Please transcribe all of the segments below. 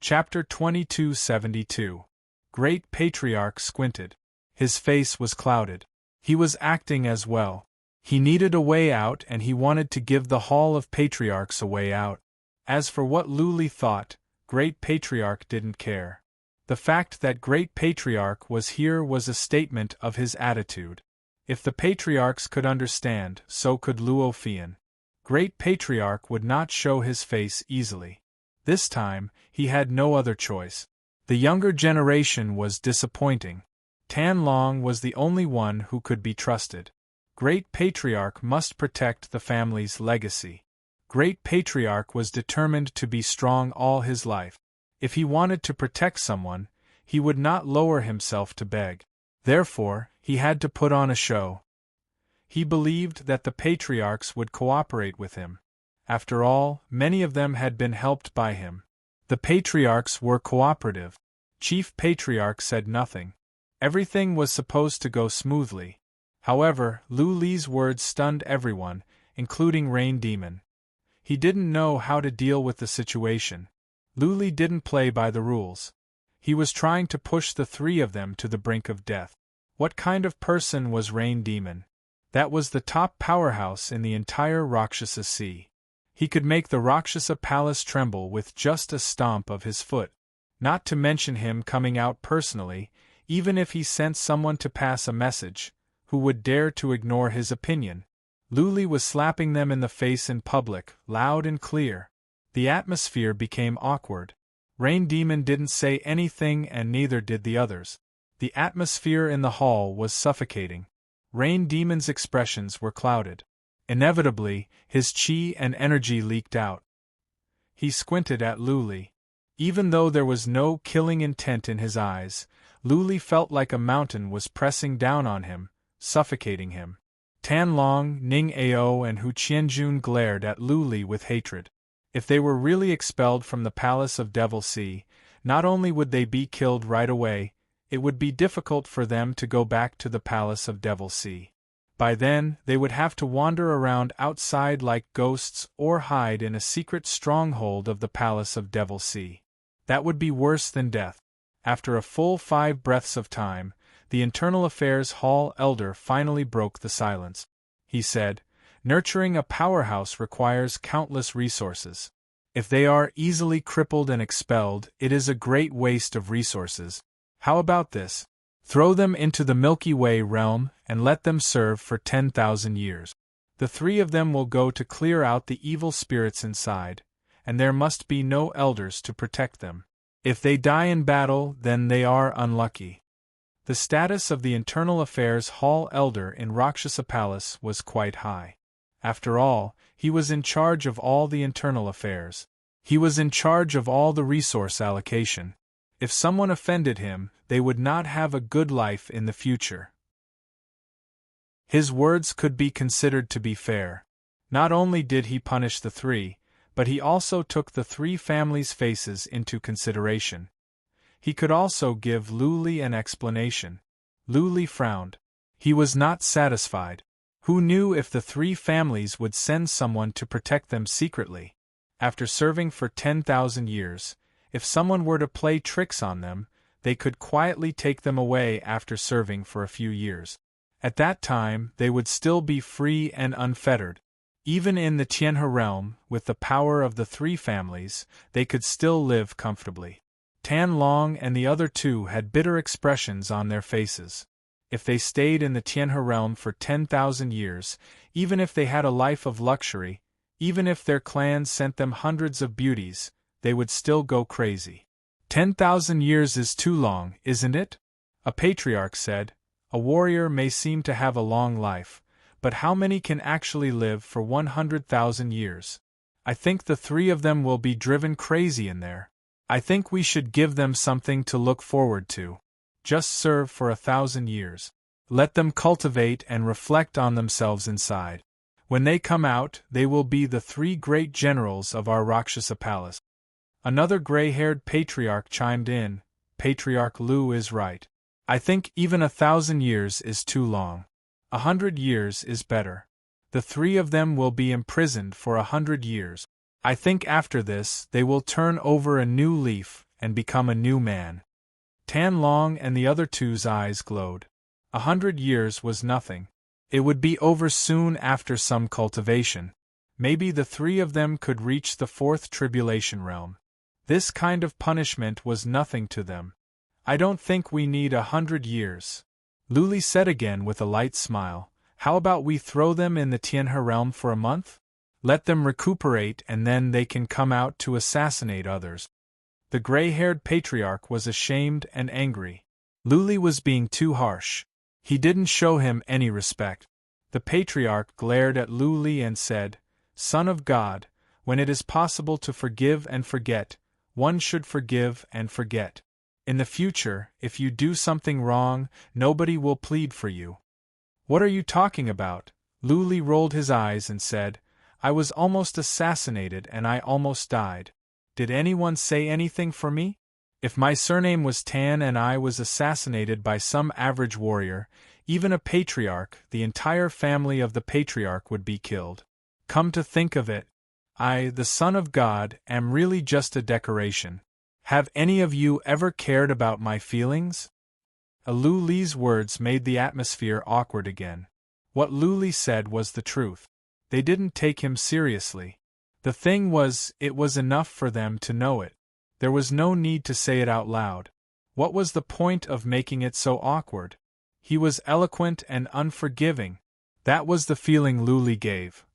Chapter 2272. Great Patriarch squinted. His face was clouded. He was acting as well. He needed a way out and he wanted to give the Hall of Patriarchs a way out. As for what Luli thought, Great Patriarch didn't care. The fact that Great Patriarch was here was a statement of his attitude. If the Patriarchs could understand, so could Luofian. Great Patriarch would not show his face easily. This time, he had no other choice. The younger generation was disappointing. Tan Long was the only one who could be trusted. Great Patriarch must protect the family's legacy. Great Patriarch was determined to be strong all his life. If he wanted to protect someone, he would not lower himself to beg. Therefore, he had to put on a show. He believed that the Patriarchs would cooperate with him. After all, many of them had been helped by him. The Patriarchs were cooperative. Chief Patriarch said nothing. Everything was supposed to go smoothly. However, Lu Li's words stunned everyone, including Rain Demon. He didn't know how to deal with the situation. Lu Li didn't play by the rules. He was trying to push the three of them to the brink of death. What kind of person was Rain Demon? That was the top powerhouse in the entire Rakshasa Sea. He could make the Rakshasa Palace tremble with just a stomp of his foot. Not to mention him coming out personally, even if he sent someone to pass a message, who would dare to ignore his opinion? Lu Li was slapping them in the face in public, loud and clear. The atmosphere became awkward. Rain Demon didn't say anything and neither did the others. The atmosphere in the hall was suffocating. Rain Demon's expressions were clouded. Inevitably, his chi and energy leaked out. He squinted at Lu Li. Even though there was no killing intent in his eyes, Lu Li felt like a mountain was pressing down on him, suffocating him. Tan Long, Ning Ao and Hu Qianjun glared at Lu Li with hatred. If they were really expelled from the Palace of Devil Sea, not only would they be killed right away, it would be difficult for them to go back to the Palace of Devil Sea. By then, they would have to wander around outside like ghosts or hide in a secret stronghold of the Palace of Devil Sea. That would be worse than death. After a full 5 breaths of time, the Internal Affairs Hall Elder finally broke the silence. He said, "Nurturing a powerhouse requires countless resources. If they are easily crippled and expelled, it is a great waste of resources. How about this? Throw them into the Milky Way realm and let them serve for 10,000 years. The 3 of them will go to clear out the evil spirits inside, and there must be no elders to protect them. If they die in battle, then they are unlucky." The status of the Internal Affairs Hall Elder in Rakshasa Palace was quite high. After all, he was in charge of all the internal affairs. He was in charge of all the resource allocation. If someone offended him, they would not have a good life in the future. His words could be considered to be fair. Not only did he punish the 3, but he also took the 3 families' faces into consideration. He could also give Lu Li an explanation. Lu Li frowned. He was not satisfied. Who knew if the 3 families would send someone to protect them secretly? After serving for 10,000 years, if someone were to play tricks on them, they could quietly take them away after serving for a few years. At that time, they would still be free and unfettered. Even in the Tianhe realm, with the power of the 3 families, they could still live comfortably. Tan Long and the other 2 had bitter expressions on their faces. If they stayed in the Tianhe realm for 10,000 years, even if they had a life of luxury, even if their clans sent them hundreds of beauties, they would still go crazy. 10,000 years is too long, isn't it? A patriarch said. A warrior may seem to have a long life, but how many can actually live for 100,000 years? I think the 3 of them will be driven crazy in there. I think we should give them something to look forward to. Just serve for 1,000 years. Let them cultivate and reflect on themselves inside. When they come out, they will be the 3 great generals of our Rakshasa Palace. Another gray-haired patriarch chimed in. Patriarch Lu is right. I think even 1,000 years is too long. 100 years is better. The 3 of them will be imprisoned for 100 years. I think after this they will turn over a new leaf and become a new man. Tan Long and the other two's eyes glowed. 100 years was nothing. It would be over soon after some cultivation. Maybe the three of them could reach the fourth tribulation realm. This kind of punishment was nothing to them. I don't think we need 100 years. Luli said again with a light smile. How about we throw them in the Tianhe realm for a month? Let them recuperate and then they can come out to assassinate others. The gray-haired patriarch was ashamed and angry. Luli was being too harsh. He didn't show him any respect. The patriarch glared at Luli and said, Son of God, when it is possible to forgive and forget, one should forgive and forget. In the future, if you do something wrong, nobody will plead for you. What are you talking about? Luli rolled his eyes and said, I was almost assassinated and I almost died. Did anyone say anything for me? If my surname was Tan and I was assassinated by some average warrior, even a patriarch, the entire family of the patriarch would be killed. Come to think of it, I, the Son of God, am really just a decoration. Have any of you ever cared about my feelings? Luli's words made the atmosphere awkward again. What Luli said was the truth. They didn't take him seriously. The thing was, it was enough for them to know it. There was no need to say it out loud. What was the point of making it so awkward? He was eloquent and unforgiving. That was the feeling Luli gave.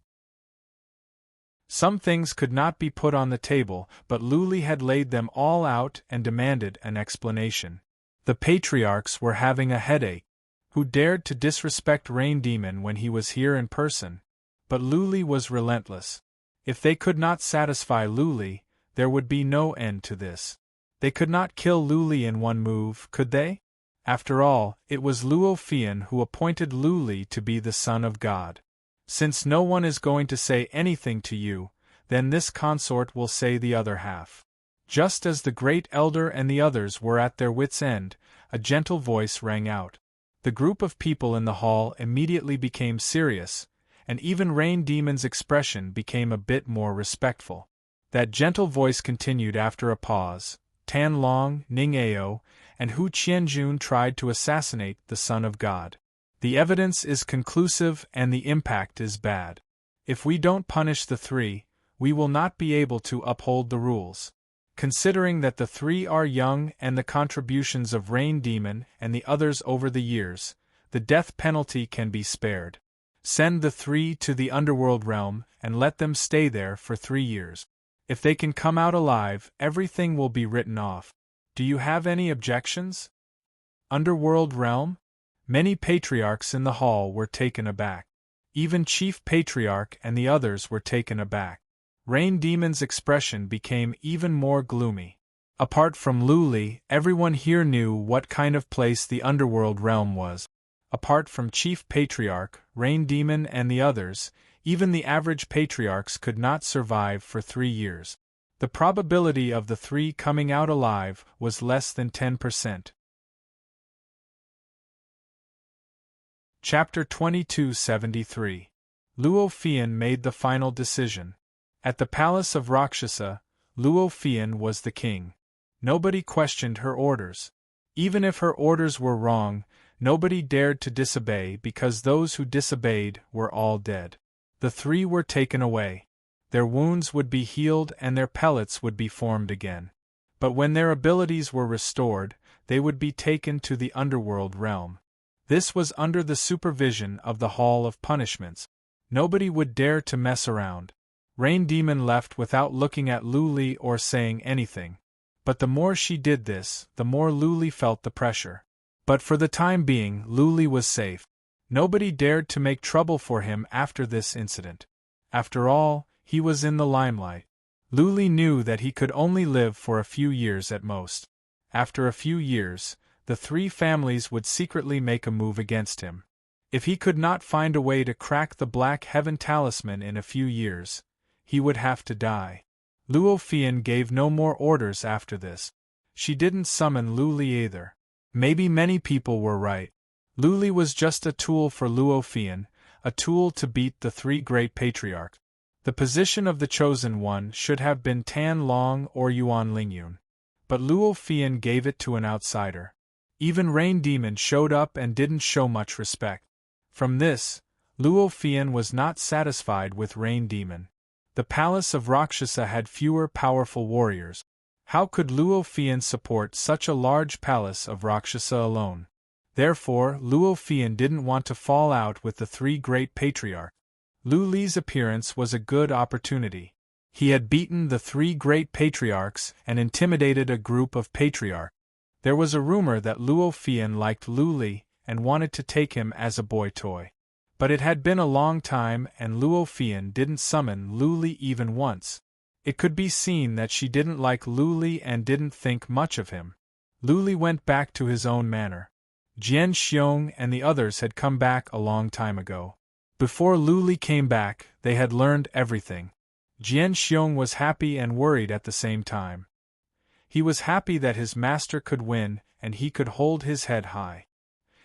Some things could not be put on the table, but Luli had laid them all out and demanded an explanation. The patriarchs were having a headache. Who dared to disrespect Rain Demon when he was here in person? But Luli was relentless. If they could not satisfy Luli, there would be no end to this. They could not kill Luli in one move, could they? After all, it was Luo Fian who appointed Luli to be the Son of God. Since no one is going to say anything to you, then this consort will say the other half. Just as the great elder and the others were at their wits' end, a gentle voice rang out. The group of people in the hall immediately became serious, and even Rain Demon's expression became a bit more respectful. That gentle voice continued after a pause. Tan Long, Ning Ao, and Hu Qianjun tried to assassinate the Son of God. The evidence is conclusive and the impact is bad. If we don't punish the three, we will not be able to uphold the rules. Considering that the three are young and the contributions of Rain Demon and the others over the years, the death penalty can be spared. Send the three to the underworld realm and let them stay there for 3 years. If they can come out alive, everything will be written off. Do you have any objections? Underworld realm? Many patriarchs in the hall were taken aback. Even Chief Patriarch and the others were taken aback. Rain Demon's expression became even more gloomy. Apart from Luli, everyone here knew what kind of place the underworld realm was. Apart from Chief Patriarch, Rain Demon and the others, even the average patriarchs could not survive for 3 years. The probability of the three coming out alive was less than 10%. Chapter 2273. Luo Fian made the final decision. At the palace of Rakshasa, Luo Fian was the king. Nobody questioned her orders. Even if her orders were wrong, nobody dared to disobey because those who disobeyed were all dead. The three were taken away. Their wounds would be healed and their pellets would be formed again. But when their abilities were restored, they would be taken to the underworld realm. This was under the supervision of the Hall of Punishments. Nobody would dare to mess around. Rain Demon left without looking at Luli or saying anything. But the more she did this, the more Luli felt the pressure. But for the time being, Luli was safe. Nobody dared to make trouble for him after this incident. After all, he was in the limelight. Luli knew that he could only live for a few years at most. After a few years, the three families would secretly make a move against him. If he could not find a way to crack the Black Heaven talisman in a few years, he would have to die. Luo Fian gave no more orders after this. She didn't summon Luli either. Maybe many people were right. Luli was just a tool for Luo Fian, a tool to beat the three great patriarchs. The position of the chosen one should have been Tan Long or Yuan Lingyun. but Luo Fian gave it to an outsider. Even Rain Demon showed up and didn't show much respect. From this, Luo Fian was not satisfied with Rain Demon. The palace of Rakshasa had fewer powerful warriors. How could Luo Fian support such a large palace of Rakshasa alone? Therefore, Luo Fian didn't want to fall out with the three great patriarchs. Lu Li's appearance was a good opportunity. He had beaten the three great patriarchs and intimidated a group of patriarchs. There was a rumor that Luo Fian liked Lu Li and wanted to take him as a boy toy. But it had been a long time and Luo Fian didn't summon Lu Li even once. It could be seen that she didn't like Lu Li and didn't think much of him. Lu Li went back to his own manor. Jian Xiong and the others had come back a long time ago. Before Lu Li came back, they had learned everything. Jian Xiong was happy and worried at the same time. He was happy that his master could win and he could hold his head high.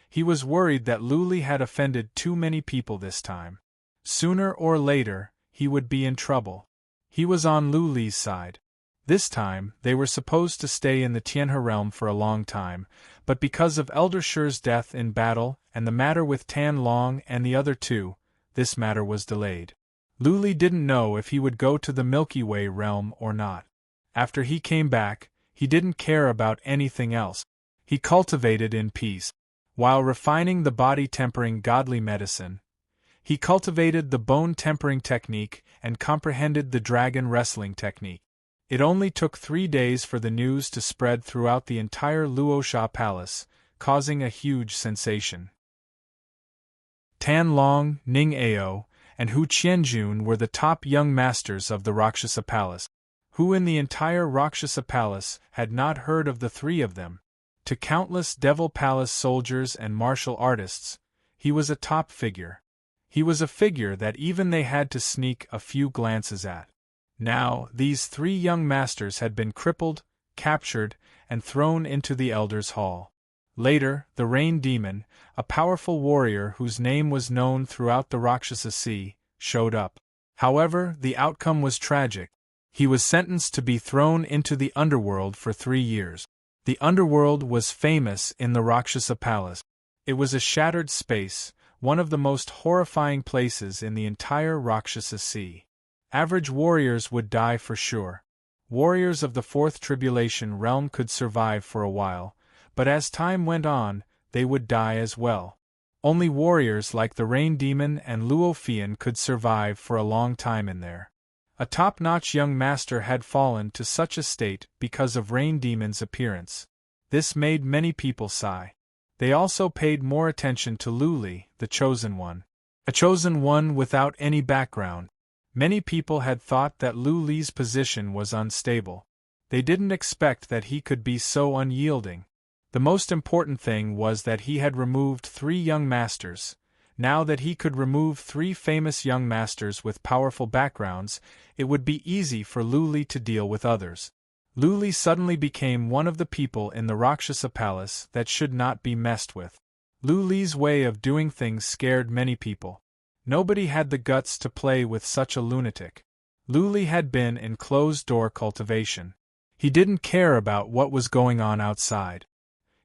He was worried that Lu Li had offended too many people this time. Sooner or later, he would be in trouble. He was on Lu Li's side. This time, they were supposed to stay in the Tianhe realm for a long time, but because of Elder Shi's death in battle and the matter with Tan Long and the other two, this matter was delayed. Lu Li didn't know if he would go to the Milky Way realm or not. After he came back, he didn't care about anything else. He cultivated in peace. While refining the body-tempering godly medicine, he cultivated the bone-tempering technique and comprehended the dragon wrestling technique. It only took 3 days for the news to spread throughout the entire Luosha palace, causing a huge sensation. Tan Long, Ning Ao, and Hu Qianjun were the top young masters of the Rakshasa palace. Who in the entire Rakshasa palace had not heard of the three of them? To countless Devil Palace soldiers and martial artists, he was a top figure. He was a figure that even they had to sneak a few glances at. Now, these three young masters had been crippled, captured, and thrown into the Elders' Hall. Later, the Rain Demon, a powerful warrior whose name was known throughout the Rakshasa Sea, showed up. However, the outcome was tragic. He was sentenced to be thrown into the underworld for 3 years. The underworld was famous in the Rakshasa palace. It was a shattered space, one of the most horrifying places in the entire Rakshasa Sea. Average warriors would die for sure. Warriors of the Fourth Tribulation realm could survive for a while, but as time went on, they would die as well. Only warriors like the Rain Demon and Luo Fian could survive for a long time in there. A top-notch young master had fallen to such a state because of Rain Demon's appearance. This made many people sigh. They also paid more attention to Lu Li, the Chosen One. A Chosen One without any background. Many people had thought that Lu Li's position was unstable. They didn't expect that he could be so unyielding. The most important thing was that he had removed 3 young masters. Now that he could remove 3 famous young masters with powerful backgrounds, it would be easy for Lu Li to deal with others. Lu Li suddenly became one of the people in the Rakshasa palace that should not be messed with. Lu Li's way of doing things scared many people. Nobody had the guts to play with such a lunatic. Lu Li had been in closed-door cultivation. He didn't care about what was going on outside.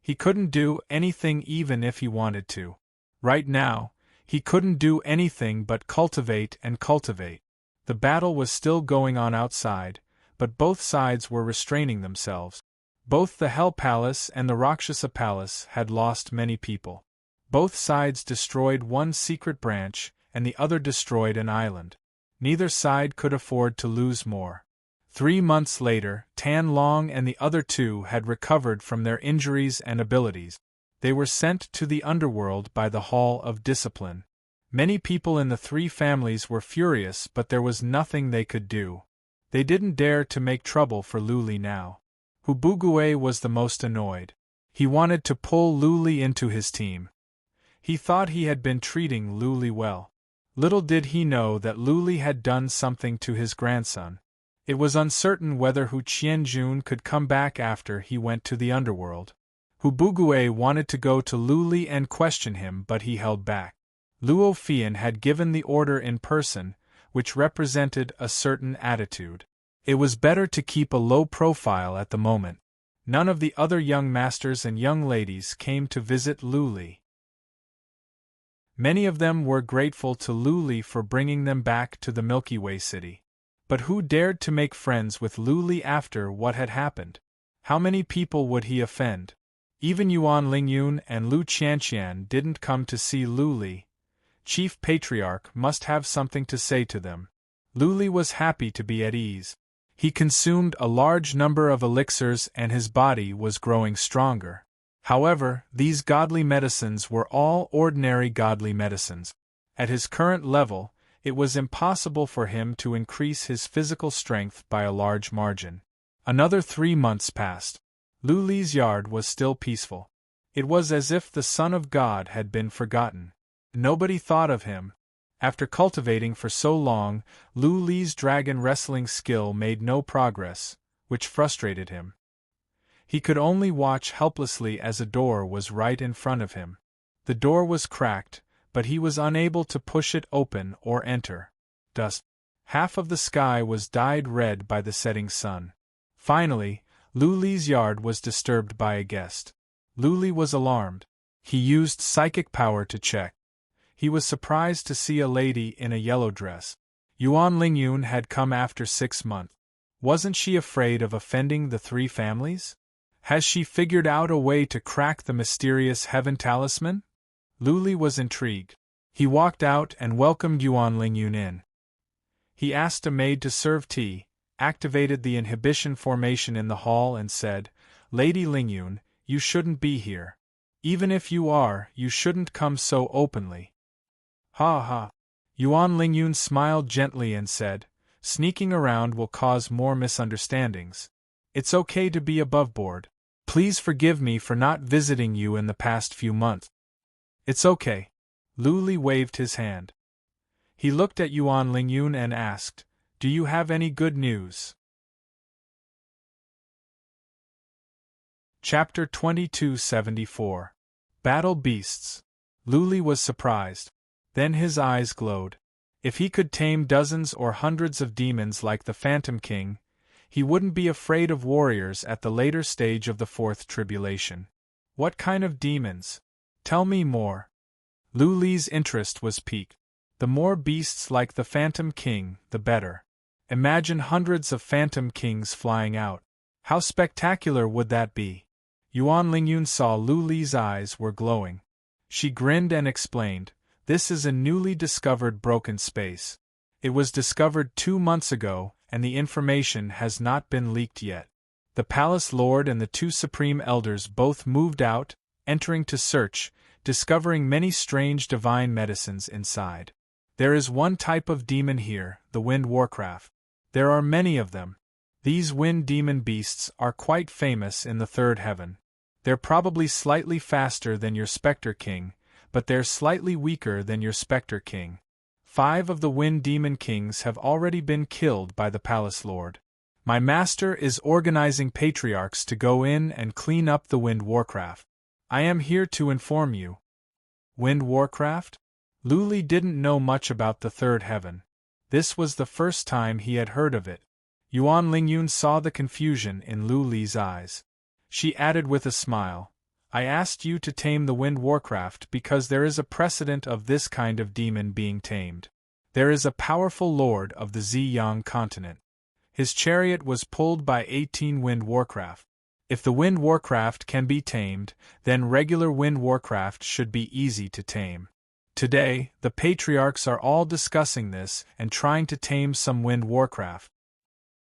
He couldn't do anything even if he wanted to. Right now, he couldn't do anything but cultivate and cultivate. The battle was still going on outside, but both sides were restraining themselves. Both the Hell Palace and the Rakshasa Palace had lost many people. Both sides destroyed one secret branch, and the other destroyed an island. Neither side could afford to lose more. 3 months later, Tan Long and the other 2 had recovered from their injuries and abilities. They were sent to the underworld by the Hall of Discipline. Many people in the 3 families were furious, but there was nothing they could do. They didn't dare to make trouble for Lu Li now. Hubugue was the most annoyed. He wanted to pull Lu Li into his team. He thought he had been treating Lu Li well. Little did he know that Lu Li had done something to his grandson. It was uncertain whether Hu Qianjun could come back after he went to the underworld. Hubugue wanted to go to Lu Li and question him, but he held back. Luo Fian had given the order in person, which represented a certain attitude. It was better to keep a low profile at the moment. None of the other young masters and young ladies came to visit Luli. Many of them were grateful to Luli for bringing them back to the Milky Way city. But who dared to make friends with Luli after what had happened? How many people would he offend? Even Yuan Lingyun and Lu Qianqian didn't come to see Luli. Chief Patriarch must have something to say to them. Luli was happy to be at ease. He consumed a large number of elixirs and his body was growing stronger. However, these godly medicines were all ordinary godly medicines. At his current level, it was impossible for him to increase his physical strength by a large margin. Another 3 months passed. Luli's yard was still peaceful. It was as if the Son of God had been forgotten. Nobody thought of him. After cultivating for so long, Luli's dragon wrestling skill made no progress, which frustrated him. He could only watch helplessly as a door was right in front of him. The door was cracked, but he was unable to push it open or enter. Dust. Half of the sky was dyed red by the setting sun. Finally, Luli's yard was disturbed by a guest. Luli was alarmed. He used psychic power to check. He was surprised to see a lady in a yellow dress. Yuan Lingyun had come after 6 months. Wasn't she afraid of offending the 3 families? Has she figured out a way to crack the mysterious heaven talisman? Luli was intrigued. He walked out and welcomed Yuan Lingyun in. He asked a maid to serve tea, activated the inhibition formation in the hall and said, "Lady Lingyun, you shouldn't be here. Even if you are, you shouldn't come so openly." Ha ha. Yuan Lingyun smiled gently and said, "Sneaking around will cause more misunderstandings. It's okay to be above board. Please forgive me for not visiting you in the past few months." "It's okay." Luli waved his hand. He looked at Yuan Lingyun and asked, "Do you have any good news?" Chapter 2274. Battle Beasts. Luli was surprised. Then his eyes glowed. If he could tame dozens or hundreds of demons like the Phantom King, he wouldn't be afraid of warriors at the later stage of the 4th tribulation. What kind of demons? Tell me more. Luli's interest was piqued. The more beasts like the Phantom King, the better. Imagine hundreds of Phantom Kings flying out. How spectacular would that be? Yuan Lingyun saw Luli's eyes were glowing. She grinned and explained, "This is a newly discovered broken space. It was discovered 2 months ago, and the information has not been leaked yet. The Palace Lord and the 2 Supreme Elders both moved out, entering to search, discovering many strange divine medicines inside. There is one type of demon here, the Wind Warcraft. There are many of them. These wind demon beasts are quite famous in the 3rd heaven. They're probably slightly faster than your Spectre King, but they're slightly weaker than your Spectre King. 5 of the Wind Demon Kings have already been killed by the Palace Lord. My master is organizing patriarchs to go in and clean up the Wind Warcraft. I am here to inform you." Wind Warcraft? Luli didn't know much about the 3rd heaven. This was the first time he had heard of it. Yuan Lingyun saw the confusion in Luli's eyes. She added with a smile, "I asked you to tame the Wind Warcraft because there is a precedent of this kind of demon being tamed. There is a powerful lord of the Ziyang continent. His chariot was pulled by 18 Wind Warcraft. If the Wind Warcraft can be tamed, then regular Wind Warcraft should be easy to tame. Today, the patriarchs are all discussing this and trying to tame some Wind Warcraft."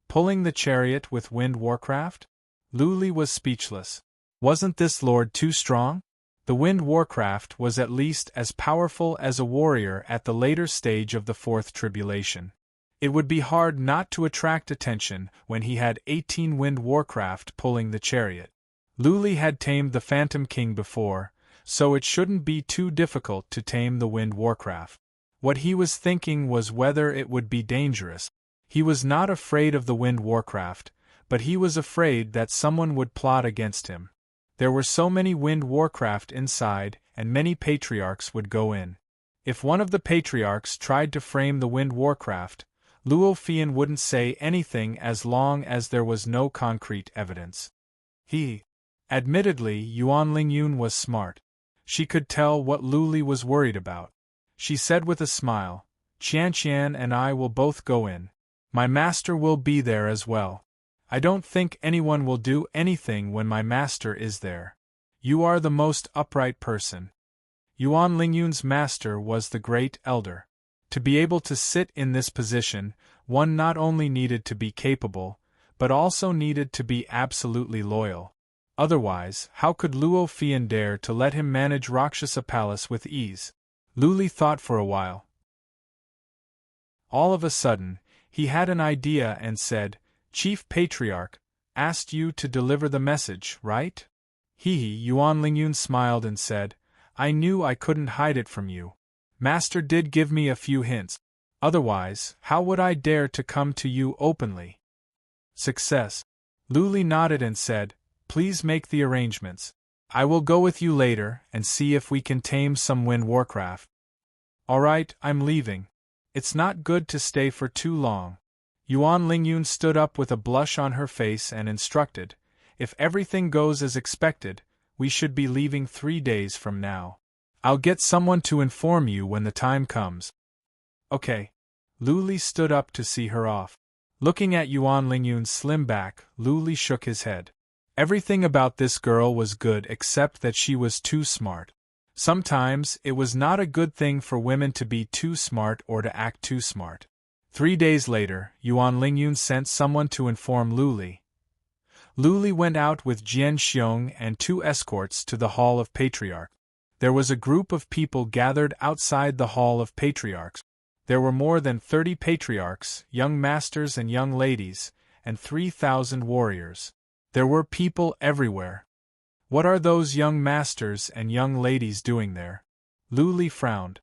Pulling the chariot with Wind Warcraft? Luli was speechless. Wasn't this lord too strong? The Wind Warcraft was at least as powerful as a warrior at the later stage of the 4th tribulation. It would be hard not to attract attention when he had 18 Wind Warcraft pulling the chariot. Luli had tamed the Phantom King before, so it shouldn't be too difficult to tame the Wind Warcraft. What he was thinking was whether it would be dangerous. He was not afraid of the Wind Warcraft, but he was afraid that someone would plot against him. There were so many Wind Warcraft inside, and many patriarchs would go in. If one of the patriarchs tried to frame the Wind Warcraft, Luo Fian wouldn't say anything as long as there was no concrete evidence. Admittedly, Yuan Lingyun was smart. She could tell what Luli was worried about. She said with a smile, Qianqian and I will both go in. My master will be there as well. I don't think anyone will do anything when my master is there. You are the most upright person. Yuan Lingyun's master was the great elder. To be able to sit in this position, one not only needed to be capable, but also needed to be absolutely loyal. Otherwise, how could Luo Fian dare to let him manage Rakshasa Palace with ease? Luli thought for a while. All of a sudden, he had an idea and said, Chief Patriarch asked you to deliver the message, right? Yuan Lingyun smiled and said, I knew I couldn't hide it from you. Master did give me a few hints. Otherwise, how would I dare to come to you openly? Success. Luli nodded and said, Please make the arrangements. I will go with you later and see if we can tame some wind warcraft. Alright, I'm leaving. It's not good to stay for too long. Yuan Lingyun stood up with a blush on her face and instructed, If everything goes as expected, we should be leaving 3 days from now. I'll get someone to inform you when the time comes. Okay. Luli stood up to see her off. Looking at Yuan Lingyun's slim back, Luli shook his head. Everything about this girl was good except that she was too smart. Sometimes, it was not a good thing for women to be too smart or to act too smart. 3 days later, Yuan Lingyun sent someone to inform Luli. Luli went out with Jian Xiong and 2 escorts to the Hall of Patriarchs. There was a group of people gathered outside the Hall of Patriarchs. There were more than 30 patriarchs, young masters and young ladies, and 3,000 warriors. There were people everywhere. What are those young masters and young ladies doing there? Luli frowned.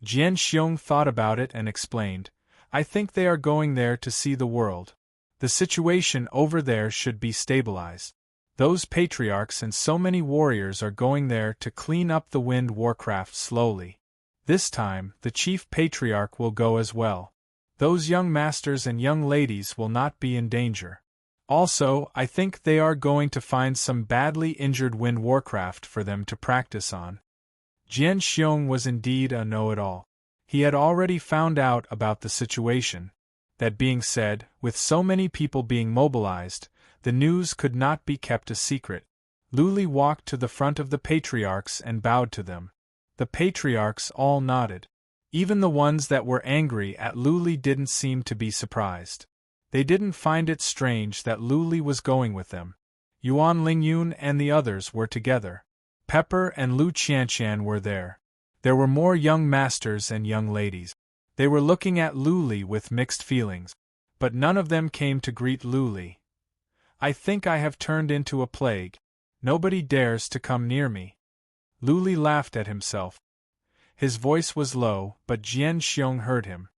Jian Xiong thought about it and explained, I think they are going there to see the world. The situation over there should be stabilized. Those patriarchs and so many warriors are going there to clean up the wind warcraft slowly. This time, the chief patriarch will go as well. Those young masters and young ladies will not be in danger. Also, I think they are going to find some badly injured wind warcraft for them to practice on. Jian Xiong was indeed a know-it-all. He had already found out about the situation. That being said, with so many people being mobilized, the news could not be kept a secret. Luli walked to the front of the patriarchs and bowed to them. The patriarchs all nodded. Even the ones that were angry at Luli didn't seem to be surprised. They didn't find it strange that Luli was going with them. Yuan Lingyun and the others were together. Pepper and Lu Qianqian were there. There were more young masters and young ladies. They were looking at Luli with mixed feelings. But none of them came to greet Luli. I think I have turned into a plague. Nobody dares to come near me. Luli laughed at himself. His voice was low, but Jian Xiong heard him.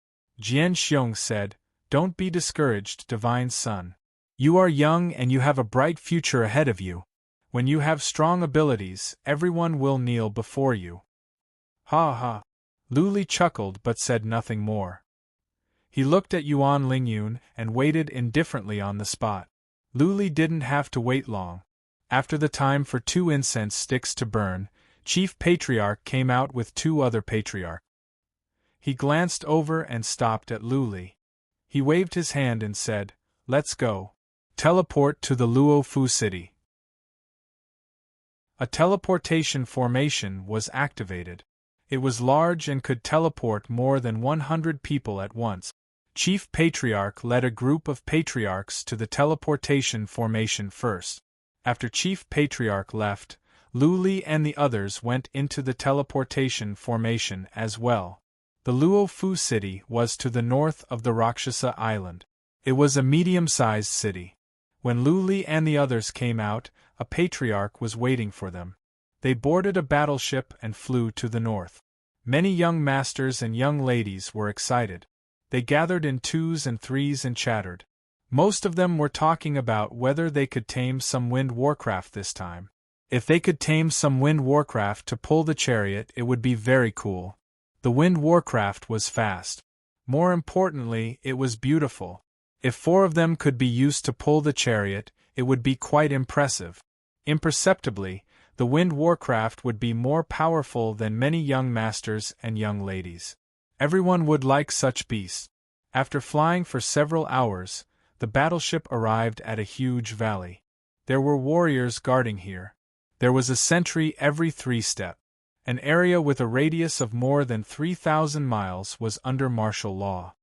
Jian Xiong said, Don't be discouraged, divine son. You are young and you have a bright future ahead of you. When you have strong abilities, everyone will kneel before you. Ha ha. Luli chuckled but said nothing more. He looked at Yuan Lingyun and waited indifferently on the spot. Luli didn't have to wait long. After the time for 2 incense sticks to burn, Chief Patriarch came out with 2 other patriarchs. He glanced over and stopped at Luli. He waved his hand and said, Let's go. Teleport to the Luo Fu city. A teleportation formation was activated. It was large and could teleport more than 100 people at once. Chief Patriarch led a group of patriarchs to the teleportation formation first. After Chief Patriarch left, Luli and the others went into the teleportation formation as well. The Luo Fu city was to the north of the Rakshasa island. It was a medium-sized city. When Luli and the others came out, a patriarch was waiting for them. They boarded a battleship and flew to the north. Many young masters and young ladies were excited. They gathered in 2s and 3s and chattered. Most of them were talking about whether they could tame some wind warcraft this time. If they could tame some wind warcraft to pull the chariot, it would be very cool. The wind warcraft was fast. More importantly, it was beautiful. If 4 of them could be used to pull the chariot, it would be quite impressive. Imperceptibly, the Wind Warcraft would be more powerful than many young masters and young ladies. Everyone would like such beasts. After flying for several hours, the battleship arrived at a huge valley. There were warriors guarding here. There was a sentry every 3 steps. An area with a radius of more than 3,000 miles was under martial law.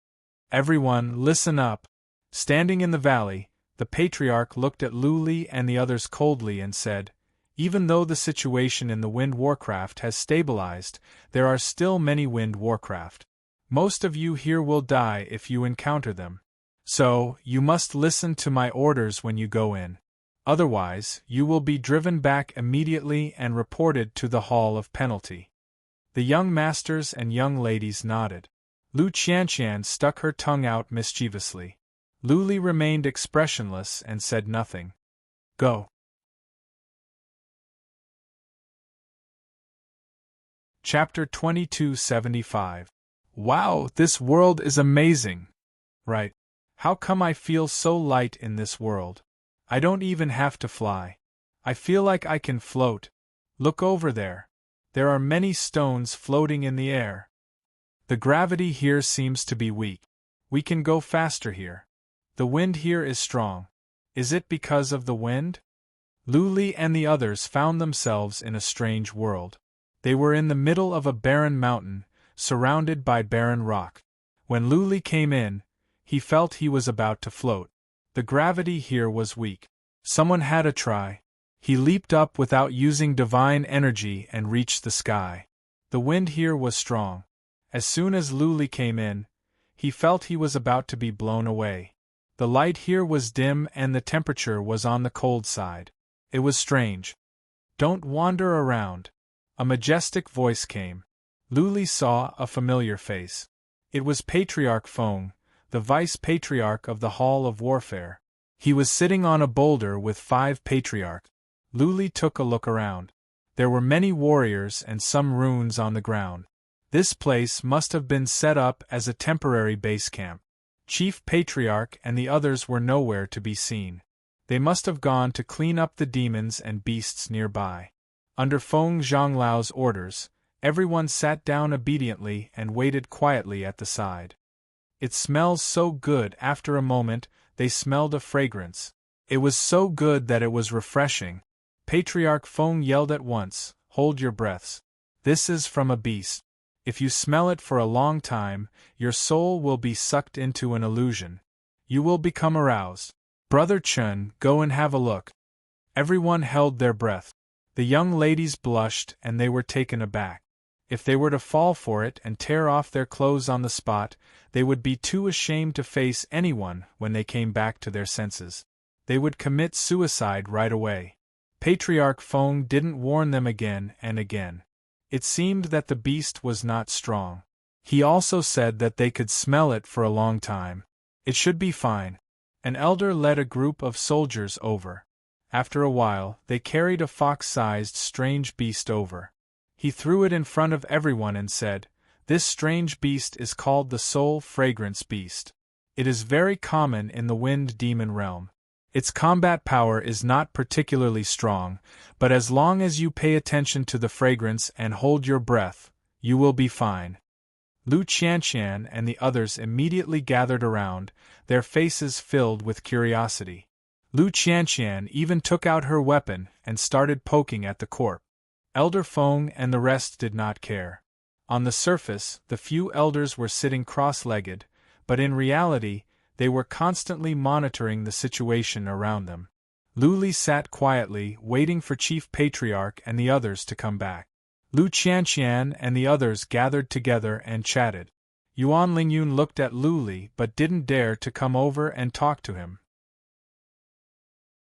Everyone, listen up. Standing in the valley, the Patriarch looked at Luli and the others coldly and said, "Even though the situation in the Wind Warcraft has stabilized, there are still many Wind Warcraft. Most of you here will die if you encounter them. So, you must listen to my orders when you go in. Otherwise, you will be driven back immediately and reported to the Hall of Penalty." The young masters and young ladies nodded. Lu Qianqian stuck her tongue out mischievously. Luli remained expressionless and said nothing. Go. Chapter 2275. Wow, this world is amazing! Right. How come I feel so light in this world? I don't even have to fly. I feel like I can float. Look over there. There are many stones floating in the air. The gravity here seems to be weak. We can go faster here. The wind here is strong. Is it because of the wind? Luli and the others found themselves in a strange world. They were in the middle of a barren mountain, surrounded by barren rock. When Luli came in, he felt he was about to float. The gravity here was weak. Someone had a try. He leaped up without using divine energy and reached the sky. The wind here was strong. As soon as Luli came in, he felt he was about to be blown away. The light here was dim and the temperature was on the cold side. It was strange. Don't wander around. A majestic voice came. Luli saw a familiar face. It was Patriarch Feng, the Vice-Patriarch of the Hall of Warfare. He was sitting on a boulder with 5 patriarchs. Luli took a look around. There were many warriors and some runes on the ground. This place must have been set up as a temporary base camp. Chief Patriarch and the others were nowhere to be seen. They must have gone to clean up the demons and beasts nearby. Under Feng Zhanglao's orders, everyone sat down obediently and waited quietly at the side. It smells so good. After a moment, they smelled a fragrance. It was so good that it was refreshing. Patriarch Feng yelled at once, "Hold your breaths. This is from a beast. If you smell it for a long time, your soul will be sucked into an illusion. You will become aroused. Brother Chun, go and have a look." Everyone held their breath. The young ladies blushed and they were taken aback. If they were to fall for it and tear off their clothes on the spot, they would be too ashamed to face anyone when they came back to their senses. They would commit suicide right away. Patriarch Feng didn't warn them again and again. It seemed that the beast was not strong. He also said that they could smell it for a long time. It should be fine. An elder led a group of soldiers over. After a while, they carried a fox-sized strange beast over. He threw it in front of everyone and said, "This strange beast is called the Soul Fragrance Beast. It is very common in the Wind Demon realm. Its combat power is not particularly strong, but as long as you pay attention to the fragrance and hold your breath, you will be fine." Lu Qianqian and the others immediately gathered around, their faces filled with curiosity. Lu Qianqian even took out her weapon and started poking at the corpse. Elder Feng and the rest did not care. On the surface, the few elders were sitting cross-legged, but in reality, they were constantly monitoring the situation around them. Luli sat quietly, waiting for Chief Patriarch and the others to come back. Lu Qianqian and the others gathered together and chatted. Yuan Lingyun looked at Luli but didn't dare to come over and talk to him.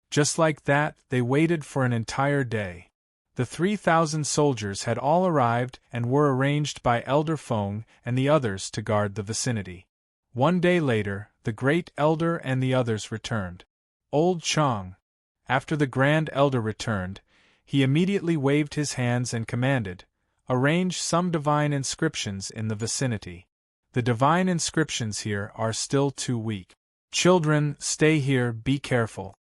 Just like that, they waited for an entire day. The 3,000 soldiers had all arrived and were arranged by Elder Feng and the others to guard the vicinity. One day later, the Great Elder and the others returned. Old Chang. After the Grand Elder returned, he immediately waved his hands and commanded, "Arrange some divine inscriptions in the vicinity. The divine inscriptions here are still too weak. Children, stay here, be careful."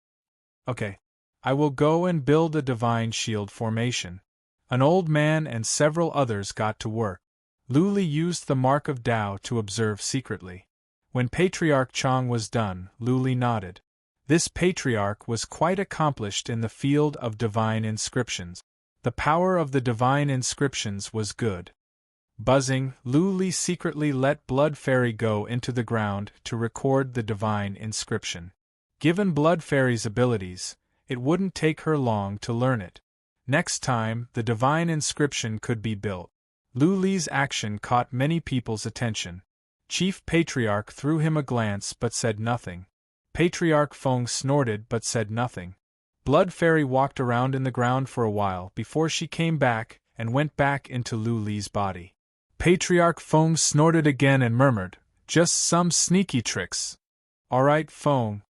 "Okay." I will go and build a divine shield formation. An old man and several others got to work. Luli used the mark of Tao to observe secretly. When Patriarch Chang was done, Luli nodded. This patriarch was quite accomplished in the field of divine inscriptions. The power of the divine inscriptions was good. Buzzing, Luli secretly let Blood Fairy go into the ground to record the divine inscription. Given Blood Fairy's abilities, it wouldn't take her long to learn it. Next time, the divine inscription could be built. Luli's action caught many people's attention. Chief Patriarch threw him a glance but said nothing. Patriarch Feng snorted but said nothing. Blood Fairy walked around in the ground for a while before she came back and went back into Luli's body. Patriarch Feng snorted again and murmured, "Just some sneaky tricks." "All right, Feng."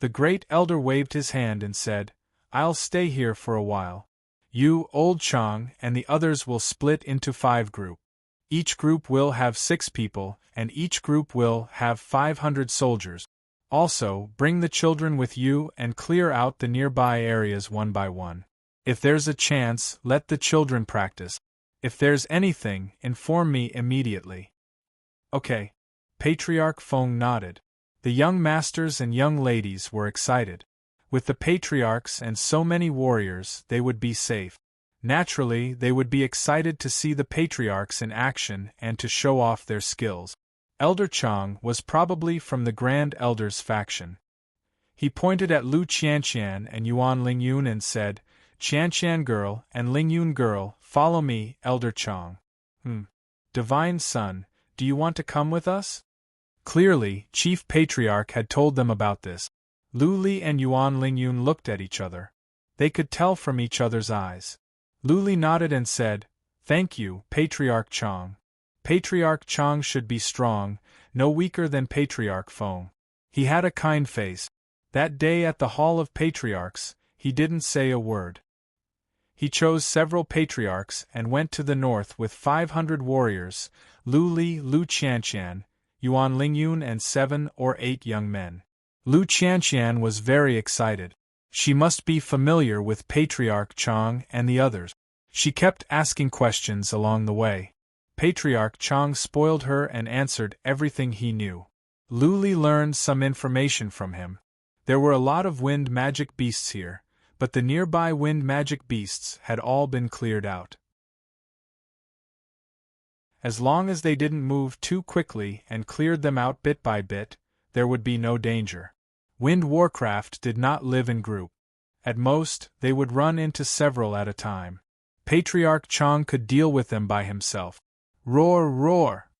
The Great Elder waved his hand and said, "I'll stay here for a while. You, Old Chang, and the others will split into 5 groups. Each group will have 6 people, and each group will have 500 soldiers. Also, bring the children with you and clear out the nearby areas one by one. If there's a chance, let the children practice. If there's anything, inform me immediately." "Okay." Patriarch Feng nodded. The young masters and young ladies were excited. With the patriarchs and so many warriors, they would be safe. Naturally, they would be excited to see the patriarchs in action and to show off their skills. Elder Chang was probably from the Grand Elder's faction. He pointed at Lu Qianqian and Yuan Lingyun and said, "Qianqian girl and Lingyun girl, follow me, Elder Chang." Divine Son, do you want to come with us?" Clearly, Chief Patriarch had told them about this. Luli and Yuan Lingyun looked at each other. They could tell from each other's eyes. Luli nodded and said, "Thank you, Patriarch Chang. Patriarch Chang should be strong, no weaker than Patriarch Feng. He had a kind face. That day at the Hall of Patriarchs, he didn't say a word. He chose several patriarchs and went to the north with 500 warriors, Luli, Lu Qianqian, Yuan Lingyun and 7 or 8 young men. Lu Qianqian was very excited. She must be familiar with Patriarch Chang and the others. She kept asking questions along the way. Patriarch Chang spoiled her and answered everything he knew. Luli learned some information from him. There were a lot of wind magic beasts here, but the nearby wind magic beasts had all been cleared out. As long as they didn't move too quickly and cleared them out bit by bit, there would be no danger. Wind warcraft did not live in group. At most, they would run into several at a time. Patriarch Chang could deal with them by himself. Roar, roar!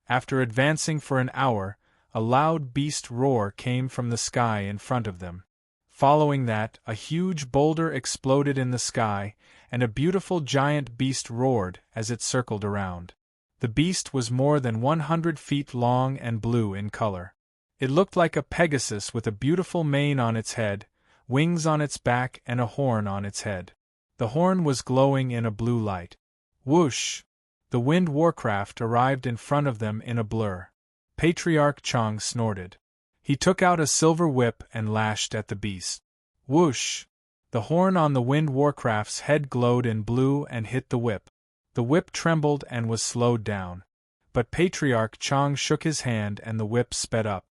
After advancing for an hour, a loud beast roar came from the sky in front of them. Following that, a huge boulder exploded in the sky, and a beautiful giant beast roared as it circled around. The beast was more than 100 feet long and blue in color. It looked like a Pegasus with a beautiful mane on its head, wings on its back and a horn on its head. The horn was glowing in a blue light. Whoosh! The wind warcraft arrived in front of them in a blur. Patriarch Chang snorted. He took out a silver whip and lashed at the beast. Whoosh! The horn on the wind warcraft's head glowed in blue and hit the whip. The whip trembled and was slowed down. But Patriarch Chang shook his hand and the whip sped up.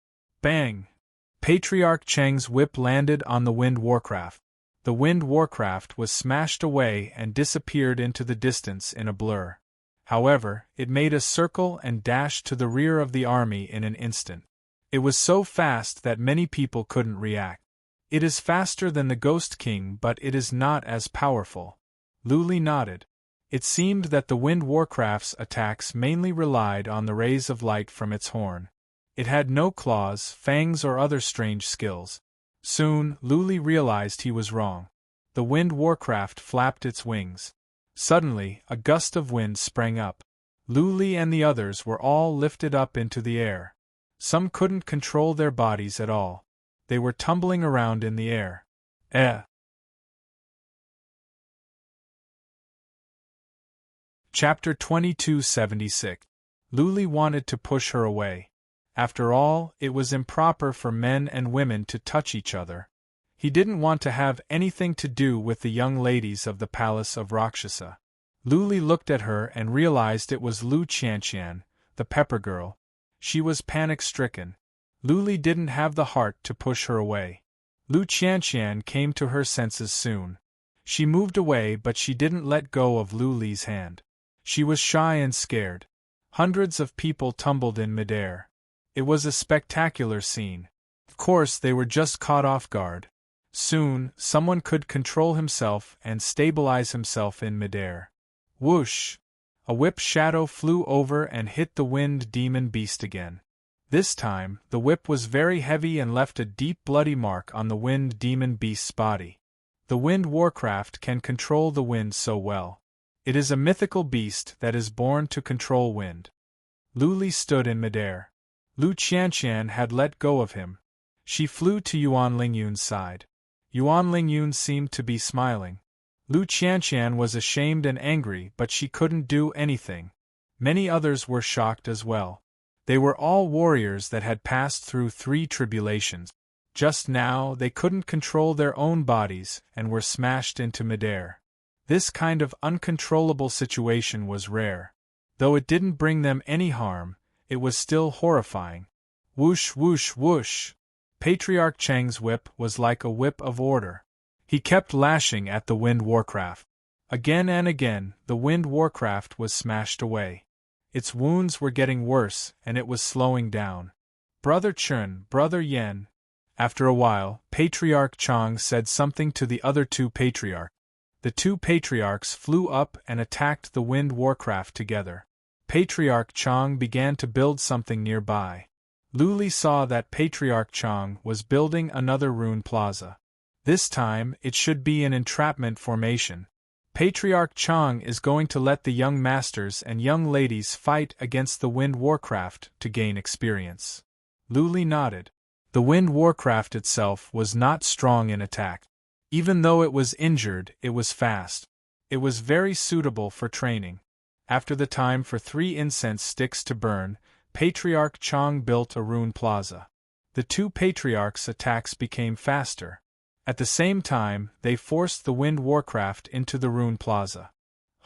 Bang! Patriarch Chang's whip landed on the wind warcraft. The wind warcraft was smashed away and disappeared into the distance in a blur. However, it made a circle and dashed to the rear of the army in an instant. It was so fast that many people couldn't react. It is faster than the Ghost King, but it is not as powerful. Luli nodded. It seemed that the wind warcraft's attacks mainly relied on the rays of light from its horn. It had no claws, fangs or other strange skills. Soon, Luli realized he was wrong. The wind warcraft flapped its wings. Suddenly, a gust of wind sprang up. Luli and the others were all lifted up into the air. Some couldn't control their bodies at all. They were tumbling around in the air. Chapter 2276. Luli wanted to push her away. After all, it was improper for men and women to touch each other. He didn't want to have anything to do with the young ladies of the palace of Rakshasa. Luli looked at her and realized it was Lu Qianqian, the pepper girl. She was panic-stricken. Luli didn't have the heart to push her away. Lu Qianqian came to her senses soon. She moved away, but she didn't let go of Luli's hand. She was shy and scared. Hundreds of people tumbled in midair. It was a spectacular scene. Of course, they were just caught off guard. Soon, someone could control himself and stabilize himself in midair. Whoosh! A whip shadow flew over and hit the wind demon beast again. This time, the whip was very heavy and left a deep bloody mark on the wind demon beast's body. The wind warcraft can control the wind so well. It is a mythical beast that is born to control wind. Luli stood in midair. Lu Qianqian had let go of him. She flew to Yuan Lingyun's side. Yuan Lingyun seemed to be smiling. Lu Qianqian was ashamed and angry, but she couldn't do anything. Many others were shocked as well. They were all warriors that had passed through 3 tribulations. Just now, they couldn't control their own bodies and were smashed into midair. This kind of uncontrollable situation was rare. Though it didn't bring them any harm, it was still horrifying. Whoosh, whoosh, whoosh! Patriarch Cheng's whip was like a whip of order. He kept lashing at the wind warcraft. Again and again, the wind warcraft was smashed away. Its wounds were getting worse, and it was slowing down. Brother Chun, Brother Yen. After a while, Patriarch Chang said something to the other 2 patriarchs. The 2 patriarchs flew up and attacked the wind warcraft together. Patriarch Chang began to build something nearby. Luli saw that Patriarch Chang was building another rune plaza. This time, it should be an entrapment formation. Patriarch Chang is going to let the young masters and young ladies fight against the wind warcraft to gain experience. Luli nodded. The wind warcraft itself was not strong in attack. Even though it was injured, it was fast. It was very suitable for training. After the time for 3 incense sticks to burn, Patriarch Chang built a rune plaza. The 2 patriarchs' attacks became faster. At the same time, they forced the wind warcraft into the rune plaza.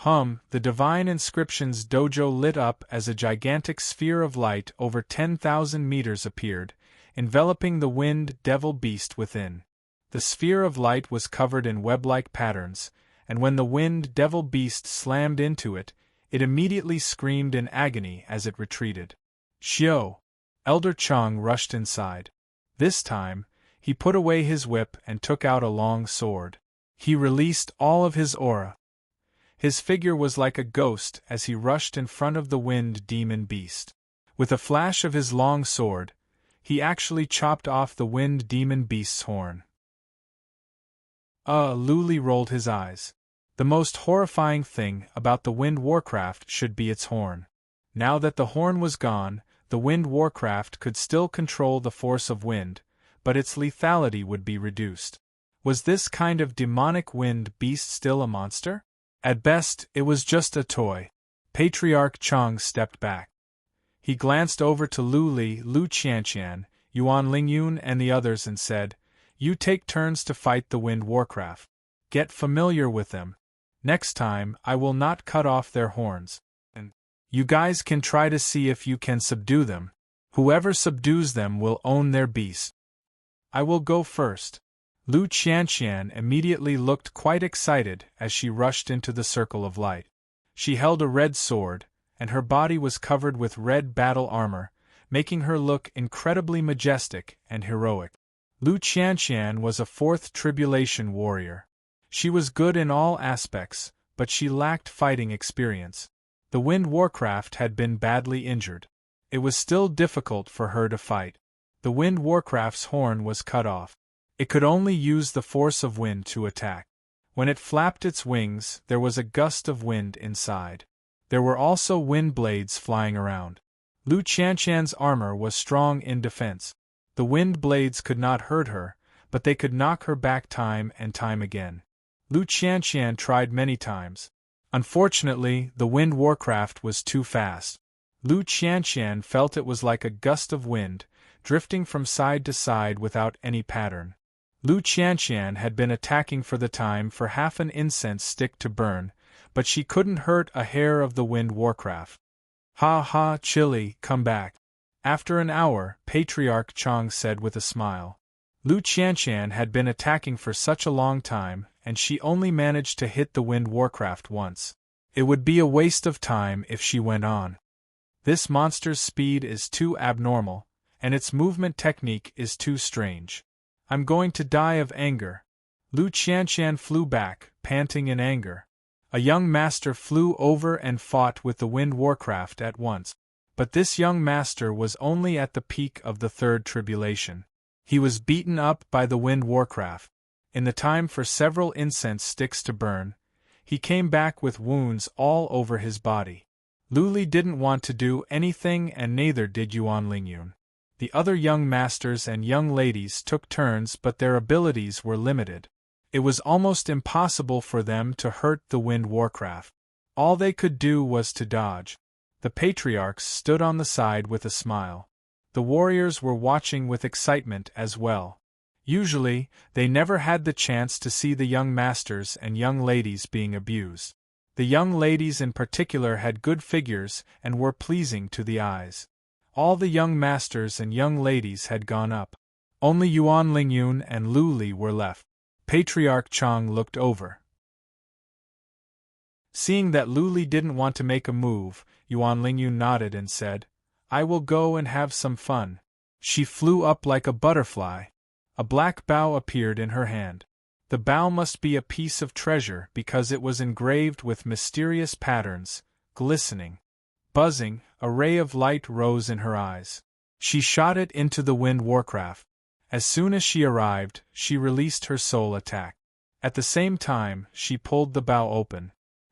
The divine inscriptions dojo lit up as a gigantic sphere of light over 10,000 meters appeared, enveloping the wind devil beast within. The sphere of light was covered in web-like patterns, and when the wind devil beast slammed into it, it immediately screamed in agony as it retreated. Xiao! Elder Chang rushed inside. This time, he put away his whip and took out a long sword. He released all of his aura. His figure was like a ghost as he rushed in front of the wind demon beast. With a flash of his long sword, he actually chopped off the wind demon beast's horn. Luli rolled his eyes. The most horrifying thing about the wind warcraft should be its horn. Now that the horn was gone, the wind warcraft could still control the force of wind, but its lethality would be reduced. Was this kind of demonic wind beast still a monster? At best, it was just a toy. Patriarch Chang stepped back. He glanced over to Luli, Lu Qianqian, Yuan Lingyun and the others and said, "You take turns to fight the wind warcraft. Get familiar with them. Next time, I will not cut off their horns. And you guys can try to see if you can subdue them. Whoever subdues them will own their beast. I will go first." Lu Qianqian immediately looked quite excited as she rushed into the circle of light. She held a red sword, and her body was covered with red battle armor, making her look incredibly majestic and heroic. Lu Qianqian was a 4th tribulation warrior. She was good in all aspects, but she lacked fighting experience. The wind warcraft had been badly injured. It was still difficult for her to fight. The wind warcraft's horn was cut off. It could only use the force of wind to attack. When it flapped its wings, there was a gust of wind inside. There were also wind blades flying around. Lu Qianqian's armor was strong in defense. The wind blades could not hurt her, but they could knock her back time and time again. Lu Qianqian tried many times. Unfortunately, the wind warcraft was too fast. Lu Qianqian felt it was like a gust of wind, drifting from side to side without any pattern. Lu Qianqian had been attacking for the time for half an incense stick to burn, but she couldn't hurt a hair of the Wind Warcraft. Ha ha, Chili, come back. After an hour, Patriarch Chang said with a smile. Lu Qianqian had been attacking for such a long time, and she only managed to hit the Wind Warcraft once. It would be a waste of time if she went on. This monster's speed is too abnormal, and its movement technique is too strange. I'm going to die of anger. Lu Qianqian flew back, panting in anger. A young master flew over and fought with the Wind Warcraft at once. But this young master was only at the peak of the third tribulation. He was beaten up by the Wind Warcraft. In the time for several incense sticks to burn, he came back with wounds all over his body. Luli didn't want to do anything, and neither did Yuan Lingyun. The other young masters and young ladies took turns, but their abilities were limited. It was almost impossible for them to hurt the Wind Warcraft. All they could do was to dodge. The patriarchs stood on the side with a smile. The warriors were watching with excitement as well. Usually, they never had the chance to see the young masters and young ladies being abused. The young ladies in particular had good figures and were pleasing to the eyes. All the young masters and young ladies had gone up. Only Yuan Lingyun and Lu Li were left. Patriarch Chang looked over. Seeing that Lu Li didn't want to make a move, Yuan Lingyun nodded and said, "I will go and have some fun." She flew up like a butterfly. A black bow appeared in her hand. The bow must be a piece of treasure because it was engraved with mysterious patterns, glistening. Buzzing, a ray of light rose in her eyes. She shot it into the Wind Warcraft. As soon as she arrived, she released her soul attack. At the same time, she pulled the bow open.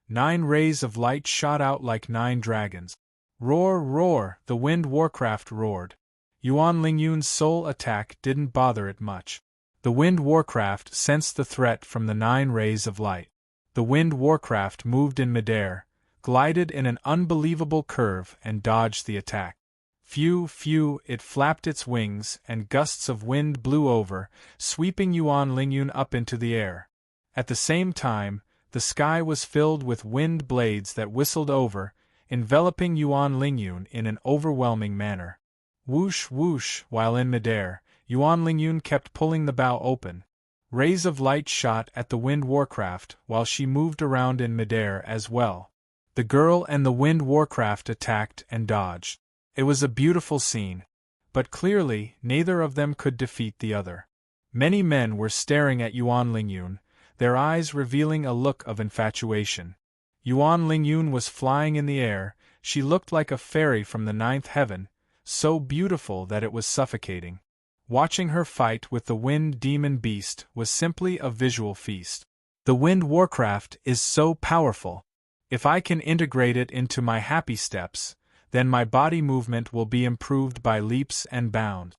9 rays of light shot out like 9 dragons. Roar, roar, the Wind Warcraft roared. Yuan Lingyun's soul attack didn't bother it much. The Wind Warcraft sensed the threat from the 9 rays of light. The Wind Warcraft moved in midair, glided in an unbelievable curve and dodged the attack. Phew, phew, it flapped its wings and gusts of wind blew over, sweeping Yuan Lingyun up into the air. At the same time, the sky was filled with wind blades that whistled over, enveloping Yuan Lingyun in an overwhelming manner. Whoosh, whoosh, while in midair, Yuan Lingyun kept pulling the bow open. Rays of light shot at the Wind Warcraft while she moved around in midair as well. The girl and the Wind Warcraft attacked and dodged. It was a beautiful scene. But clearly, neither of them could defeat the other. Many men were staring at Yuan Lingyun, their eyes revealing a look of infatuation. Yuan Lingyun was flying in the air, she looked like a fairy from the 9th heaven, so beautiful that it was suffocating. Watching her fight with the Wind Demon Beast was simply a visual feast. The Wind Warcraft is so powerful. If I can integrate it into my happy steps, then my body movement will be improved by leaps and bounds.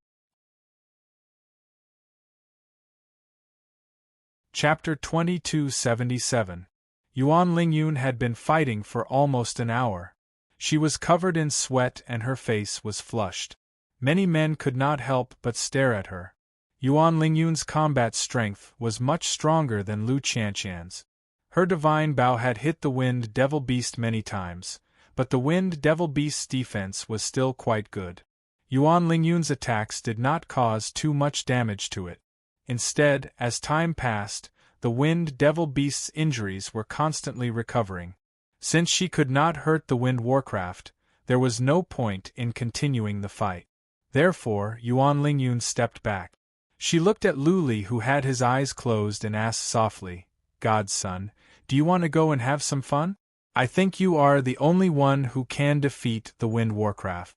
Chapter 2277. Yuan Lingyun had been fighting for almost an hour. She was covered in sweat and her face was flushed. Many men could not help but stare at her. Yuan Lingyun's combat strength was much stronger than Lu Qianqian's. Her divine bow had hit the Wind Devil Beast many times, but the Wind Devil Beast's defense was still quite good. Yuan Lingyun's attacks did not cause too much damage to it. Instead, as time passed, the Wind Devil Beast's injuries were constantly recovering. Since she could not hurt the Wind Warcraft, there was no point in continuing the fight. Therefore, Yuan Lingyun stepped back. She looked at Lu Li, who had his eyes closed, and asked softly, "God's son, do you want to go and have some fun? I think you are the only one who can defeat the Wind Warcraft."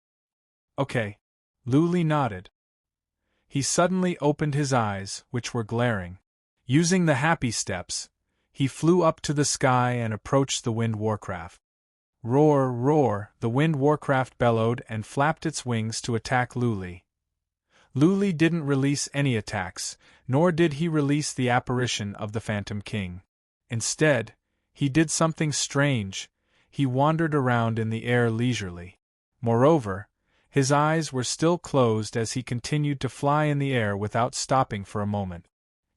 "Okay." Lu Li nodded. He suddenly opened his eyes, which were glaring. Using the happy steps, he flew up to the sky and approached the Wind Warcraft. Roar, roar, the Wind Warcraft bellowed and flapped its wings to attack Lu Li. Lu Li didn't release any attacks, nor did he release the apparition of the Phantom King. Instead, he did something strange. He wandered around in the air leisurely. Moreover, his eyes were still closed as he continued to fly in the air without stopping for a moment.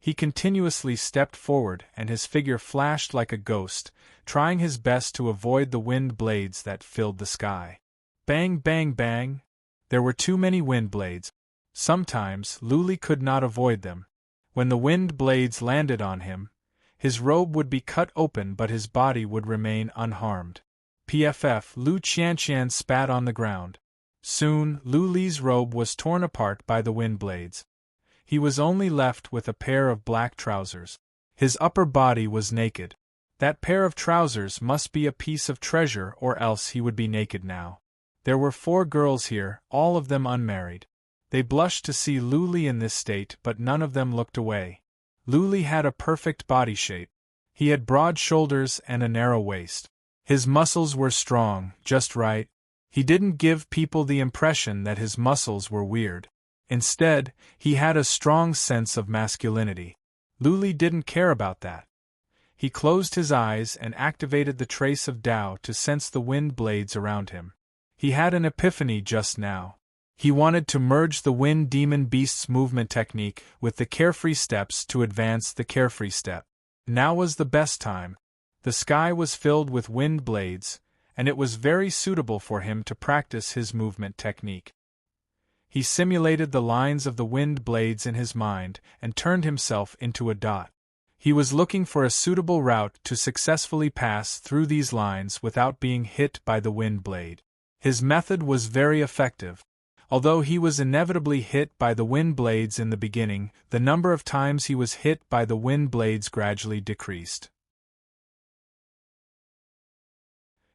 He continuously stepped forward and his figure flashed like a ghost, trying his best to avoid the wind blades that filled the sky. Bang, bang, bang! There were too many wind blades. Sometimes Luli could not avoid them. When the wind blades landed on him, his robe would be cut open but his body would remain unharmed. PFF Lu Qianqian spat on the ground. Soon, Lu Li's robe was torn apart by the wind blades. He was only left with a pair of black trousers. His upper body was naked. That pair of trousers must be a piece of treasure or else he would be naked now. There were 4 girls here, all of them unmarried. They blushed to see Lu Li in this state but none of them looked away. Lu Li had a perfect body shape. He had broad shoulders and a narrow waist. His muscles were strong, just right. He didn't give people the impression that his muscles were weird. Instead, he had a strong sense of masculinity. Lu Li didn't care about that. He closed his eyes and activated the trace of Tao to sense the wind blades around him. He had an epiphany just now. He wanted to merge the Wind Demon Beast's movement technique with the carefree steps to advance the carefree step. Now was the best time. The sky was filled with wind blades, and it was very suitable for him to practice his movement technique. He simulated the lines of the wind blades in his mind and turned himself into a dot. He was looking for a suitable route to successfully pass through these lines without being hit by the wind blade. His method was very effective. Although he was inevitably hit by the wind blades in the beginning, the number of times he was hit by the wind blades gradually decreased.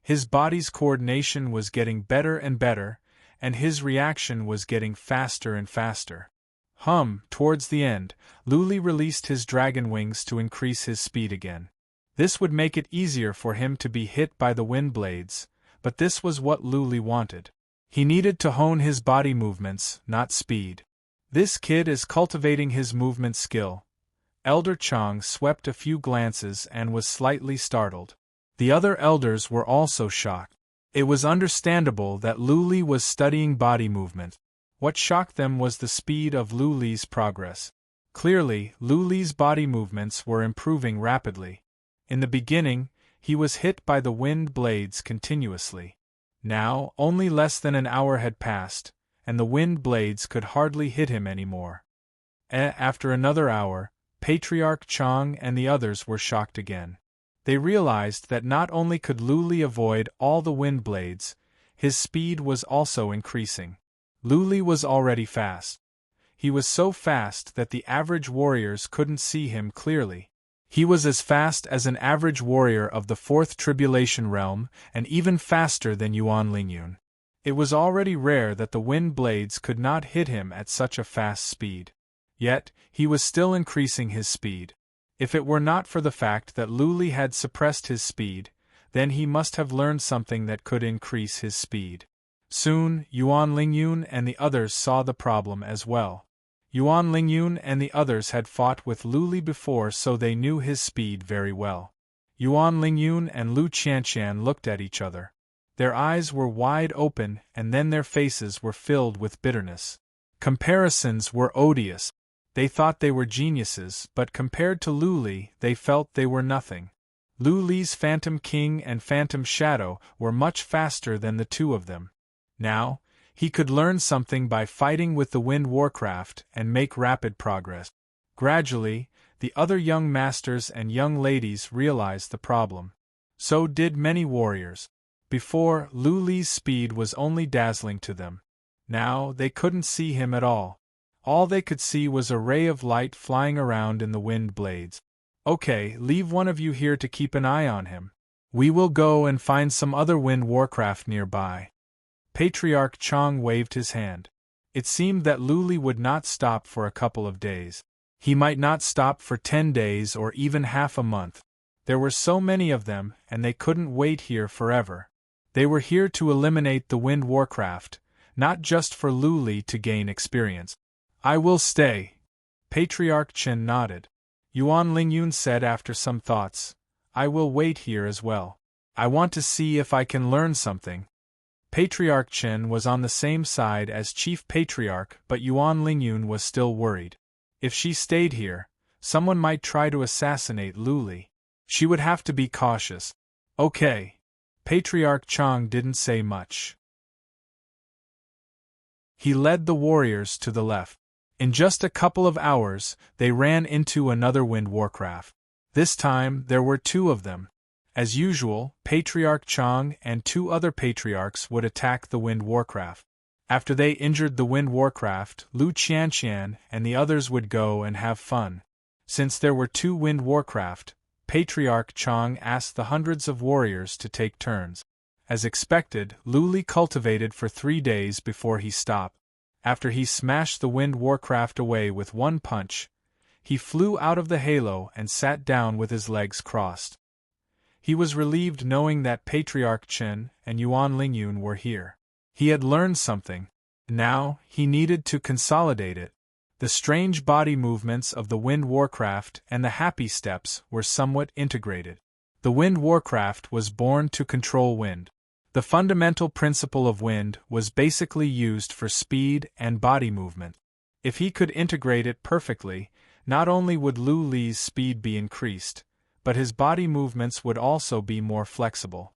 His body's coordination was getting better and better, and his reaction was getting faster and faster. Towards the end, Lu Li released his dragon wings to increase his speed again. This would make it easier for him to be hit by the wind blades, but this was what Lu Li wanted. He needed to hone his body movements, not speed. This kid is cultivating his movement skill. Elder Chang swept a few glances and was slightly startled. The other elders were also shocked. It was understandable that Lu Li was studying body movement. What shocked them was the speed of Lu Li's progress. Clearly, Lu Li's body movements were improving rapidly. In the beginning, he was hit by the wind blades continuously. Now, only less than an hour had passed, and the wind blades could hardly hit him anymore. After another hour, Patriarch Chang and the others were shocked again. They realized that not only could Lu Li avoid all the wind blades, his speed was also increasing. Lu Li was already fast. He was so fast that the average warriors couldn't see him clearly. He was as fast as an average warrior of the 4th Tribulation Realm, and even faster than Yuan Lingyun. It was already rare that the wind blades could not hit him at such a fast speed. Yet, he was still increasing his speed. If it were not for the fact that Lu Li had suppressed his speed, then he must have learned something that could increase his speed. Soon, Yuan Lingyun and the others saw the problem as well. Yuan Lingyun and the others had fought with Lu Li before, so they knew his speed very well. Yuan Lingyun and Lu Qianqian looked at each other. Their eyes were wide open and then their faces were filled with bitterness. Comparisons were odious. They thought they were geniuses, but compared to Lu Li, they felt they were nothing. Lu Li's Phantom King and Phantom Shadow were much faster than the two of them. Now, he could learn something by fighting with the Wind Warcraft and make rapid progress. Gradually, the other young masters and young ladies realized the problem. So did many warriors. Before, Lu Li's speed was only dazzling to them. Now, they couldn't see him at all. All they could see was a ray of light flying around in the wind blades. Okay, leave one of you here to keep an eye on him. We will go and find some other Wind Warcraft nearby. Patriarch Chang waved his hand. It seemed that Lu Li would not stop for a couple of days. He might not stop for 10 days or even half a month. There were so many of them, and they couldn't wait here forever. They were here to eliminate the Wind Warcraft, not just for Lu Li to gain experience. I will stay. Patriarch Chen nodded. Yuan Lingyun said after some thoughts, I will wait here as well. I want to see if I can learn something. Patriarch Chen was on the same side as Chief Patriarch, but Yuan Lingyun was still worried. If she stayed here, Someone might try to assassinate Luli. She would have to be cautious. Okay. Patriarch Chang didn't say much. He led the warriors to the left. In just a couple of hours, they ran into another wind warcraft. This time, there were two of them. As usual, Patriarch Chang and two other patriarchs would attack the wind warcraft. After they injured the wind warcraft, Lu Qianqian and the others would go and have fun. Since there were two wind warcraft, Patriarch Chang asked the hundreds of warriors to take turns. As expected, Luli cultivated for 3 days before he stopped. After he smashed the wind warcraft away with one punch, he flew out of the halo and sat down with his legs crossed. He was relieved knowing that Patriarch Chen and Yuan Lingyun were here. He had learned something. Now, he needed to consolidate it. The strange body movements of the wind warcraft and the happy steps were somewhat integrated. The wind warcraft was born to control wind. The fundamental principle of wind was basically used for speed and body movement. If he could integrate it perfectly, not only would Lu Li's speed be increased, but his body movements would also be more flexible.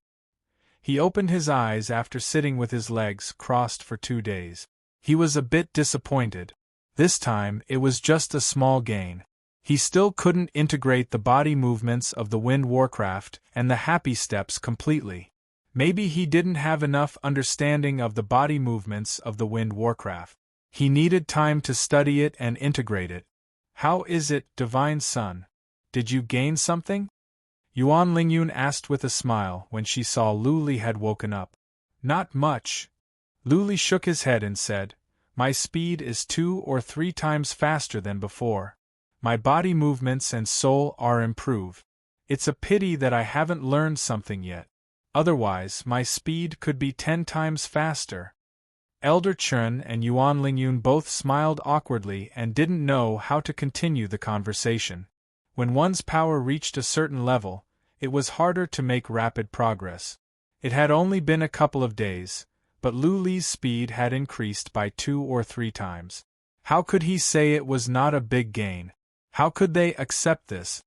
He opened his eyes after sitting with his legs crossed for 2 days. He was a bit disappointed. This time, it was just a small gain. He still couldn't integrate the body movements of the wind warcraft and the happy steps completely. Maybe he didn't have enough understanding of the body movements of the wind warcraft. He needed time to study it and integrate it. How is it, Divine Son? Did you gain something? Yuan Lingyun asked with a smile when she saw Luli had woken up. Not much. Luli shook his head and said, My speed is 2 or 3 times faster than before. My body movements and soul are improved. It's a pity that I haven't learned something yet. Otherwise, my speed could be 10 times faster. Elder Chen and Yuan Lingyun both smiled awkwardly and didn't know how to continue the conversation. When one's power reached a certain level, it was harder to make rapid progress. It had only been a couple of days, but Lu Li's speed had increased by 2 or 3 times. How could he say it was not a big gain? How could they accept this?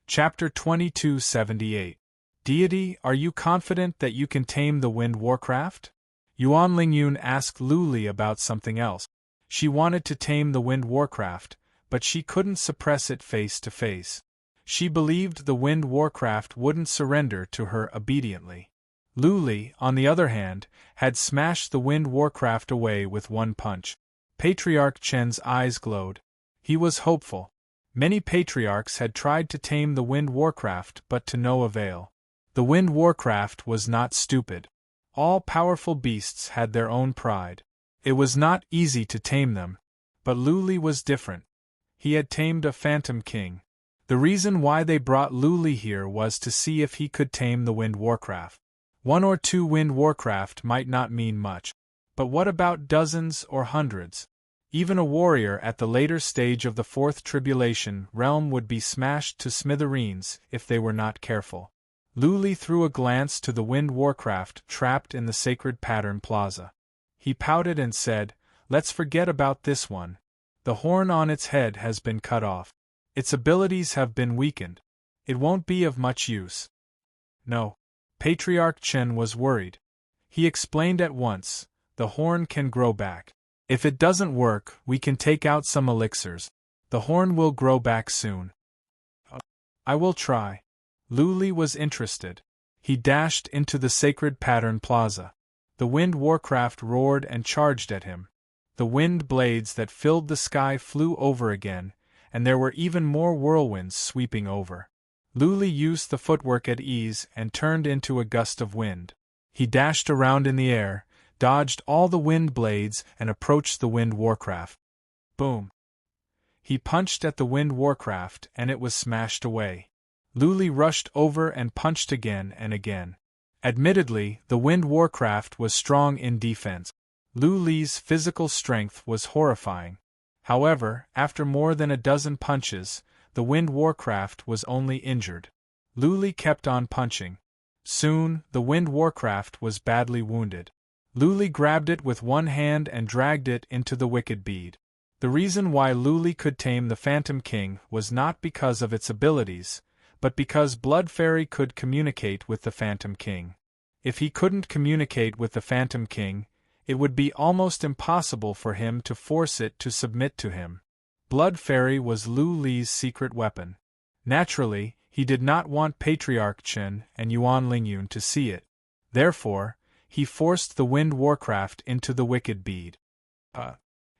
Chapter 2278. Deity, are you confident that you can tame the wind warcraft? Yuan Lingyun asked Luli about something else. She wanted to tame the wind warcraft, but she couldn't suppress it face to face. She believed the wind warcraft wouldn't surrender to her obediently. Luli, on the other hand, had smashed the wind warcraft away with one punch. Patriarch Chen's eyes glowed. He was hopeful. Many patriarchs had tried to tame the wind warcraft but to no avail. The wind warcraft was not stupid. All powerful beasts had their own pride. It was not easy to tame them. But Luli was different. He had tamed a phantom king. The reason why they brought Luli here was to see if he could tame the wind warcraft. 1 or 2 wind warcraft might not mean much. But what about dozens or hundreds? Even a warrior at the later stage of the 4th tribulation realm would be smashed to smithereens if they were not careful. Luli threw a glance to the wind warcraft trapped in the sacred pattern plaza. He pouted and said, Let's forget about this one. The horn on its head has been cut off. Its abilities have been weakened. It won't be of much use. No. Patriarch Chen was worried. He explained at once, the horn can grow back. If it doesn't work, we can take out some elixirs. The horn will grow back soon. I will try. Luli was interested. He dashed into the sacred pattern plaza. The wind warcraft roared and charged at him. The wind blades that filled the sky flew over again, and there were even more whirlwinds sweeping over. Luli used the footwork at ease and turned into a gust of wind. He dashed around in the air, dodged all the wind blades and approached the wind warcraft. Boom! He punched at the wind warcraft and it was smashed away. Luli rushed over and punched again and again. Admittedly, the wind warcraft was strong in defense. Luli's physical strength was horrifying. However, after more than a dozen punches, the wind warcraft was only injured. Luli kept on punching. Soon, the wind warcraft was badly wounded. Luli grabbed it with one hand and dragged it into the wicked bead. The reason why Luli could tame the Phantom King was not because of its abilities, but because Blood Fairy could communicate with the Phantom King. If he couldn't communicate with the Phantom King, it would be almost impossible for him to force it to submit to him. Blood Fairy was Luli's secret weapon. Naturally, he did not want Patriarch Chen and Yuan Lingyun to see it. Therefore, he forced the Wind Warcraft into the wicked bead.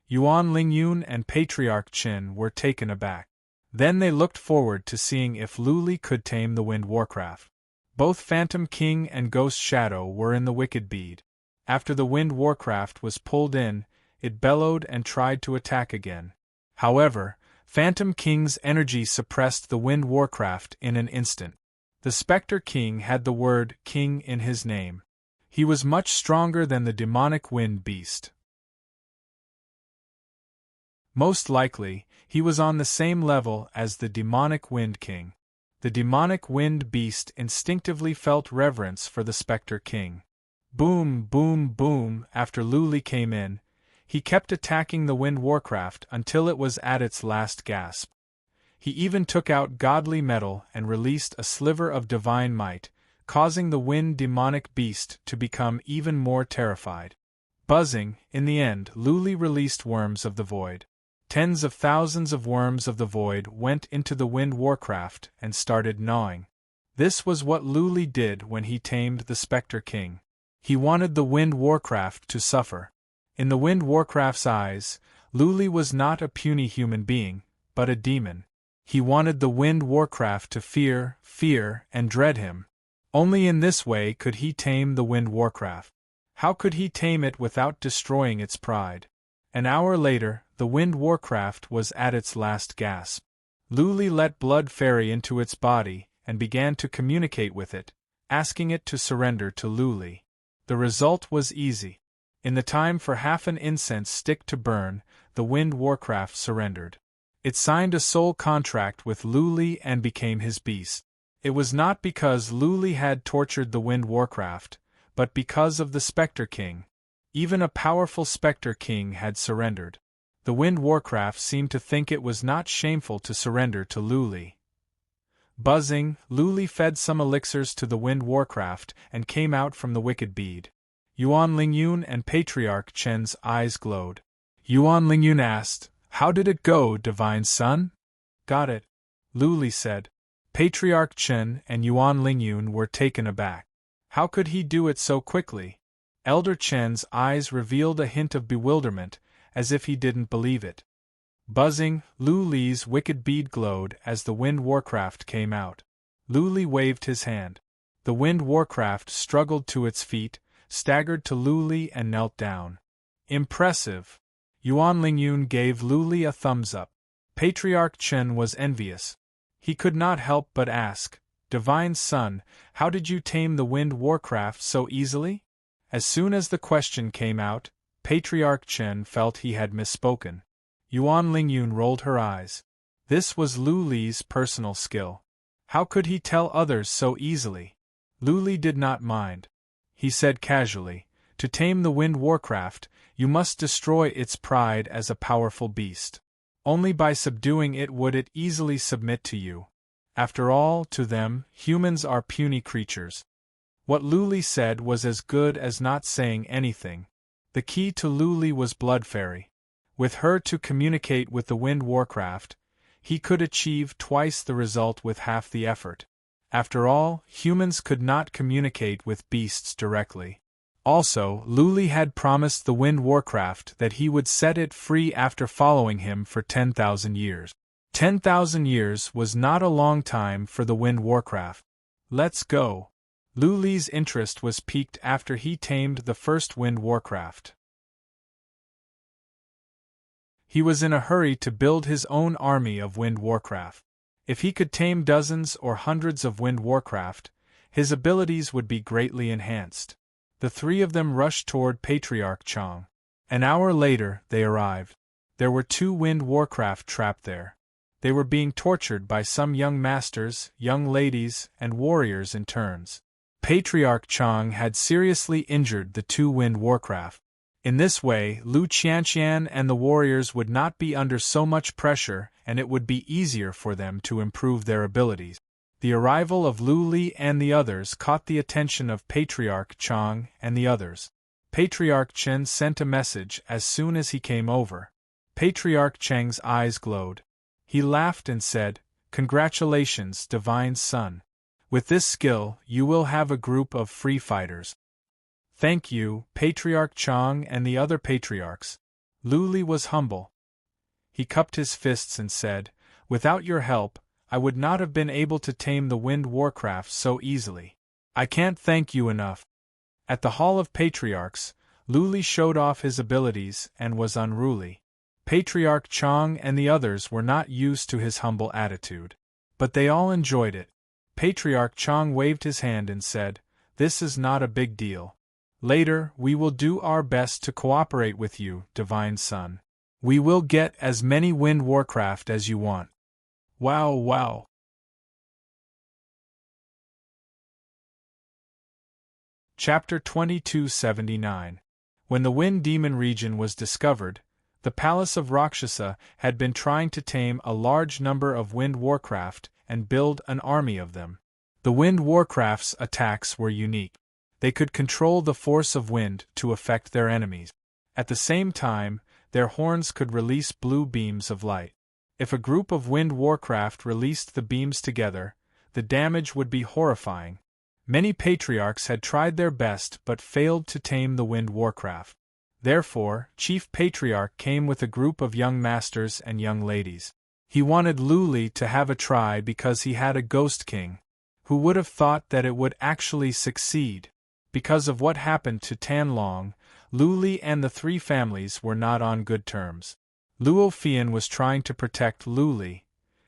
Yuan Lingyun and Patriarch Chen were taken aback. Then they looked forward to seeing if Luli could tame the Wind Warcraft. Both Phantom King and Ghost Shadow were in the wicked bead. After the Wind Warcraft was pulled in, it bellowed and tried to attack again. However, Phantom King's energy suppressed the Wind Warcraft in an instant. The Spectre King had the word King in his name. He was much stronger than the demonic wind beast. Most likely, he was on the same level as the demonic Wind King. The demonic wind beast instinctively felt reverence for the Spectre King. Boom, boom, boom, after Luli came in, he kept attacking the Wind Warcraft until it was at its last gasp. He even took out godly metal and released a sliver of divine might, causing the wind demonic beast to become even more terrified. Buzzing, in the end, Luli released Worms of the Void. Tens of thousands of Worms of the Void went into the Wind Warcraft and started gnawing. This was what Luli did when he tamed the Spectre King. He wanted the Wind Warcraft to suffer. In the Wind Warcraft's eyes, Luli was not a puny human being, but a demon. He wanted the Wind Warcraft to fear, and dread him. Only in this way could he tame the Wind Warcraft. How could he tame it without destroying its pride? An hour later, the Wind Warcraft was at its last gasp. Luli let Blood Fairy into its body and began to communicate with it, asking it to surrender to Luli. The result was easy. In the time for half an incense stick to burn, the Wind Warcraft surrendered. It signed a soul contract with Luli and became his beast. It was not because Luli had tortured the Wind Warcraft, but because of the Spectre King. Even a powerful Spectre King had surrendered. The Wind Warcraft seemed to think it was not shameful to surrender to Luli. Buzzing, Luli fed some elixirs to the Wind Warcraft and came out from the wicked bead. Yuan Lingyun and Patriarch Chen's eyes glowed. Yuan Lingyun asked, "How did it go, Divine Son?" "Got it," Luli said. Patriarch Chen and Yuan Lingyun were taken aback. How could he do it so quickly? Elder Chen's eyes revealed a hint of bewilderment, as if he didn't believe it. Buzzing, Luli's wicked bead glowed as the Wind Warcraft came out. Luli waved his hand. The Wind Warcraft struggled to its feet, staggered to Luli and knelt down. Impressive! Yuan Lingyun gave Luli a thumbs up. Patriarch Chen was envious. He could not help but ask, "Divine Son, how did you tame the Wind Warcraft so easily?" As soon as the question came out, Patriarch Chen felt he had misspoken. Yuan Lingyun rolled her eyes. This was Luli's personal skill. How could he tell others so easily? Luli did not mind. He said casually, "To tame the Wind Warcraft, you must destroy its pride as a powerful beast. Only by subduing it would it easily submit to you. After all, to them, humans are puny creatures." What Luli said was as good as not saying anything. The key to Luli was Blood Fairy. With her to communicate with the Wind Warcraft, he could achieve twice the result with half the effort. After all, humans could not communicate with beasts directly. Also, Luli had promised the Wind Warcraft that he would set it free after following him for 10,000 years. 10,000 years was not a long time for the Wind Warcraft. Let's go. Luli's interest was piqued after he tamed the first Wind Warcraft. He was in a hurry to build his own army of Wind Warcraft. If he could tame dozens or hundreds of Wind Warcraft, his abilities would be greatly enhanced. The three of them rushed toward Patriarch Chong. An hour later, they arrived. There were 2 Wind Warcraft trapped there. They were being tortured by some young masters, young ladies, and warriors in turns. Patriarch Chang had seriously injured the two wind warcraft. In this way, Lu Qianqian and the warriors would not be under so much pressure, and it would be easier for them to improve their abilities. The arrival of Lu Li and the others caught the attention of Patriarch Chang and the others. Patriarch Chen sent a message as soon as he came over. Patriarch Cheng's eyes glowed. He laughed and said, "Congratulations, Divine Son. With this skill, you will have a group of free fighters." "Thank you, Patriarch Chang and the other patriarchs." Lu Li was humble. He cupped his fists and said, "Without your help, I would not have been able to tame the wind warcraft so easily. I can't thank you enough." At the Hall of Patriarchs, Lu Li showed off his abilities and was unruly. Patriarch Chang and the others were not used to his humble attitude. But they all enjoyed it. Patriarch Chang waved his hand and said, "This is not a big deal. Later, we will do our best to cooperate with you, Divine Son. We will get as many wind warcraft as you want." Wow, wow. Chapter 2279. When the Wind Demon region was discovered, the Palace of Rakshasa had been trying to tame a large number of wind warcraft and build an army of them. The wind warcraft's attacks were unique. They could control the force of wind to affect their enemies. At the same time, their horns could release blue beams of light. If a group of wind warcraft released the beams together, the damage would be horrifying. Many patriarchs had tried their best but failed to tame the wind warcraft. Therefore, Chief Patriarch came with a group of young masters and young ladies. He wanted Lu Li to have a try because he had a ghost king. Who would have thought that it would actually succeed? Because of what happened to Tan Long, Lu Li and the three families were not on good terms. Luo Fian was trying to protect Lu Li.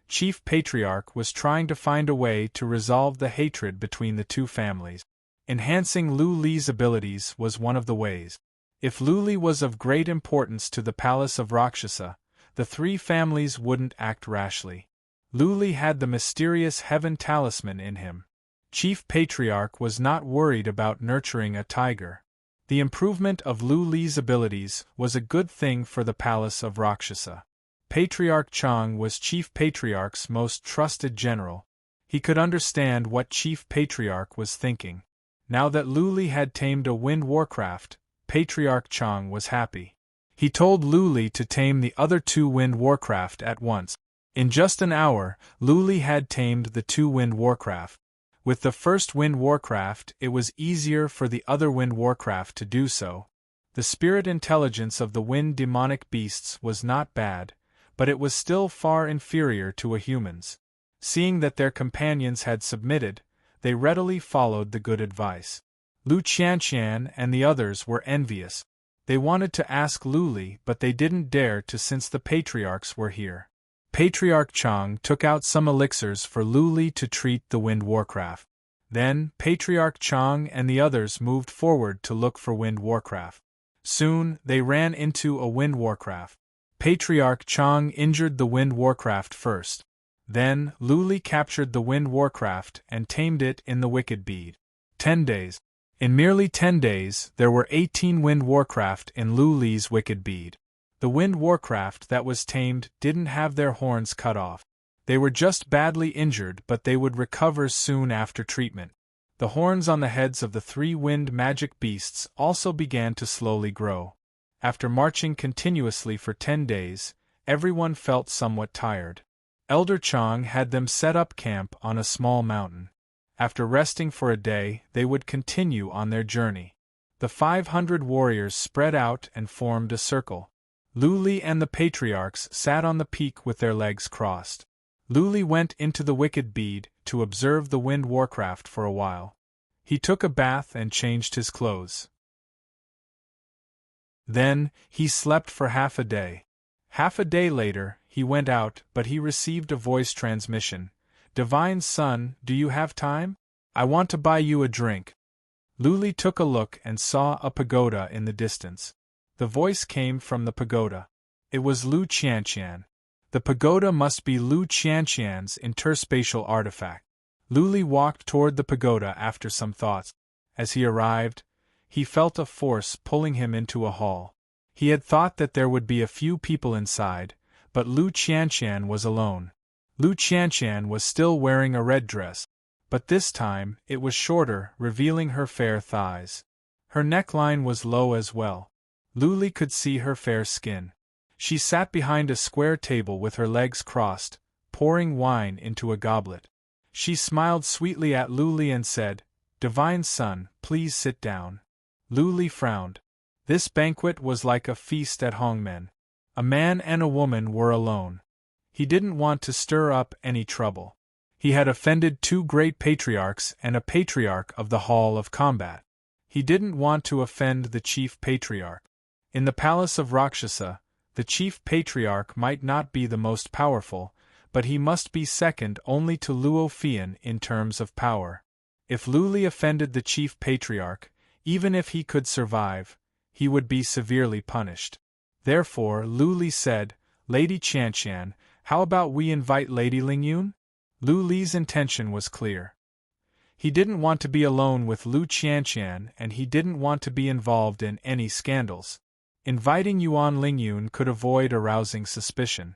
Chief Patriarch was trying to find a way to resolve the hatred between the two families. Enhancing Lu Li's abilities was one of the ways. If Lu Li was of great importance to the Palace of Rakshasa, the three families wouldn't act rashly. Lu Li had the mysterious heaven talisman in him. Chief Patriarch was not worried about nurturing a tiger. The improvement of Lu Li's abilities was a good thing for the Palace of Rakshasa. Patriarch Chang was Chief Patriarch's most trusted general. He could understand what Chief Patriarch was thinking. Now that Lu Li had tamed a wind warcraft, Patriarch Chang was happy. He told Lu Li to tame the other two wind warcraft at once. In just an hour, Lu Li had tamed the two wind warcraft. With the first wind warcraft, it was easier for the other wind warcraft to do so. The spirit intelligence of the wind demonic beasts was not bad, but it was still far inferior to a human's. Seeing that their companions had submitted, they readily followed the good advice. Lu Qianqian and the others were envious. They wanted to ask Lu Li, but they didn't dare to since the patriarchs were here. Patriarch Chang took out some elixirs for Lu Li to treat the wind warcraft. Then, Patriarch Chang and the others moved forward to look for wind warcraft. Soon, they ran into a wind warcraft. Patriarch Chang injured the wind warcraft first. Then, Lu Li captured the wind warcraft and tamed it in the wicked bead. 10 days. In merely 10 days, there were 18 wind warcraft in Lu Li's wicked bead. The wind warcraft that was tamed didn't have their horns cut off. They were just badly injured, but they would recover soon after treatment. The horns on the heads of the three wind magic beasts also began to slowly grow. After marching continuously for 10 days, everyone felt somewhat tired. Elder Chang had them set up camp on a small mountain. After resting for a day, they would continue on their journey. The 500 warriors spread out and formed a circle. Lu Li and the patriarchs sat on the peak with their legs crossed. Lu Li went into the wicked bead to observe the wind warcraft for a while. He took a bath and changed his clothes. Then, he slept for half a day. Half a day later, he went out, but he received a voice transmission. "Divine Son, do you have time? I want to buy you a drink." Lu Li took a look and saw a pagoda in the distance. The voice came from the pagoda. It was Lu Qianqian. The pagoda must be Lu Qianqian's interspatial artifact. Luli walked toward the pagoda after some thoughts. As he arrived, he felt a force pulling him into a hall. He had thought that there would be a few people inside, but Lu Qianshan was alone. Lu Qianshan was still wearing a red dress, but this time it was shorter, revealing her fair thighs. Her neckline was low as well. Luli could see her fair skin. She sat behind a square table with her legs crossed, pouring wine into a goblet. She smiled sweetly at Luli and said, "Divine Son, please sit down." Luli frowned. This banquet was like a feast at Hongmen. A man and a woman were alone. He didn't want to stir up any trouble. He had offended 2 great patriarchs and a patriarch of the Hall of Combat. He didn't want to offend the chief patriarch. In the palace of Rakshasa, the chief patriarch might not be the most powerful, but he must be second only to Luo Fian in terms of power. If Luli offended the chief patriarch, even if he could survive, he would be severely punished. Therefore Luli said, "Lady Qianshan, how about we invite Lady Lingyun?" Luli's intention was clear. He didn't want to be alone with Lu Qianshan and he didn't want to be involved in any scandals. Inviting Yuan Lingyun could avoid arousing suspicion.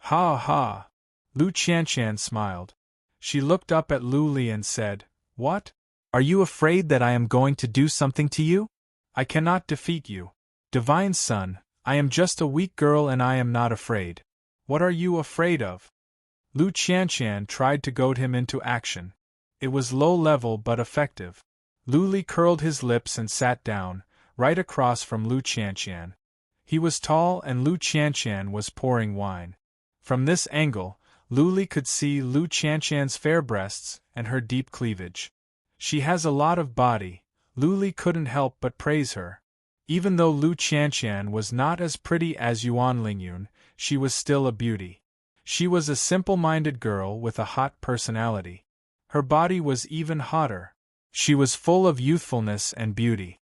"Ha ha!" Lu Qianshan smiled. She looked up at Luli and said, "What? Are you afraid that I am going to do something to you? I cannot defeat you. Divine Son, I am just a weak girl and I am not afraid. What are you afraid of?" Lu Qianshan tried to goad him into action. It was low-level but effective. Luli curled his lips and sat down, right across from Lu Qianshan. He was tall and Lu Qianshan was pouring wine. From this angle, Luli could see Lu Qianshan's fair breasts and her deep cleavage. "She has a lot of body," Luli couldn't help but praise her. Even though Lu Qianshan was not as pretty as Yuan Lingyun, she was still a beauty. She was a simple-minded girl with a hot personality. Her body was even hotter. She was full of youthfulness and beauty.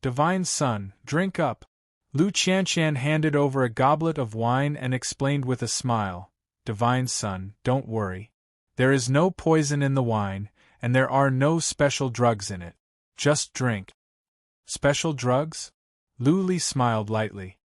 "Divine Son, drink up." Lu Qianshan handed over a goblet of wine and explained with a smile, "Divine Son, don't worry. There is no poison in the wine, and there are no special drugs in it. Just drink." "Special drugs?" Luli smiled lightly.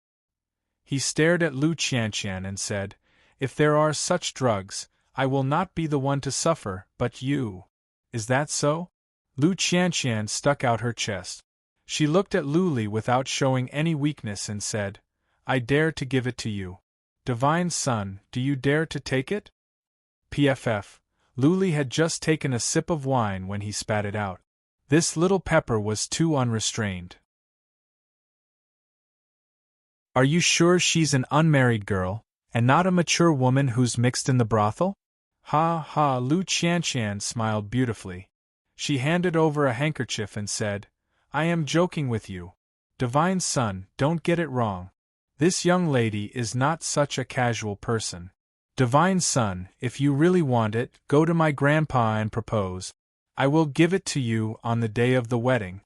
He stared at Lu Qianshan and said, "If there are such drugs, I will not be the one to suffer, but you. Is that so?" Lu Qianshan stuck out her chest. She looked at Luli without showing any weakness and said, "I dare to give it to you. Divine Son, do you dare to take it?" PFF. Luli had just taken a sip of wine when he spat it out. This little pepper was too unrestrained. "Are you sure she's an unmarried girl, and not a mature woman who's mixed in the brothel?" "Ha ha!" Lu Qianshan smiled beautifully. She handed over a handkerchief and said, "I am joking with you. Divine Son, don't get it wrong. This young lady is not such a casual person. Divine Son, if you really want it, go to my grandpa and propose. I will give it to you on the day of the wedding."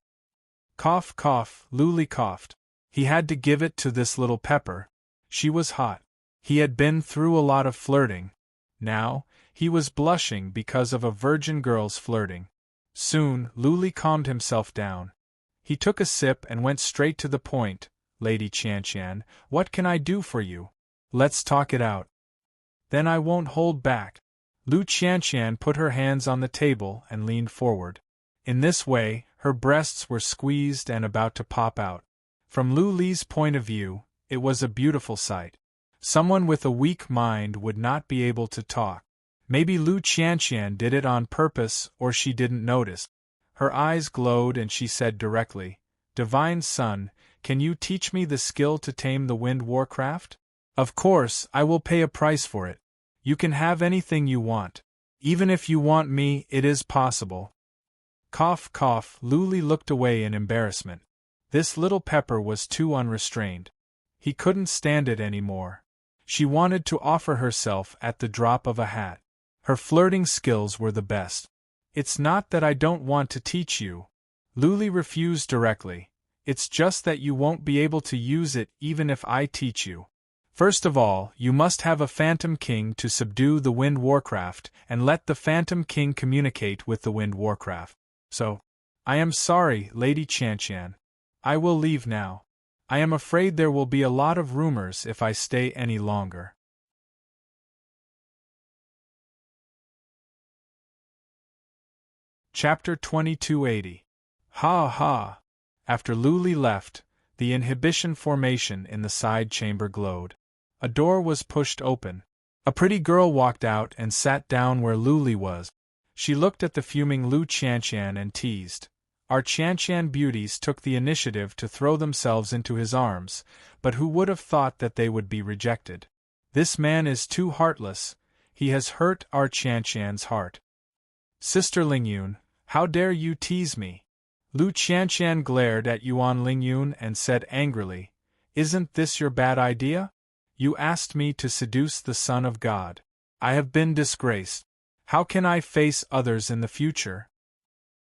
Cough cough, Luli coughed. He had to give it to this little pepper. She was hot. He had been through a lot of flirting. Now, he was blushing because of a virgin girl's flirting. Soon, Luli calmed himself down. He took a sip and went straight to the point. "Lady Qianshan, what can I do for you? Let's talk it out. Then I won't hold back." Lu Qianshan put her hands on the table and leaned forward. In this way, her breasts were squeezed and about to pop out. From Lu Li's point of view, it was a beautiful sight. Someone with a weak mind would not be able to talk. Maybe Lu Qianshan did it on purpose or she didn't notice. Her eyes glowed and she said directly, "Divine Son, can you teach me the skill to tame the wind warcraft? Of course, I will pay a price for it. You can have anything you want. Even if you want me, it is possible." Cough cough, Luli looked away in embarrassment. This little pepper was too unrestrained. He couldn't stand it anymore. She wanted to offer herself at the drop of a hat. Her flirting skills were the best. "It's not that I don't want to teach you." Luli refused directly. "It's just that you won't be able to use it even if I teach you. First of all, you must have a Phantom King to subdue the Wind Warcraft and let the Phantom King communicate with the Wind Warcraft. So, I am sorry, Lady Qianqian. I will leave now. I am afraid there will be a lot of rumors if I stay any longer. Chapter 2280. Ha ha! After Luli left, the inhibition formation in the side chamber glowed. A door was pushed open. A pretty girl walked out and sat down where Luli was. She looked at the fuming Lu Qianqian and teased. Our Qianqian beauties took the initiative to throw themselves into his arms, but who would have thought that they would be rejected? This man is too heartless. He has hurt our Qianqian's heart. Sister Lingyun, how dare you tease me? Lu Qianqian glared at Yuan Lingyun and said angrily, Isn't this your bad idea? You asked me to seduce the Son of God. I have been disgraced. How can I face others in the future?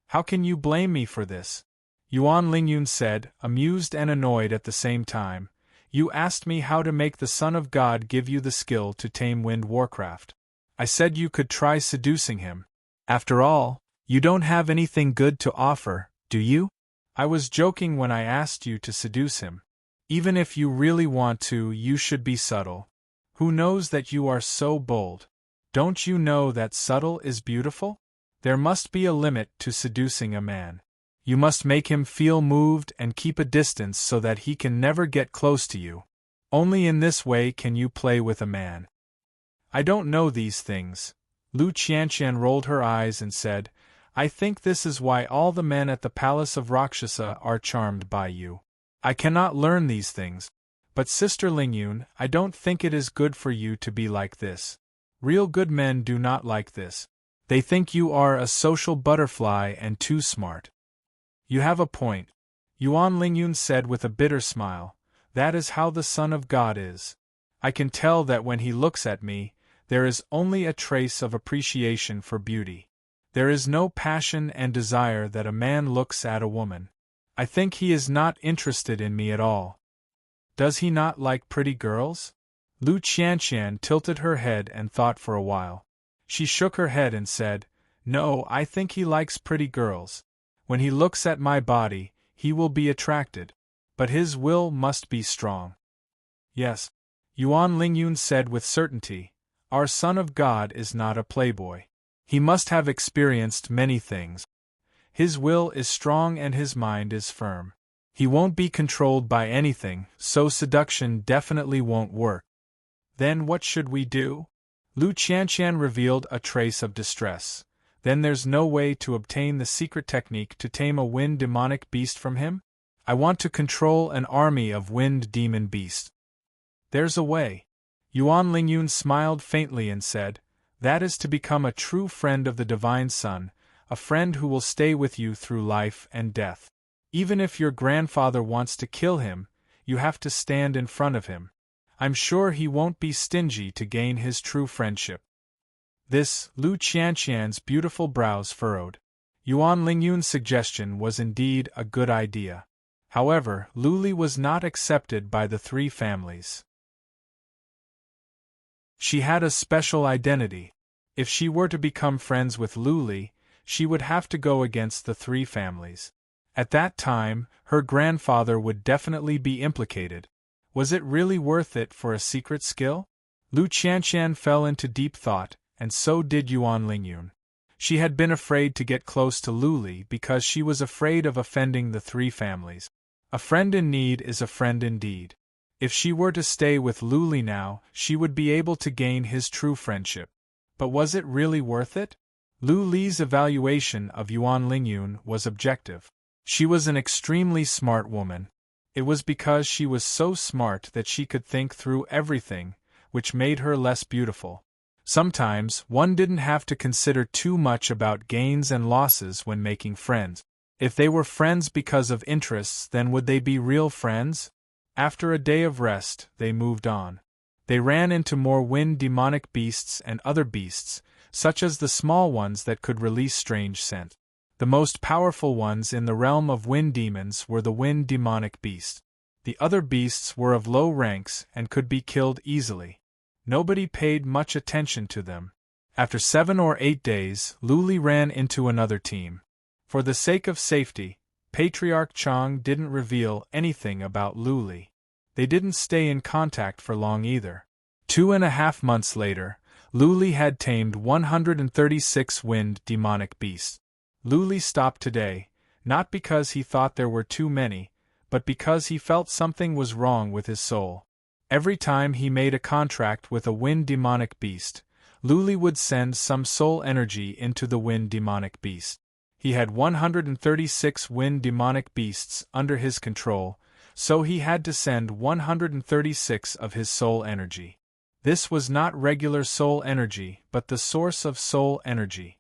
How can you blame me for this? Yuan Lingyun said, amused and annoyed at the same time. You asked me how to make the Son of God give you the skill to tame Wind Warcraft. I said you could try seducing him. After all, you don't have anything good to offer, do you? I was joking when I asked you to seduce him. Even if you really want to, you should be subtle. Who knows that you are so bold? Don't you know that subtle is beautiful? There must be a limit to seducing a man. You must make him feel moved and keep a distance so that he can never get close to you. Only in this way can you play with a man. I don't know these things. Lu Qianqian rolled her eyes and said, I think this is why all the men at the palace of Rakshasa are charmed by you. I cannot learn these things. But Sister Lingyun, I don't think it is good for you to be like this. Real good men do not like this. They think you are a social butterfly and too smart. You have a point. Yuan Lingyun said with a bitter smile. That is how the Son of God is. I can tell that when he looks at me, there is only a trace of appreciation for beauty. There is no passion and desire that a man looks at a woman. I think he is not interested in me at all. Does he not like pretty girls? Lu Qianqian tilted her head and thought for a while. She shook her head and said, No, I think he likes pretty girls. When he looks at my body, he will be attracted. But his will must be strong. Yes, Yuan Lingyun said with certainty, our Son of God is not a playboy. He must have experienced many things. His will is strong and his mind is firm. He won't be controlled by anything, so seduction definitely won't work. Then what should we do? Lu Qianqian revealed a trace of distress. Then there's no way to obtain the secret technique to tame a wind demonic beast from him? I want to control an army of wind demon beasts. There's a way. Yuan Lingyun smiled faintly and said, That is to become a true friend of the Divine Son, a friend who will stay with you through life and death. Even if your grandfather wants to kill him, you have to stand in front of him. I'm sure he won't be stingy to gain his true friendship. This, Lu Qianqian's beautiful brows furrowed. Yuan Lingyun's suggestion was indeed a good idea. However, Luli was not accepted by the three families. She had a special identity. If she were to become friends with Luli, she would have to go against the three families. At that time, her grandfather would definitely be implicated. Was it really worth it for a secret skill? Lu Qianqian fell into deep thought, and so did Yuan Lingyun. She had been afraid to get close to Luli because she was afraid of offending the three families. A friend in need is a friend indeed. If she were to stay with Luli now, she would be able to gain his true friendship. But was it really worth it? Lu Li's evaluation of Yuan Lingyun was objective. She was an extremely smart woman. It was because she was so smart that she could think through everything, which made her less beautiful. Sometimes, one didn't have to consider too much about gains and losses when making friends. If they were friends because of interests, then would they be real friends? After a day of rest, they moved on. They ran into more wind demonic beasts and other beasts, such as the small ones that could release strange scent. The most powerful ones in the realm of wind demons were the wind demonic beasts. The other beasts were of low ranks and could be killed easily. Nobody paid much attention to them. After 7 or 8 days, Luli ran into another team. For the sake of safety, Patriarch Chang didn't reveal anything about Luli. They didn't stay in contact for long either. 2.5 months later, Luli had tamed 136 wind demonic beasts. Luli stopped today, not because he thought there were too many, but because he felt something was wrong with his soul. Every time he made a contract with a wind demonic beast, Luli would send some soul energy into the wind demonic beast. He had 136 wind demonic beasts under his control, so he had to send 136 of his soul energy. This was not regular soul energy, but the source of soul energy.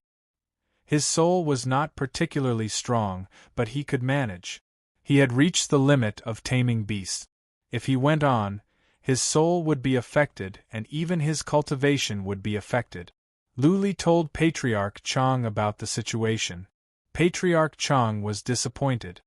His soul was not particularly strong, but he could manage. He had reached the limit of taming beasts. If he went on, his soul would be affected and even his cultivation would be affected. Luli told Patriarch Chang about the situation. Patriarch Chang was disappointed.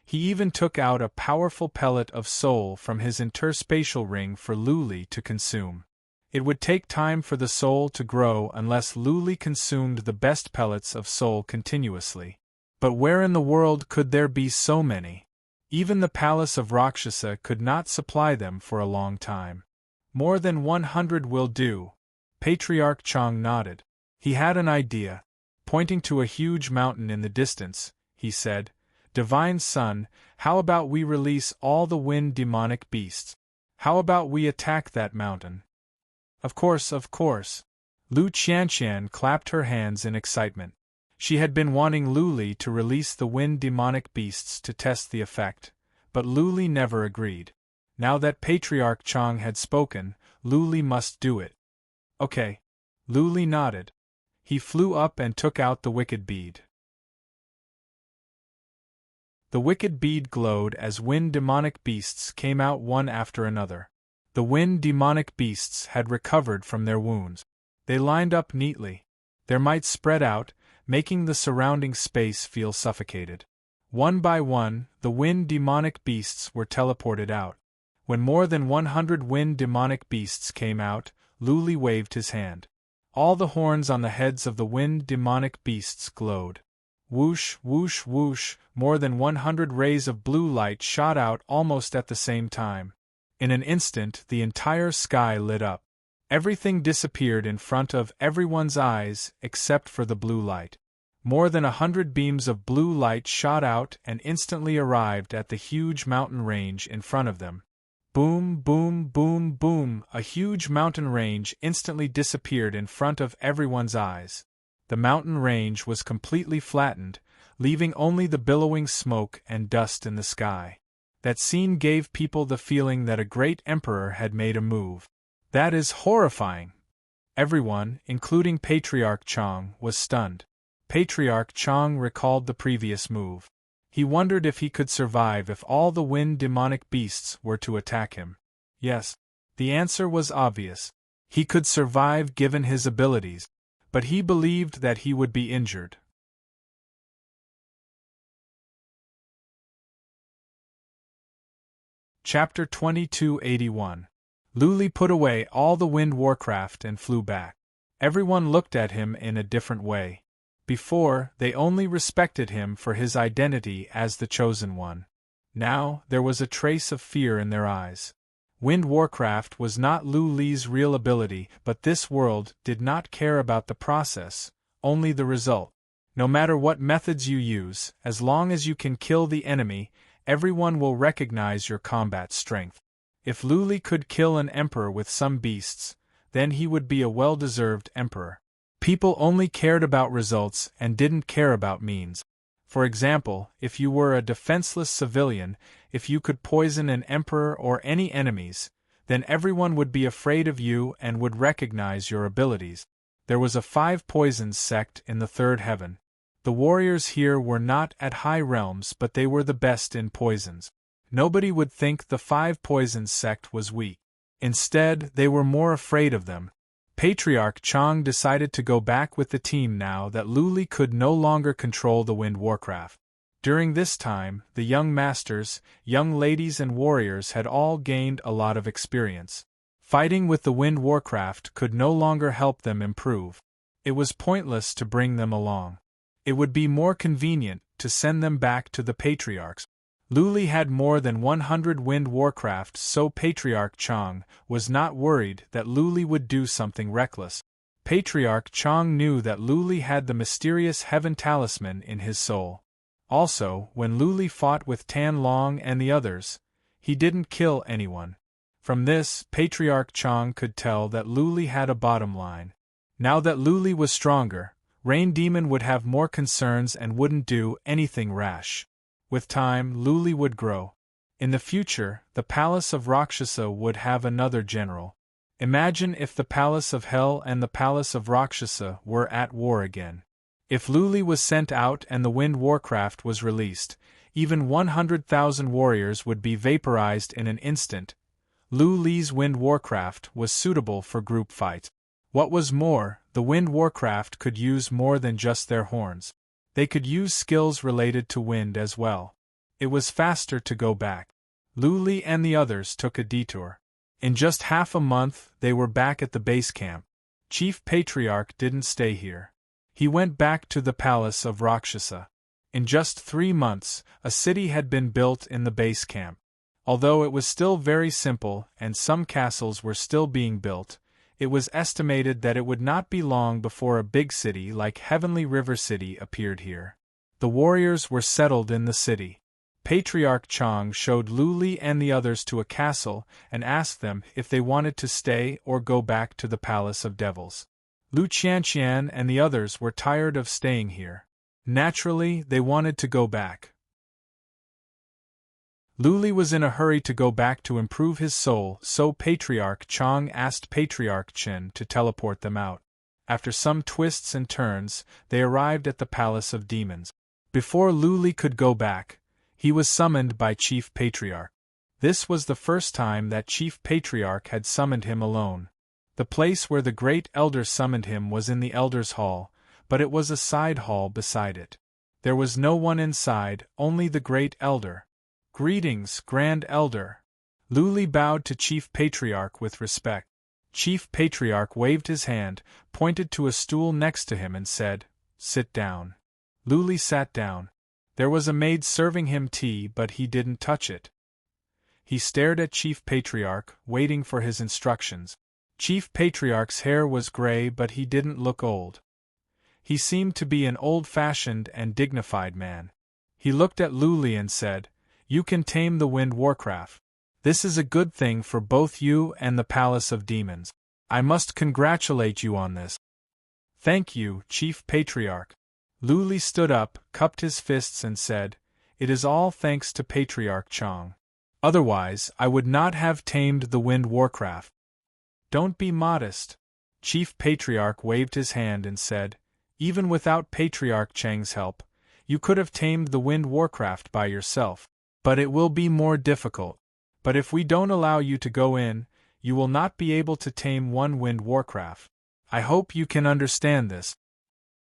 He even took out a powerful pellet of soul from his interspatial ring for Luli to consume. It would take time for the soul to grow unless Luli consumed the best pellets of soul continuously. But where in the world could there be so many? Even the palace of Rakshasa could not supply them for a long time. More than 100 will do. Patriarch Chang nodded. He had an idea. Pointing to a huge mountain in the distance, he said, "Divine Son, how about we release all the wind demonic beasts? How about we attack that mountain?" Of course, of course. Lu Qianqian clapped her hands in excitement. She had been wanting Luli to release the wind demonic beasts to test the effect, but Luli never agreed. Now that Patriarch Chang had spoken, Luli must do it. Okay. Luli nodded. He flew up and took out the wicked bead. The wicked bead glowed as wind demonic beasts came out one after another. The wind demonic beasts had recovered from their wounds. They lined up neatly. Their might spread out, making the surrounding space feel suffocated. One by one, the wind demonic beasts were teleported out. When more than 100 wind demonic beasts came out, Luli waved his hand. All the horns on the heads of the wind demonic beasts glowed. Whoosh, whoosh, whoosh, more than 100 rays of blue light shot out almost at the same time. In an instant, the entire sky lit up. Everything disappeared in front of everyone's eyes except for the blue light. More than 100 beams of blue light shot out and instantly arrived at the huge mountain range in front of them. Boom, boom, boom, boom, a huge mountain range instantly disappeared in front of everyone's eyes. The mountain range was completely flattened, leaving only the billowing smoke and dust in the sky. That scene gave people the feeling that a great emperor had made a move. That is horrifying! Everyone, including Patriarch Chang, was stunned. Patriarch Chang recalled the previous move. He wondered if he could survive if all the wind demonic beasts were to attack him. Yes. The answer was obvious. He could survive given his abilities, but he believed that he would be injured. Chapter 2281. Luli put away all the wind warcraft and flew back. Everyone looked at him in a different way. Before, they only respected him for his identity as the Chosen One. Now, there was a trace of fear in their eyes. Wind warcraft was not Luli's real ability, but this world did not care about the process, only the result. No matter what methods you use, as long as you can kill the enemy, everyone will recognize your combat strength. If Luli could kill an emperor with some beasts, then he would be a well-deserved emperor. People only cared about results and didn't care about means. For example, if you were a defenseless civilian, if you could poison an emperor or any enemies, then everyone would be afraid of you and would recognize your abilities. There was a 5 poisons sect in the third heaven. The warriors here were not at high realms, but they were the best in poisons. Nobody would think the 5 poisons sect was weak. Instead, they were more afraid of them. Patriarch Chang decided to go back with the team now that Luli could no longer control the wind warcraft. During this time, the young masters, young ladies and warriors had all gained a lot of experience. Fighting with the wind warcraft could no longer help them improve. It was pointless to bring them along. It would be more convenient to send them back to the patriarchs. Luli had more than 100 wind warcraft, so Patriarch Chang was not worried that Luli would do something reckless. Patriarch Chang knew that Luli had the mysterious heaven talisman in his soul. Also, when Luli fought with Tan Long and the others, he didn't kill anyone. From this, Patriarch Chang could tell that Luli had a bottom line. Now that Luli was stronger, Rain Demon would have more concerns and wouldn't do anything rash. With time, Luli would grow. In the future, the Palace of Rakshasa would have another general. Imagine if the Palace of Hell and the Palace of Rakshasa were at war again. If Luli was sent out and the Wind Warcraft was released, even 100,000 warriors would be vaporized in an instant. Luli's Wind Warcraft was suitable for group fight. What was more, the Wind Warcraft could use more than just their horns. They could use skills related to wind as well. It was faster to go back. Luli and the others took a detour. In just half a month, they were back at the base camp. Chief Patriarch didn't stay here. He went back to the Palace of Rakshasa. In just 3 months, a city had been built in the base camp. Although it was still very simple and some castles were still being built, it was estimated that it would not be long before a big city like Heavenly River City appeared here. The warriors were settled in the city. Patriarch Chang showed Luli and the others to a castle and asked them if they wanted to stay or go back to the Palace of Devils. Lu Qianqian and the others were tired of staying here. Naturally, they wanted to go back. Luli was in a hurry to go back to improve his soul, so Patriarch Chang asked Patriarch Chen to teleport them out. After some twists and turns, they arrived at the Palace of Demons. Before Luli could go back, he was summoned by Chief Patriarch. This was the first time that Chief Patriarch had summoned him alone. The place where the Great Elder summoned him was in the Elder's Hall, but it was a side hall beside it. There was no one inside, only the Great Elder. "Greetings, Grand Elder." Luli bowed to Chief Patriarch with respect. Chief Patriarch waved his hand, pointed to a stool next to him and said, "Sit down." Luli sat down. There was a maid serving him tea, but he didn't touch it. He stared at Chief Patriarch, waiting for his instructions. Chief Patriarch's hair was gray, but he didn't look old. He seemed to be an old-fashioned and dignified man. He looked at Luli and said, "You can tame the Wind Warcraft. This is a good thing for both you and the Palace of Demons. I must congratulate you on this." "Thank you, Chief Patriarch." Luli stood up, cupped his fists and said, "It is all thanks to Patriarch Chang. Otherwise, I would not have tamed the Wind Warcraft." "Don't be modest." Chief Patriarch waved his hand and said, "Even without Patriarch Chang's help, you could have tamed the Wind Warcraft by yourself. But it will be more difficult. But if we don't allow you to go in, you will not be able to tame one Wind Warcraft. I hope you can understand this."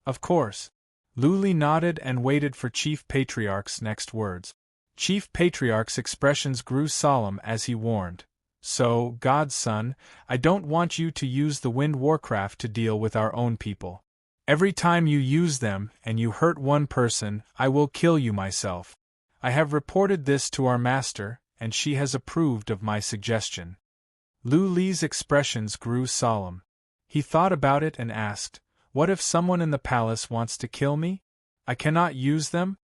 "Of course." Luli nodded and waited for Chief Patriarch's next words. Chief Patriarch's expressions grew solemn as he warned, "So, God's son, I don't want you to use the Wind Warcraft to deal with our own people. Every time you use them and you hurt one person, I will kill you myself. I have reported this to our master, and she has approved of my suggestion." Luli's expressions grew solemn. He thought about it and asked, "What if someone in the palace wants to kill me? I cannot use them?"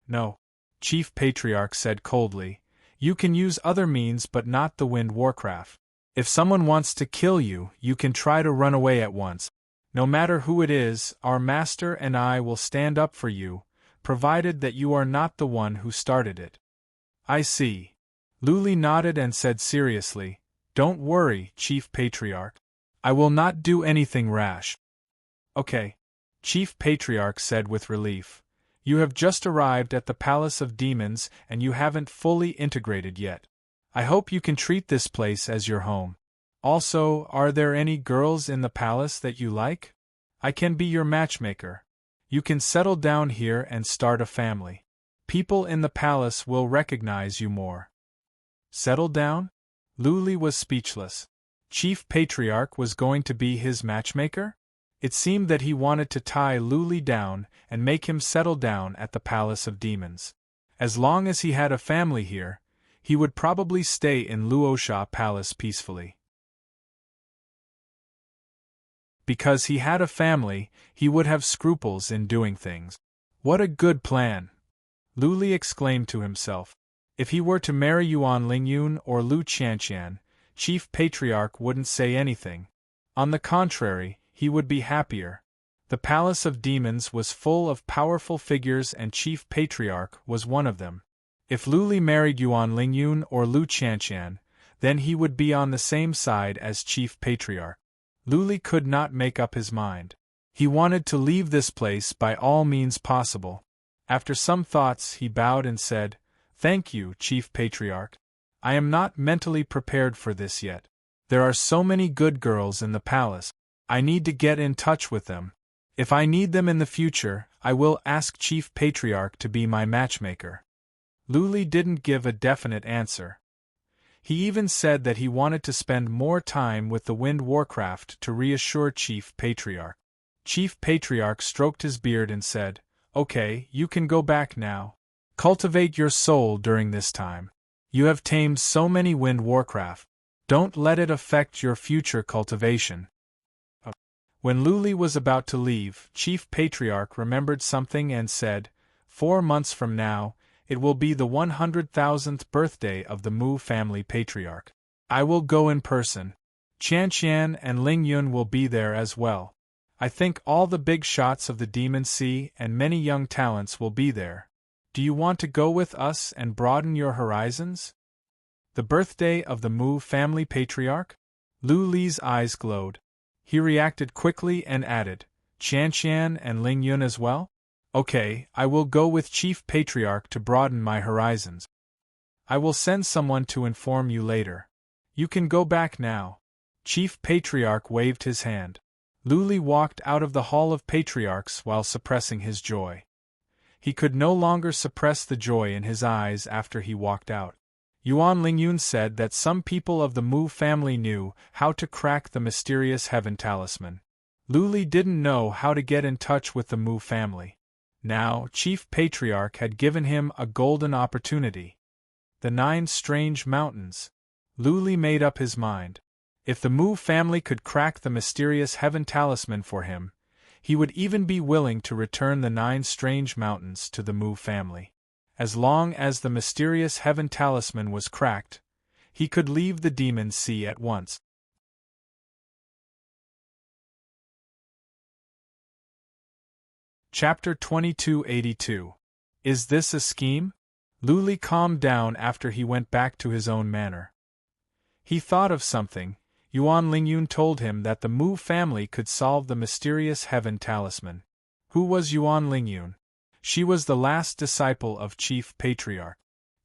"No," Chief Patriarch said coldly. "You can use other means but not the Wind Warcraft. If someone wants to kill you, you can try to run away at once. No matter who it is, our master and I will stand up for you, provided that you are not the one who started it." "I see." Luli nodded and said seriously, "Don't worry, Chief Patriarch. I will not do anything rash." "Okay," Chief Patriarch said with relief. "You have just arrived at the Palace of Demons and you haven't fully integrated yet. I hope you can treat this place as your home. Also, are there any girls in the palace that you like? I can be your matchmaker. You can settle down here and start a family." People in the palace will recognize you more. Settle down? Luli was speechless. Chief Patriarch was going to be his matchmaker? It seemed that he wanted to tie Luli down and make him settle down at the Palace of Demons. As long as he had a family here, he would probably stay in Luosha Palace peacefully. Because he had a family, he would have scruples in doing things. What a good plan! Luli exclaimed to himself. If he were to marry Yuan Lingyun or Lu Qianqian, Chief Patriarch wouldn't say anything. On the contrary, he would be happier. The Palace of Demons was full of powerful figures and Chief Patriarch was one of them. If Luli married Yuan Lingyun or Lu Qianqian, then he would be on the same side as Chief Patriarch. Luli could not make up his mind. He wanted to leave this place by all means possible. After some thoughts, he bowed and said, "Thank you, Chief Patriarch. I am not mentally prepared for this yet. There are so many good girls in the palace. I need to get in touch with them. If I need them in the future, I will ask Chief Patriarch to be my matchmaker." Luli didn't give a definite answer. He even said that he wanted to spend more time with the Wind Warcraft to reassure Chief Patriarch. Chief Patriarch stroked his beard and said, "Okay, you can go back now. Cultivate your soul during this time. You have tamed so many Wind Warcraft. Don't let it affect your future cultivation." When Luli was about to leave, Chief Patriarch remembered something and said, 4 months from now, it will be the 100,000th birthday of the Mu family patriarch. I will go in person. Qianqian and Ling Yun will be there as well. I think all the big shots of the Demon Sea and many young talents will be there. Do you want to go with us and broaden your horizons? The birthday of the Mu family patriarch? Lu Li's eyes glowed. He reacted quickly and added, "Qianqian and Ling Yun as well? Okay, I will go with Chief Patriarch to broaden my horizons. I will send someone to inform you later. You can go back now." Chief Patriarch waved his hand. Luli walked out of the Hall of Patriarchs while suppressing his joy. He could no longer suppress the joy in his eyes after he walked out. Yuan Lingyun said that some people of the Mu family knew how to crack the mysterious heaven talisman. Luli didn't know how to get in touch with the Mu family. Now, Chief Patriarch had given him a golden opportunity. The 9 strange mountains. Luli made up his mind. If the Mu family could crack the mysterious heaven talisman for him, he would even be willing to return the 9 strange mountains to the Mu family. As long as the mysterious heaven talisman was cracked, he could leave the Demon Sea at once. Chapter 2282. Is this a scheme? Luli calmed down after he went back to his own manor. He thought of something. Yuan Lingyun told him that the Mu family could solve the mysterious heaven talisman. Who was Yuan Lingyun? She was the last disciple of Chief Patriarch.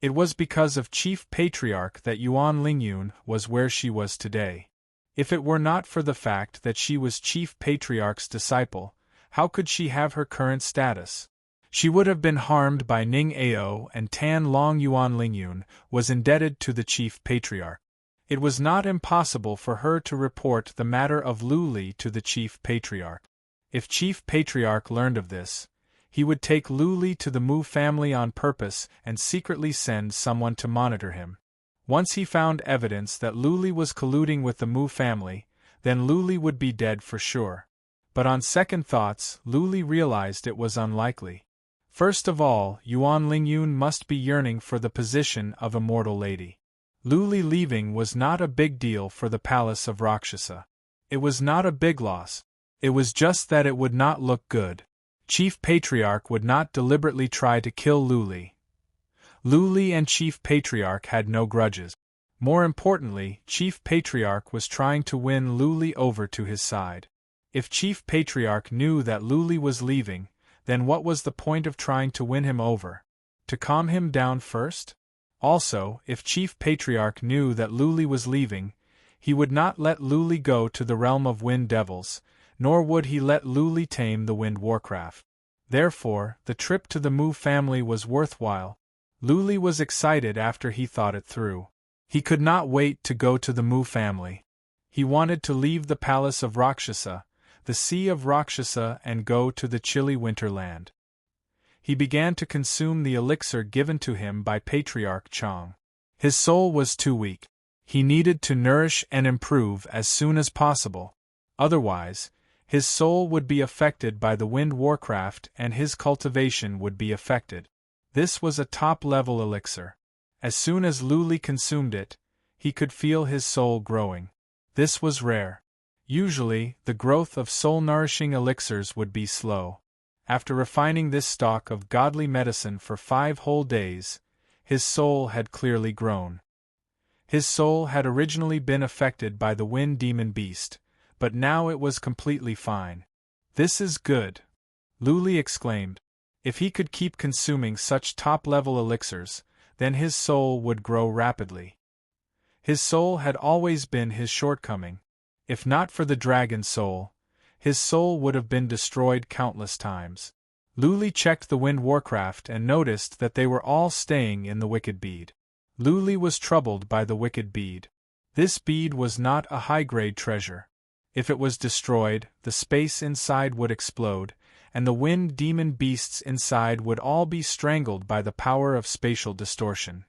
It was because of Chief Patriarch that Yuan Lingyun was where she was today. If it were not for the fact that she was Chief Patriarch's disciple, how could she have her current status? She would have been harmed by Ning Ao and Tan Long. Yuan Lingyun was indebted to the Chief Patriarch. It was not impossible for her to report the matter of Luli to the Chief Patriarch. If Chief Patriarch learned of this, he would take Luli to the Mu family on purpose and secretly send someone to monitor him. Once he found evidence that Luli was colluding with the Mu family, then Luli would be dead for sure. But on second thoughts, Luli realized it was unlikely. First of all, Yuan Lingyun must be yearning for the position of immortal lady. Luli leaving was not a big deal for the palace of Rakshasa. It was not a big loss. It was just that it would not look good. Chief Patriarch would not deliberately try to kill Luli. Luli and Chief Patriarch had no grudges. More importantly, Chief Patriarch was trying to win Luli over to his side. If Chief Patriarch knew that Luli was leaving, then what was the point of trying to win him over? To calm him down first? Also, if Chief Patriarch knew that Luli was leaving, he would not let Luli go to the realm of Wind Devils, nor would he let Luli tame the Wind Warcraft. Therefore, the trip to the Mu family was worthwhile. Luli was excited after he thought it through. He could not wait to go to the Mu family. He wanted to leave the palace of Rakshasa, the sea of Rakshasa, and go to the chilly winter land. He began to consume the elixir given to him by Patriarch Chang. His soul was too weak. He needed to nourish and improve as soon as possible. Otherwise, his soul would be affected by the Wind Warcraft and his cultivation would be affected. This was a top-level elixir. As soon as Luli consumed it, he could feel his soul growing. This was rare. Usually, the growth of soul-nourishing elixirs would be slow. After refining this stock of godly medicine for 5 whole days, his soul had clearly grown. His soul had originally been affected by the wind demon beast, but now it was completely fine. "This is good," Luli exclaimed. If he could keep consuming such top-level elixirs, then his soul would grow rapidly. His soul had always been his shortcoming. If not for the dragon soul, his soul would have been destroyed countless times. Luli checked the Wind Warcraft and noticed that they were all staying in the Wicked Bead. Luli was troubled by the Wicked Bead. This bead was not a high-grade treasure. If it was destroyed, the space inside would explode, and the wind demon beasts inside would all be strangled by the power of spatial distortion.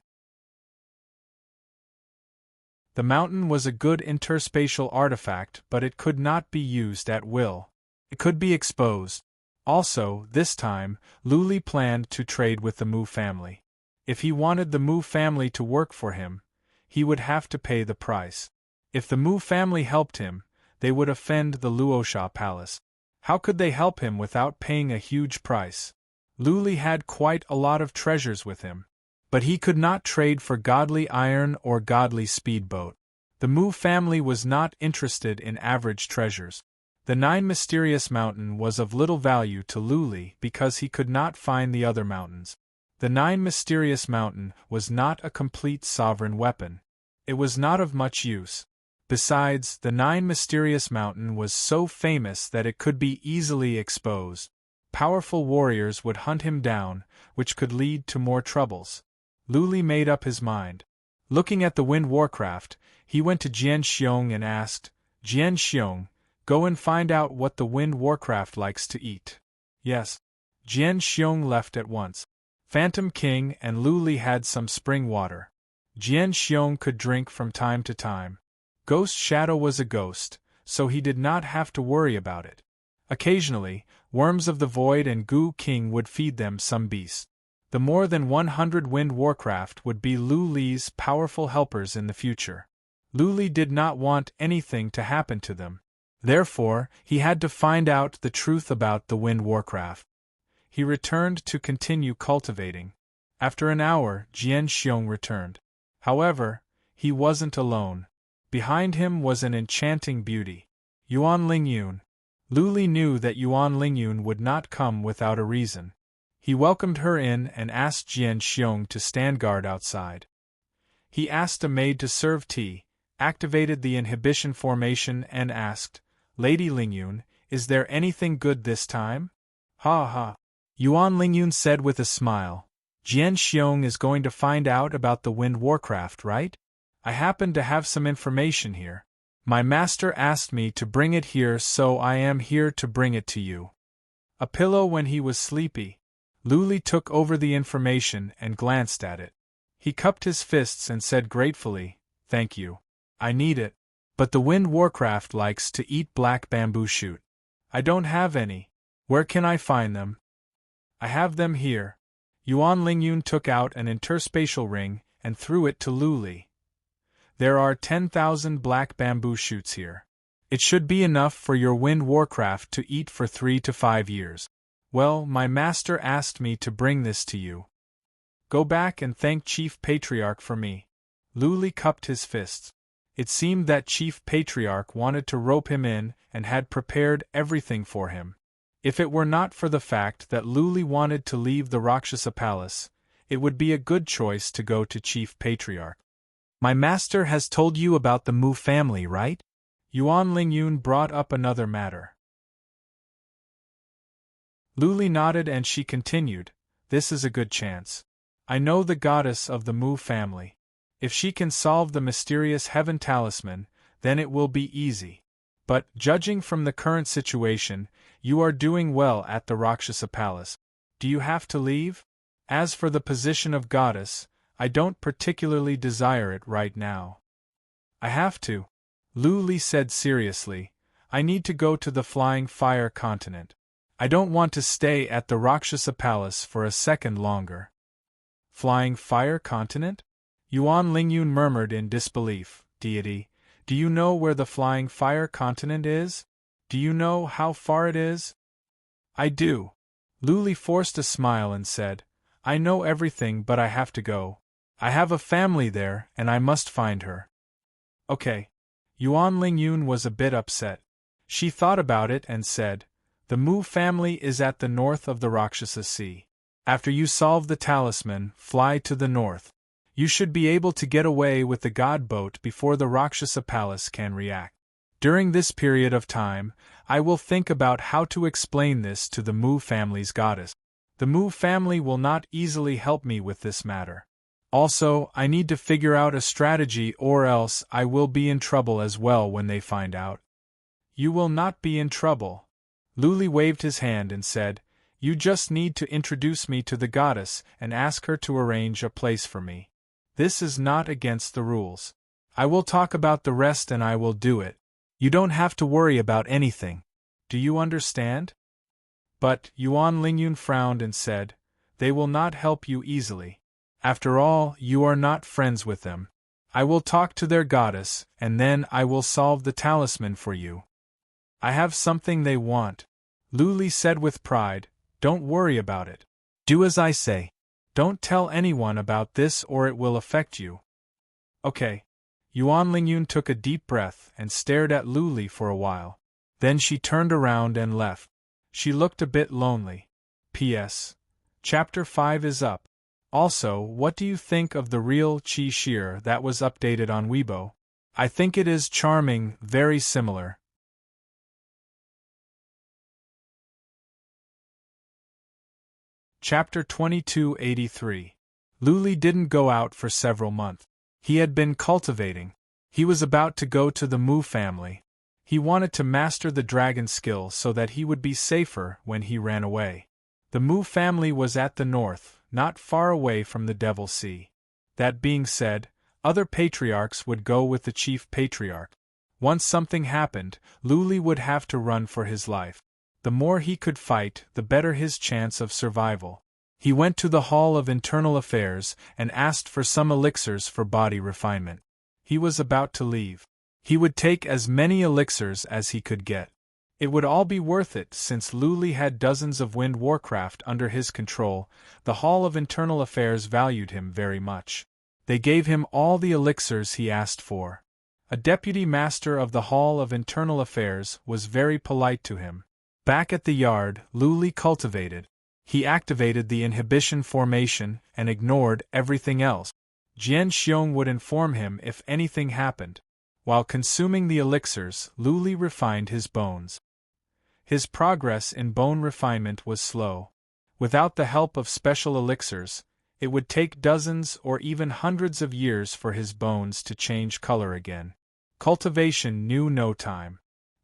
The mountain was a good interspatial artifact, but it could not be used at will. It could be exposed. Also, this time, Luli planned to trade with the Mu family. If he wanted the Mu family to work for him, he would have to pay the price. If the Mu family helped him, they would offend the Luosha palace. How could they help him without paying a huge price? Luli had quite a lot of treasures with him, but he could not trade for godly iron or godly speedboat. The Mu family was not interested in average treasures. The 9 Mysterious Mountain was of little value to Luli because he could not find the other mountains. The 9 Mysterious Mountain was not a complete sovereign weapon. It was not of much use. Besides, the 9 Mysterious Mountain was so famous that it could be easily exposed. Powerful warriors would hunt him down, which could lead to more troubles. Luli made up his mind. Looking at the Wind Warcraft, he went to Jian Xiong and asked, "Jian Xiong, go and find out what the Wind Warcraft likes to eat." Yes. Jian Xiong left at once. Phantom King and Luli had some spring water. Jian Xiong could drink from time to time. Ghost Shadow was a ghost, so he did not have to worry about it. Occasionally, Worms of the Void and Gu King would feed them some beasts. The more than 100 Wind Warcraft would be Luli's powerful helpers in the future. Luli did not want anything to happen to them. Therefore, he had to find out the truth about the Wind Warcraft. He returned to continue cultivating. After an hour, Jian Xiong returned. However, he wasn't alone. Behind him was an enchanting beauty. Yuan Lingyun. Luli knew that Yuan Lingyun would not come without a reason. He welcomed her in and asked Jian Xiong to stand guard outside. He asked a maid to serve tea, activated the inhibition formation and asked, "Lady Lingyun, is there anything good this time?" "Ha ha," Yuan Lingyun said with a smile. "Jian Xiong is going to find out about the Wind Warcraft, right? I happen to have some information here. My master asked me to bring it here, so I am here to bring it to you." A pillow when he was sleepy. Luli took over the information and glanced at it. He cupped his fists and said gratefully, "Thank you. I need it. But the Wind Warcraft likes to eat black bamboo shoot. I don't have any. Where can I find them?" "I have them here." Yuan Lingyun took out an interspatial ring and threw it to Luli. "There are 10,000 black bamboo shoots here. It should be enough for your Wind Warcraft to eat for 3 to 5 years. Well, my master asked me to bring this to you. Go back and thank Chief Patriarch for me." Luli cupped his fists. It seemed that Chief Patriarch wanted to rope him in and had prepared everything for him. If it were not for the fact that Luli wanted to leave the Rakshasa Palace, it would be a good choice to go to Chief Patriarch. "My master has told you about the Mu family, right?" Yuan Lingyun brought up another matter. Luli nodded and she continued, "This is a good chance. I know the goddess of the Mu family. If she can solve the mysterious heaven talisman, then it will be easy. But, judging from the current situation, you are doing well at the Rakshasa Palace. Do you have to leave? As for the position of goddess, I don't particularly desire it right now." "I have to," Luli said seriously. "I need to go to the Flying Fire continent. I don't want to stay at the Rakshasa Palace for a second longer." "Flying Fire continent?" Yuan Lingyun murmured in disbelief. "Deity, do you know where the Flying Fire continent is? Do you know how far it is?" "I do." Luli forced a smile and said, "I know everything, but I have to go. I have a family there, and I must find her." "Okay." Yuan Lingyun was a bit upset. She thought about it and said, "The Mu family is at the north of the Rakshasa Sea. After you solve the talisman, fly to the north. You should be able to get away with the god boat before the Rakshasa Palace can react. During this period of time, I will think about how to explain this to the Mu family's goddess. The Mu family will not easily help me with this matter. Also, I need to figure out a strategy or else I will be in trouble as well when they find out." "You will not be in trouble." Luli waved his hand and said, "You just need to introduce me to the goddess and ask her to arrange a place for me. This is not against the rules. I will talk about the rest and I will do it. You don't have to worry about anything. Do you understand?" But Yuan Lingyun frowned and said, "They will not help you easily. After all, you are not friends with them. I will talk to their goddess, and then I will solve the talisman for you." "I have something they want," Luli said with pride. "Don't worry about it. Do as I say. Don't tell anyone about this or it will affect you." "Okay." Yuan Lingyun took a deep breath and stared at Luli for a while. Then she turned around and left. She looked a bit lonely. P.S. Chapter 5 is up. Also, what do you think of the real Qi Shir that was updated on Weibo? I think it is charming, very similar. Chapter 2283. Luli didn't go out for several months. He had been cultivating. He was about to go to the Mu family. He wanted to master the dragon skill so that he would be safer when he ran away. The Mu family was at the north, not far away from the Devil Sea. That being said, other patriarchs would go with the chief patriarch. Once something happened, Luli would have to run for his life. The more he could fight, the better his chance of survival. He went to the Hall of Internal Affairs and asked for some elixirs for body refinement. He was about to leave. He would take as many elixirs as he could get. It would all be worth it since Luli had dozens of wind warcraft under his control. The Hall of Internal Affairs valued him very much. They gave him all the elixirs he asked for. A deputy master of the Hall of Internal Affairs was very polite to him. Back at the yard, Luli cultivated. He activated the inhibition formation and ignored everything else. Jian Xiong would inform him if anything happened. While consuming the elixirs, Luli refined his bones. His progress in bone refinement was slow. Without the help of special elixirs, it would take dozens or even hundreds of years for his bones to change color again. Cultivation knew no time.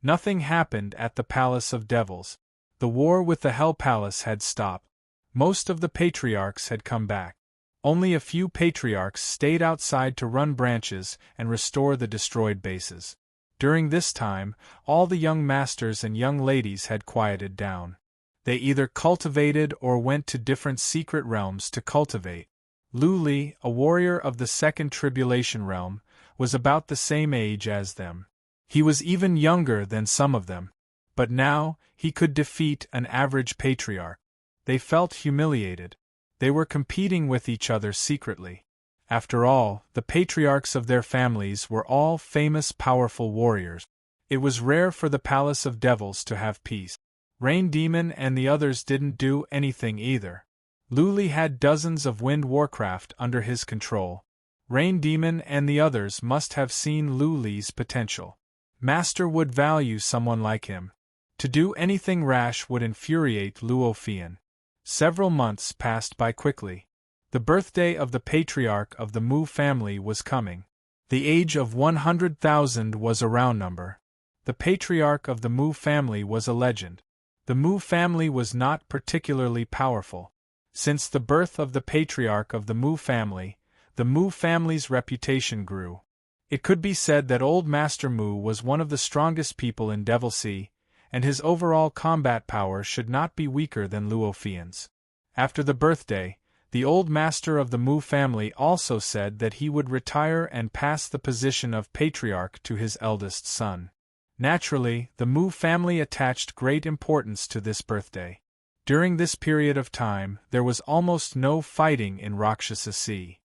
Nothing happened at the Palace of Devils. The war with the Hell Palace had stopped. Most of the patriarchs had come back. Only a few patriarchs stayed outside to run branches and restore the destroyed bases. During this time, all the young masters and young ladies had quieted down. They either cultivated or went to different secret realms to cultivate. Luli, a warrior of the Second Tribulation Realm, was about the same age as them. He was even younger than some of them. But now, he could defeat an average patriarch. They felt humiliated. They were competing with each other secretly. After all, the patriarchs of their families were all famous powerful warriors. It was rare for the Palace of Devils to have peace. Rain Demon and the others didn't do anything either. Luli had dozens of wind warcraft under his control. Rain Demon and the others must have seen Luli's potential. Master would value someone like him. To do anything rash would infuriate Luo Fian. Several months passed by quickly. The birthday of the patriarch of the Mu family was coming. The age of 100,000 was a round number. The patriarch of the Mu family was a legend. The Mu family was not particularly powerful. Since the birth of the patriarch of the Mu family's reputation grew. It could be said that Old Master Mu was one of the strongest people in Devil Sea, and his overall combat power should not be weaker than Luo Fian's. After the birthday, the Old Master of the Mu family also said that he would retire and pass the position of patriarch to his eldest son. Naturally, the Mu family attached great importance to this birthday. During this period of time, there was almost no fighting in Rakshasa Sea.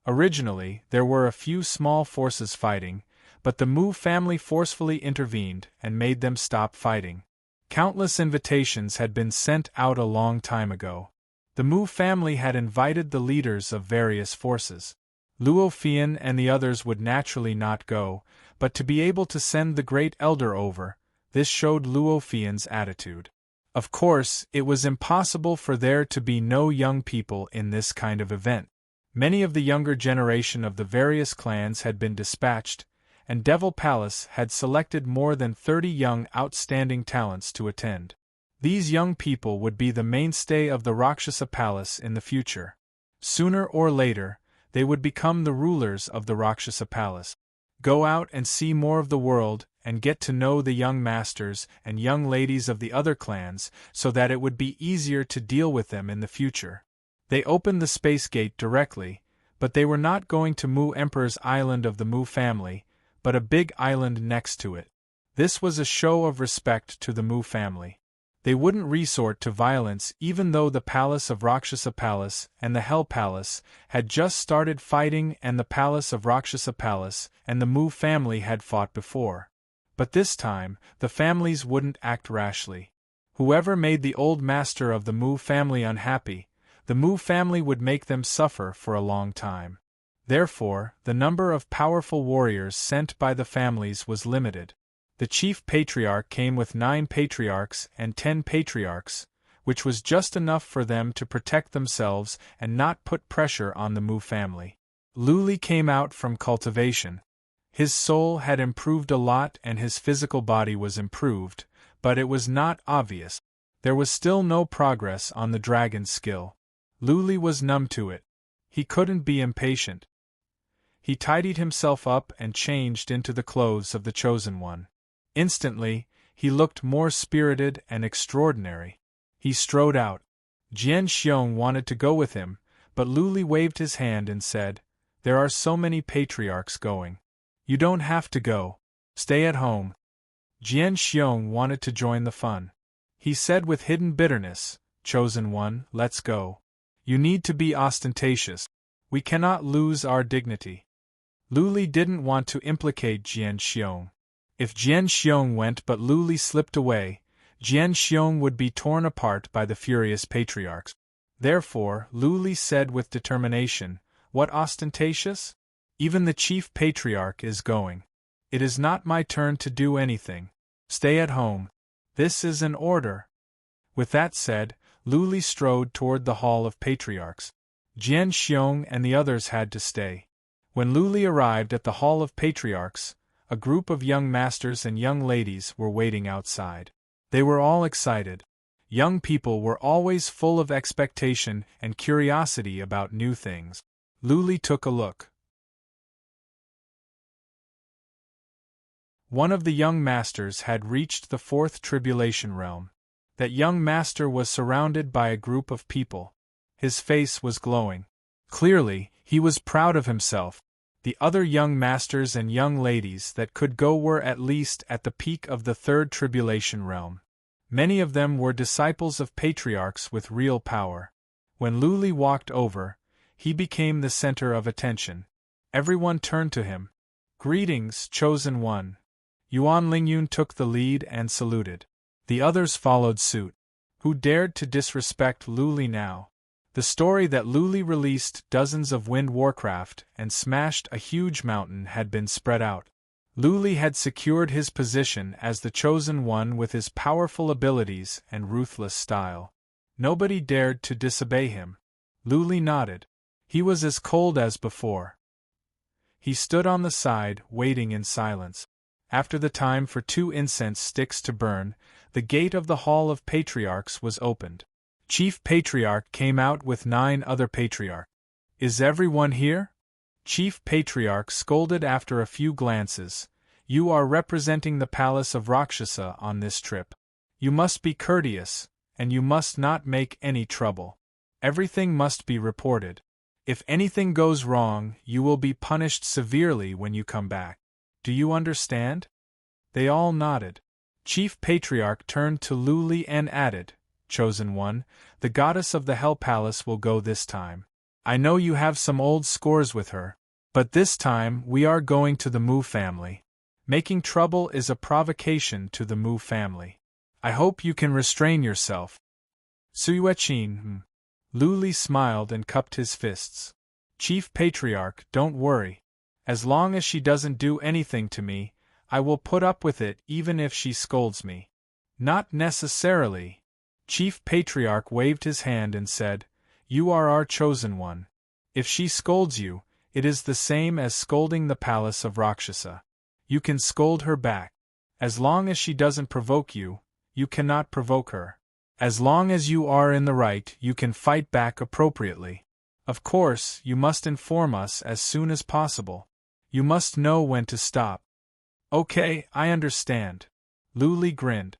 Originally, there were a few small forces fighting, but the Mu family forcefully intervened and made them stop fighting. Countless invitations had been sent out a long time ago. The Mu family had invited the leaders of various forces. Luo Fian and the others would naturally not go, but to be able to send the Great Elder over, this showed Luo Fian's attitude. Of course, it was impossible for there to be no young people in this kind of event. Many of the younger generation of the various clans had been dispatched, and Devil Palace had selected more than 30 young outstanding talents to attend. These young people would be the mainstay of the Rakshasa Palace in the future. Sooner or later, they would become the rulers of the Rakshasa Palace. Go out and see more of the world, and get to know the young masters and young ladies of the other clans, so that it would be easier to deal with them in the future. They opened the space gate directly, but they were not going to Mu Emperor's Island of the Mu family, but a big island next to it. This was a show of respect to the Mu family. They wouldn't resort to violence even though the Palace of Rakshasa Palace and the Hell Palace had just started fighting and the Palace of Rakshasa Palace and the Mu family had fought before. But this time, the families wouldn't act rashly. Whoever made the Old Master of the Mu family unhappy, the Mu family would make them suffer for a long time. Therefore, the number of powerful warriors sent by the families was limited. The chief patriarch came with 9 patriarchs and 10 patriarchs, which was just enough for them to protect themselves and not put pressure on the Mu family. Luli came out from cultivation. His soul had improved a lot and his physical body was improved, but it was not obvious. There was still no progress on the dragon's skill. Luli was numb to it. He couldn't be impatient. He tidied himself up and changed into the clothes of the Chosen One. Instantly, he looked more spirited and extraordinary. He strode out. Jian Xiong wanted to go with him, but Luli waved his hand and said, "There are so many patriarchs going. You don't have to go. Stay at home." Jian Xiong wanted to join the fun. He said with hidden bitterness, "Chosen One, let's go. You need to be ostentatious. We cannot lose our dignity." Luli didn't want to implicate Jian Xiong. If Jian Xiong went but Luli slipped away, Jian Xiong would be torn apart by the furious patriarchs. Therefore, Luli said with determination, "What ostentatious? Even the chief patriarch is going. It is not my turn to do anything. Stay at home. This is an order." With that said, Luli strode toward the Hall of Patriarchs. Jian Xiong and the others had to stay. When Luli arrived at the Hall of Patriarchs, a group of young masters and young ladies were waiting outside. They were all excited. Young people were always full of expectation and curiosity about new things. Luli took a look. One of the young masters had reached the 4th tribulation realm. That young master was surrounded by a group of people. His face was glowing. Clearly, he was proud of himself. The other young masters and young ladies that could go were at least at the peak of the 3rd tribulation realm. Many of them were disciples of patriarchs with real power. When Luli walked over, he became the center of attention. Everyone turned to him. "Greetings, Chosen One." Yuan Lingyun took the lead and saluted. The others followed suit. Who dared to disrespect Luli now? The story that Luli released dozens of wind warcraft and smashed a huge mountain had been spread out. Lu Li had secured his position as the chosen one with his powerful abilities and ruthless style. Nobody dared to disobey him. Lu Li nodded. He was as cold as before. He stood on the side, waiting in silence. After the time for 2 incense sticks to burn, the gate of the Hall of Patriarchs was opened. Chief Patriarch came out with 9 other patriarchs. "Is everyone here?" Chief Patriarch scolded after a few glances. "You are representing the palace of Rakshasa on this trip. You must be courteous, and you must not make any trouble. Everything must be reported. If anything goes wrong, you will be punished severely when you come back. Do you understand?" They all nodded. Chief Patriarch turned to Lu Li and added, "Chosen one, the goddess of the Hell Palace will go this time. I know you have some old scores with her, but this time we are going to the Mu family. Making trouble is a provocation to the Mu family. I hope you can restrain yourself." Suyuechin. Lu Li smiled and cupped his fists. "Chief Patriarch, don't worry. As long as she doesn't do anything to me, I will put up with it even if she scolds me." "Not necessarily." Chief Patriarch waved his hand and said, "You are our chosen one. If she scolds you, it is the same as scolding the palace of Rakshasa. You can scold her back. As long as she doesn't provoke you, you cannot provoke her. As long as you are in the right, you can fight back appropriately. Of course, you must inform us as soon as possible. You must know when to stop." "Okay, I understand." Lu Li grinned.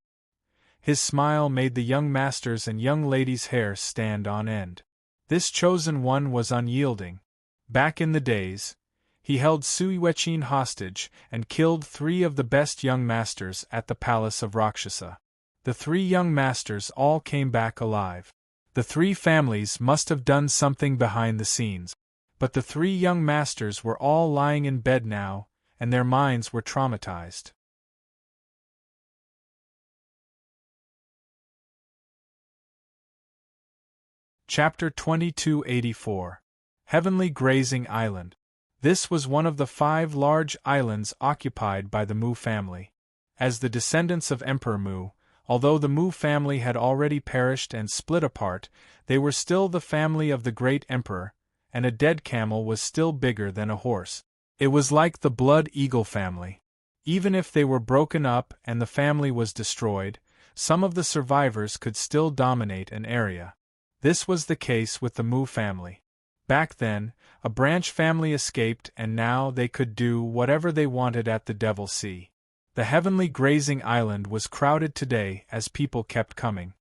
His smile made the young master's and young lady's hair stand on end. This chosen one was unyielding. Back in the days, he held Suyuechin hostage and killed 3 of the best young masters at the palace of Rakshasa. The 3 young masters all came back alive. The 3 families must have done something behind the scenes. But the 3 young masters were all lying in bed now, and their minds were traumatized. Chapter 2284. Heavenly Grazing Island. This was one of the 5 large islands occupied by the Mu family. As the descendants of Emperor Mu, although the Mu family had already perished and split apart, they were still the family of the great emperor, and a dead camel was still bigger than a horse. It was like the Blood Eagle family. Even if they were broken up and the family was destroyed, some of the survivors could still dominate an area. This was the case with the Mu family. Back then, a branch family escaped and now they could do whatever they wanted at the Devil Sea. The Heavenly Grazing Island was crowded today as people kept coming.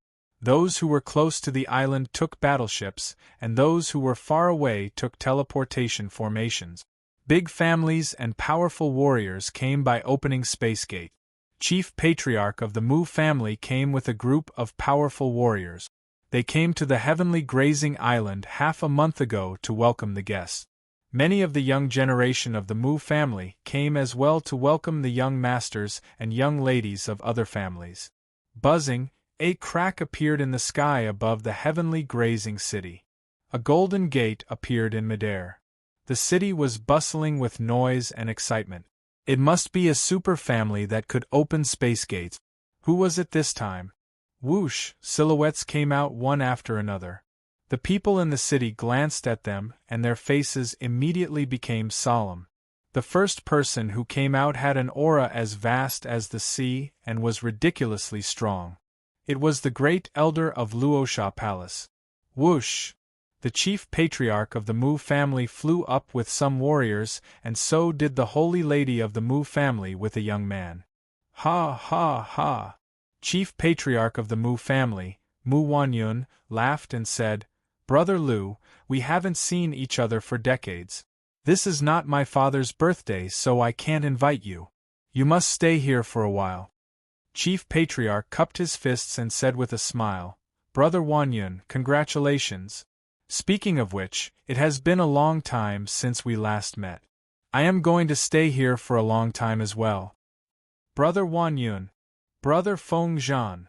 Those who were close to the island took battleships, and those who were far away took teleportation formations. Big families and powerful warriors came by opening Space Gate. Chief Patriarch of the Mu family came with a group of powerful warriors. They came to the Heavenly Grazing Island half a month ago to welcome the guests. Many of the young generation of the Mu family came as well to welcome the young masters and young ladies of other families. Buzzing, a crack appeared in the sky above the Heavenly Grazing City. A golden gate appeared in midair. The city was bustling with noise and excitement. It must be a super family that could open space gates. Who was it this time? Whoosh, silhouettes came out one after another. The people in the city glanced at them, and their faces immediately became solemn. The first person who came out had an aura as vast as the sea and was ridiculously strong. It was the great elder of Luosha Palace. Whoosh! The chief patriarch of the Mu family flew up with some warriors, and so did the holy lady of the Mu family with a young man. Ha ha ha! Chief patriarch of the Mu family, Mu Wanyun, laughed and said, "Brother Lu, we haven't seen each other for decades. This is not my father's birthday, so I can't invite you. You must stay here for a while." Chief Patriarch cupped his fists and said with a smile, "Brother Wanyun, congratulations. Speaking of which, it has been a long time since we last met. I am going to stay here for a long time as well." "Brother Wanyun. Brother Feng Zhan."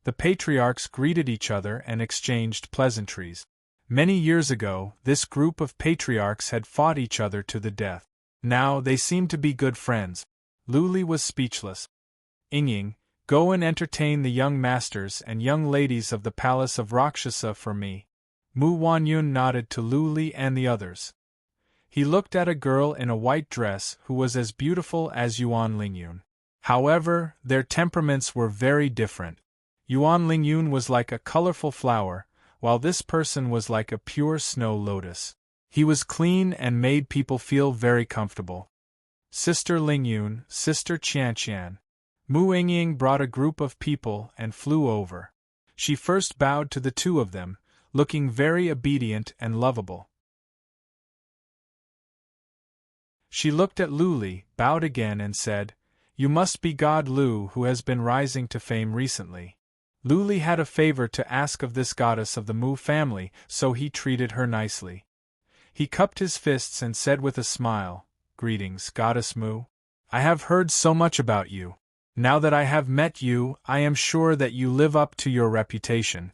The patriarchs greeted each other and exchanged pleasantries. Many years ago, this group of patriarchs had fought each other to the death. Now they seemed to be good friends. Luli was speechless. Ying, go and entertain the young masters and young ladies of the palace of Rakshasa for me. Mu Wanyun nodded to Luli and the others. He looked at a girl in a white dress who was as beautiful as Yuan Lingyun. However, their temperaments were very different. Yuan Lingyun was like a colorful flower, while this person was like a pure snow lotus. He was clean and made people feel very comfortable. Sister Lingyun, Sister Qianqian. Mu Yingying brought a group of people and flew over. She first bowed to the two of them, looking very obedient and lovable. She looked at Luli, bowed again and said, "You must be God Lu who has been rising to fame recently." Luli had a favor to ask of this goddess of the Mu family, so he treated her nicely. He cupped his fists and said with a smile, "Greetings, Goddess Mu. I have heard so much about you. Now that I have met you, I am sure that you live up to your reputation."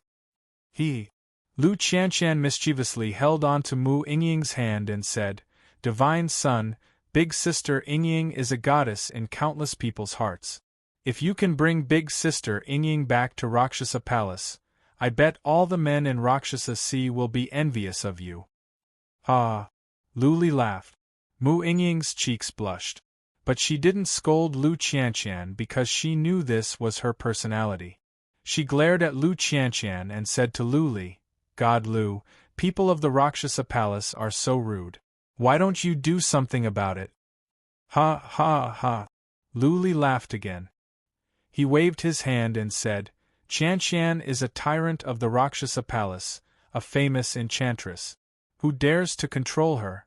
Lu Qianqian mischievously held on to Mu Yingying's hand and said, "Divine Son, Big Sister Yingying is a goddess in countless people's hearts. If you can bring Big Sister Yingying back to Rakshasa Palace, I bet all the men in Rakshasa Sea will be envious of you." Luli laughed. Mu Yingying's cheeks blushed. But she didn't scold Lu Qianqian because she knew this was her personality. She glared at Lu Qianqian and said to Luli, "God Lu, people of the Rakshasa Palace are so rude. Why don't you do something about it?" Ha ha ha. Luli laughed again. He waved his hand and said, "Qianqian is a tyrant of the Rakshasa Palace, a famous enchantress. Who dares to control her?"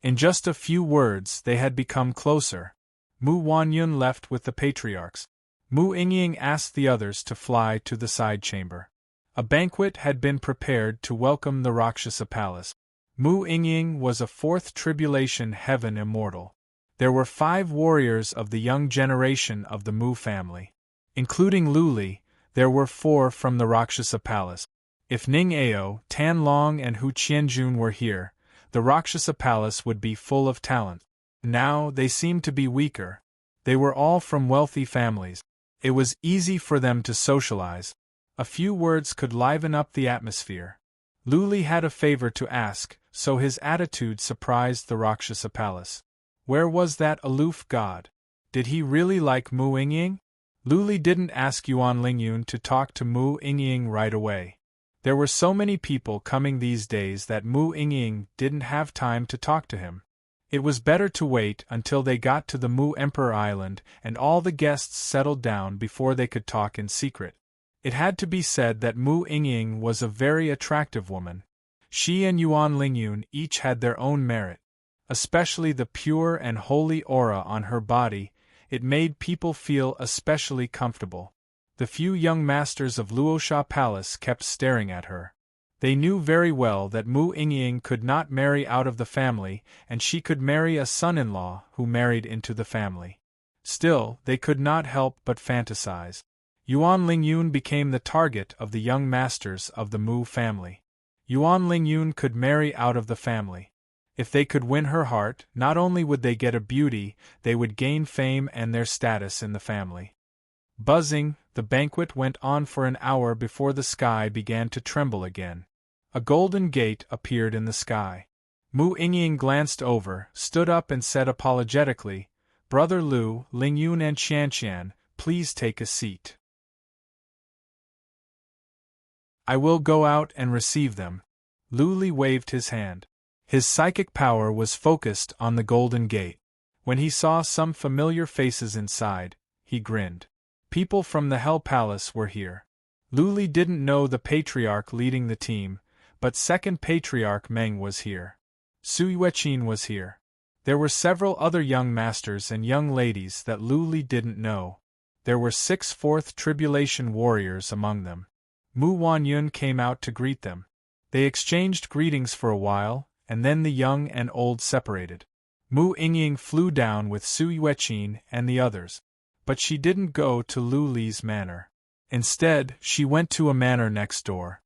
In just a few words they had become closer. Mu Wanyun left with the patriarchs. Mu Yingying asked the others to fly to the side chamber. A banquet had been prepared to welcome the Rakshasa Palace. Mu Yingying was a fourth tribulation heaven immortal. There were 5 warriors of the young generation of the Mu family. Including Luli, there were 4 from the Rakshasa Palace. If Ning Ao, Tan Long and Hu Qianjun were here, the Rakshasa Palace would be full of talent. Now they seemed to be weaker. They were all from wealthy families. It was easy for them to socialize. A few words could liven up the atmosphere. Luli had a favor to ask, so his attitude surprised the Rakshasa Palace. Where was that aloof god? Did he really like Mu Yingying? Luli didn't ask Yuan Lingyun to talk to Mu Yingying right away. There were so many people coming these days that Mu Yingying didn't have time to talk to him. It was better to wait until they got to the Mu Emperor Island and all the guests settled down before they could talk in secret. It had to be said that Mu Yingying was a very attractive woman. She and Yuan Lingyun each had their own merit. Especially the pure and holy aura on her body, it made people feel especially comfortable. The few young masters of Luosha Palace kept staring at her. They knew very well that Mu Yingying could not marry out of the family, and she could marry a son-in-law who married into the family. Still, they could not help but fantasize. Yuan Lingyun became the target of the young masters of the Mu family. Yuan Lingyun could marry out of the family. If they could win her heart, not only would they get a beauty, they would gain fame and their status in the family. Buzzing, the banquet went on for an hour before the sky began to tremble again. A golden gate appeared in the sky. Mu Yingying glanced over, stood up and said apologetically, "Brother Lu, Lingyun and Qianqian, please take a seat. I will go out and receive them." Luli waved his hand. His psychic power was focused on the golden gate. When he saw some familiar faces inside, he grinned. People from the Hell Palace were here. Luli didn't know the patriarch leading the team, but second patriarch Meng was here. Su Yueqin was here. There were several other young masters and young ladies that Luli didn't know. There were 6 fourth tribulation warriors among them. Mu Wanyun came out to greet them. They exchanged greetings for a while, and then the young and old separated. Mu Yingying flew down with Su Yueqin and the others. But she didn't go to Luli's manor. Instead, she went to a manor next door.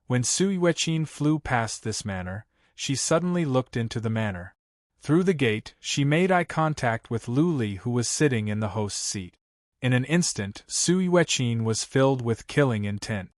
When Su Yueqin flew past this manor, she suddenly looked into the manor. Through the gate, she made eye contact with Lu Li, who was sitting in the host's seat. In an instant, Su Yueqin was filled with killing intent.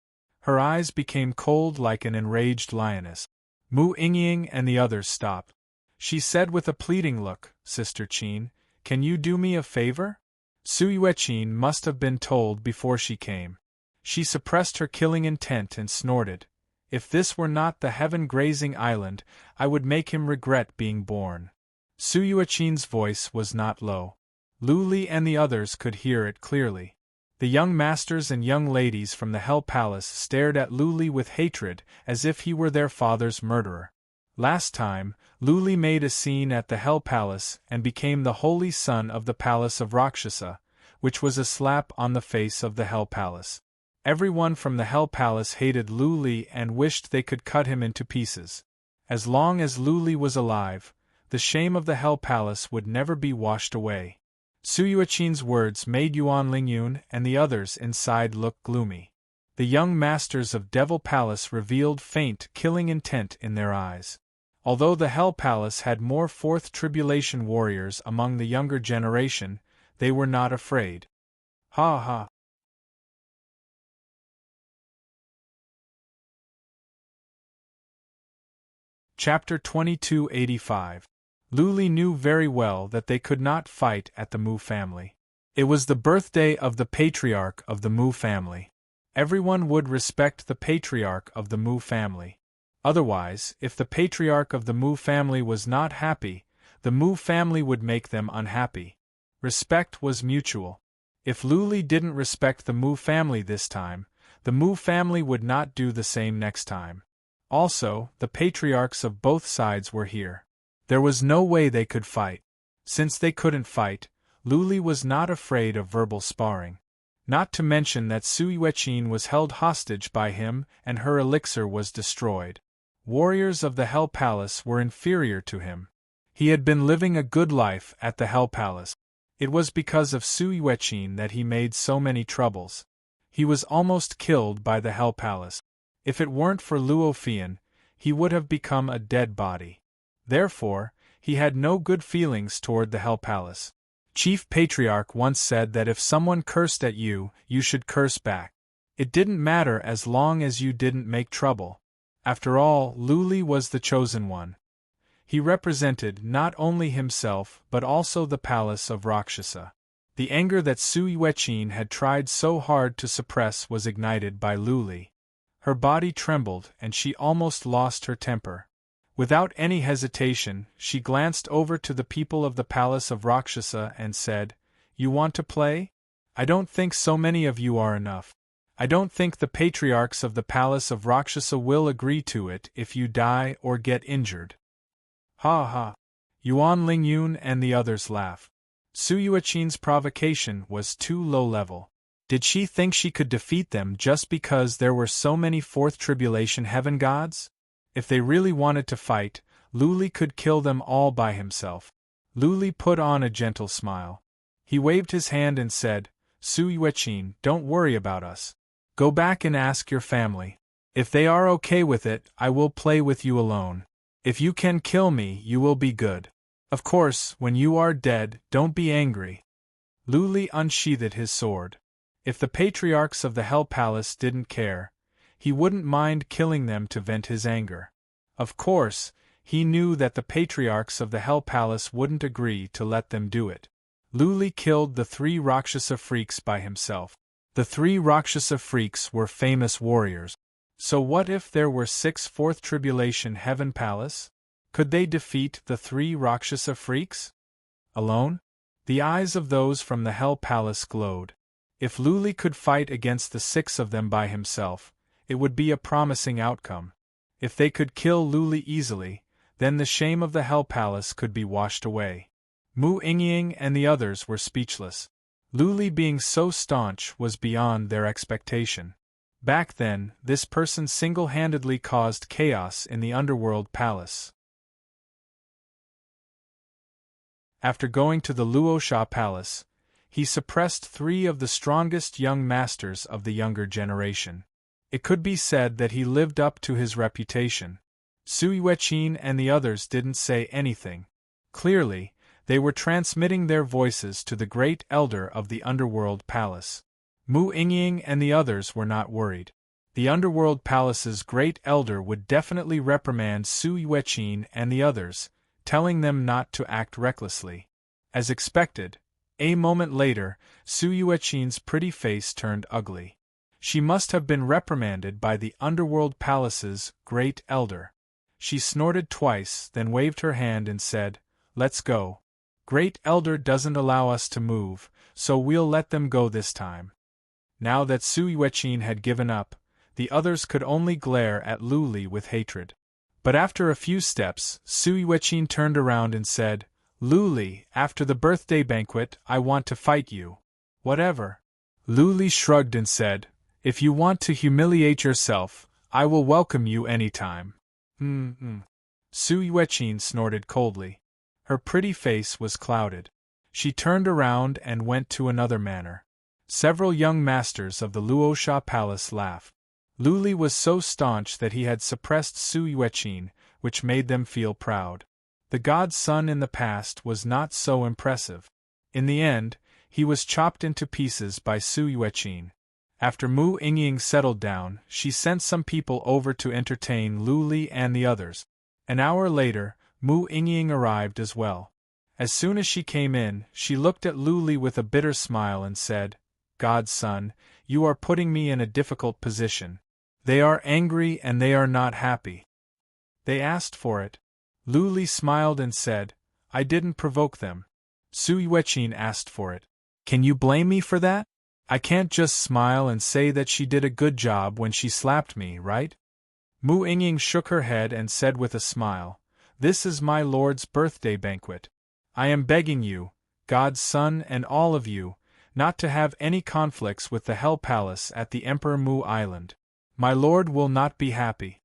Her eyes became cold like an enraged lioness. Mu Yingying and the others stopped. She said with a pleading look, "Sister Qin, can you do me a favor?" Su Yueqin must have been told before she came. She suppressed her killing intent and snorted, "If this were not the heaven-grazing island, I would make him regret being born." Su Yueqin's voice was not low. Lu Li and the others could hear it clearly. The young masters and young ladies from the Hell Palace stared at Lu Li with hatred, as if he were their father's murderer. Last time, Lu Li made a scene at the Hell Palace and became the holy son of the Palace of Rakshasa, which was a slap on the face of the Hell Palace. Everyone from the Hell Palace hated Lu Li and wished they could cut him into pieces. As long as Lu Li was alive, the shame of the Hell Palace would never be washed away. Su Yueqin's words made Yuan Lingyun and the others inside look gloomy. The young masters of Devil Palace revealed faint, killing intent in their eyes. Although the Hell Palace had more Fourth Tribulation warriors among the younger generation, they were not afraid. Ha ha! Chapter 2285. Lu Li knew very well that they could not fight at the Mu family. It was the birthday of the patriarch of the Mu family. Everyone would respect the patriarch of the Mu family. Otherwise, if the patriarch of the Mu family was not happy, the Mu family would make them unhappy. Respect was mutual. If Lu Li didn't respect the Mu family this time, the Mu family would not do the same next time. Also, the patriarchs of both sides were here. There was no way they could fight. Since they couldn't fight, Lu Li was not afraid of verbal sparring. Not to mention that Su Yueqin was held hostage by him and her elixir was destroyed. Warriors of the Hell Palace were inferior to him. He had been living a good life at the Hell Palace. It was because of Su Yueqin that he made so many troubles. He was almost killed by the Hell Palace. If it weren't for Luo Fian, he would have become a dead body. Therefore, he had no good feelings toward the Hell Palace. Chief Patriarch once said that if someone cursed at you, you should curse back. It didn't matter as long as you didn't make trouble. After all, Lu Li was the chosen one. He represented not only himself but also the Palace of Rakshasa. The anger that Su Yueqin had tried so hard to suppress was ignited by Lu Li. Her body trembled and she almost lost her temper. Without any hesitation, she glanced over to the people of the Palace of Rakshasa and said, "You want to play? I don't think so many of you are enough. I don't think the patriarchs of the Palace of Rakshasa will agree to it if you die or get injured." Ha ha! Yuan Lingyun and the others laughed. Su Yueqin's provocation was too low level. Did she think she could defeat them just because there were so many Fourth Tribulation heaven gods? If they really wanted to fight, Lu Li could kill them all by himself. Lu Li put on a gentle smile. He waved his hand and said, "Su Yueqin, don't worry about us. Go back and ask your family. If they are okay with it, I will play with you alone. If you can kill me, you will be good. Of course, when you are dead, don't be angry." Lu Li unsheathed his sword. If the patriarchs of the Hell Palace didn't care, he wouldn't mind killing them to vent his anger. Of course, he knew that the patriarchs of the Hell Palace wouldn't agree to let them do it. Lu Li killed the 3 Rakshasa freaks by himself. The 3 Rakshasa freaks were famous warriors. So what if there were 6 Fourth Tribulation Heaven Palace? Could they defeat the 3 Rakshasa freaks? Alone? The eyes of those from the Hell Palace glowed. If Lu Li could fight against the 6 of them by himself, it would be a promising outcome. If they could kill Lu Li easily, then the shame of the Hell Palace could be washed away. Mu Yingying and the others were speechless. Lu Li being so staunch was beyond their expectation. Back then, this person single-handedly caused chaos in the Underworld Palace. After going to the Luosha Palace, he suppressed 3 of the strongest young masters of the younger generation. It could be said that he lived up to his reputation. Su Yueqin and the others didn't say anything. Clearly, they were transmitting their voices to the great elder of the underworld palace. Mu Yingying and the others were not worried. The underworld palace's great elder would definitely reprimand Su Yueqin and the others, telling them not to act recklessly. As expected, a moment later, Su Yueqin's pretty face turned ugly. She must have been reprimanded by the underworld palace's great elder. She snorted twice, then waved her hand and said, "Let's go. Great elder doesn't allow us to move, so we'll let them go this time." Now that Su Yueqin had given up, the others could only glare at Lu Li with hatred. But after a few steps, Su Yueqin turned around and said, "Lu Li, after the birthday banquet, I want to fight you." "Whatever." Lu Li shrugged and said, "If you want to humiliate yourself, I will welcome you anytime." Su Yueqin snorted coldly. Her pretty face was clouded. She turned around and went to another manor. Several young masters of the Luosha Palace laughed. Lu Li was so staunch that he had suppressed Su Yueqin, which made them feel proud. The god's son in the past was not so impressive. In the end, he was chopped into pieces by Su Yueqin. After Mu Yingying settled down, she sent some people over to entertain Lu Li and the others. An hour later, Mu Yingying arrived as well. As soon as she came in, she looked at Lu Li with a bitter smile and said, "God's son, you are putting me in a difficult position. They are angry and they are not happy. They asked for it." Lu Li smiled and said, "I didn't provoke them. Su Yueqin asked for it. Can you blame me for that? I can't just smile and say that she did a good job when she slapped me, right?" Mu Yingying shook her head and said with a smile, "This is my lord's birthday banquet. I am begging you, God's son and all of you, not to have any conflicts with the Hell Palace at the Emperor Mu Island. My lord will not be happy."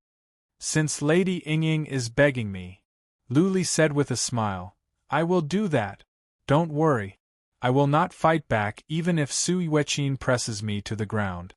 "Since Lady Yingying is begging me," Lu Li said with a smile, "I will do that. Don't worry. I will not fight back even if Su Yueqin presses me to the ground."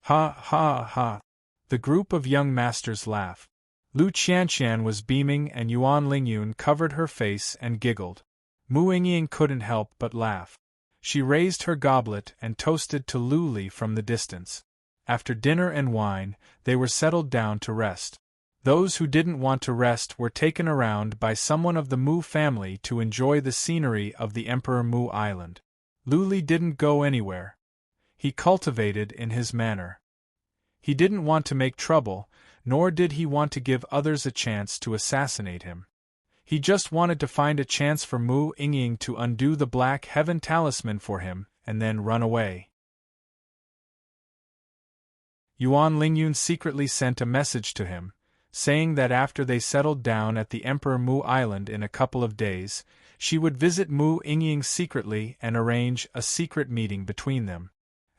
Ha ha ha. The group of young masters laughed. Lu Qianqian was beaming and Yuan Lingyun covered her face and giggled. Mu Yingying couldn't help but laugh. She raised her goblet and toasted to Lu Li from the distance. After dinner and wine, they were settled down to rest. Those who didn't want to rest were taken around by someone of the Mu family to enjoy the scenery of the Emperor Mu Island. Lu Li didn't go anywhere. He cultivated in his manner. He didn't want to make trouble, nor did he want to give others a chance to assassinate him. He just wanted to find a chance for Mu Yingying to undo the Black Heaven talisman for him, and then run away. Yuan Lingyun secretly sent a message to him, saying that after they settled down at the Emperor Mu Island in a couple of days, she would visit Mu Yingying secretly and arrange a secret meeting between them.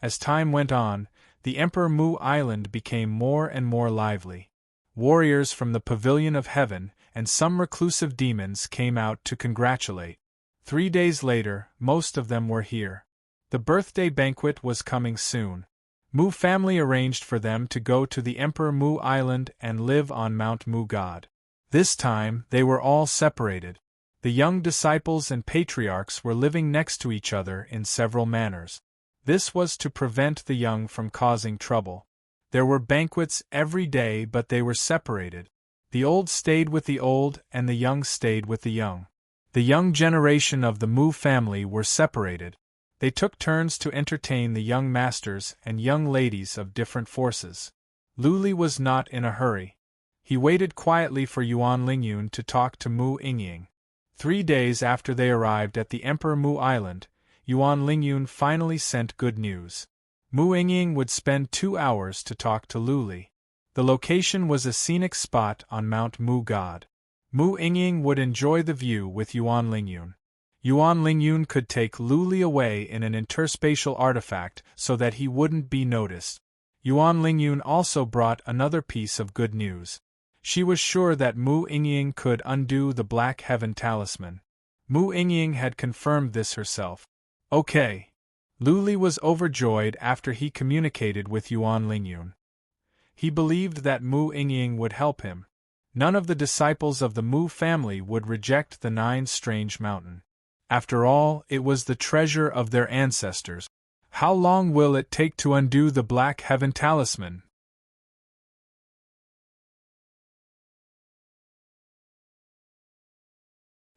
As time went on, the Emperor Mu Island became more and more lively. Warriors from the Pavilion of Heaven and some reclusive demons came out to congratulate. 3 days later, most of them were here. The birthday banquet was coming soon. Mu family arranged for them to go to the Emperor Mu Island and live on Mount Mu God. This time, they were all separated. The young disciples and patriarchs were living next to each other in several manors. This was to prevent the young from causing trouble. There were banquets every day, but they were separated. The old stayed with the old and the young stayed with the young. The young generation of the Mu family were separated. They took turns to entertain the young masters and young ladies of different forces. Lu Li was not in a hurry. He waited quietly for Yuan Lingyun to talk to Mu Yingying. 3 days after they arrived at the Emperor Mu Island, Yuan Lingyun finally sent good news. Mu Yingying would spend 2 hours to talk to Lu Li. The location was a scenic spot on Mount Mu God. Mu Yingying would enjoy the view with Yuan Lingyun. Yuan Lingyun could take Lu Li away in an interspatial artifact so that he wouldn't be noticed. Yuan Lingyun also brought another piece of good news. She was sure that Mu Yingying could undo the Black Heaven talisman. Mu Yingying had confirmed this herself. Okay. Lu Li was overjoyed after he communicated with Yuan Lingyun. He believed that Mu Yingying would help him. None of the disciples of the Mu family would reject the 9 strange mountain. After all, it was the treasure of their ancestors. How long will it take to undo the Black Heaven talisman?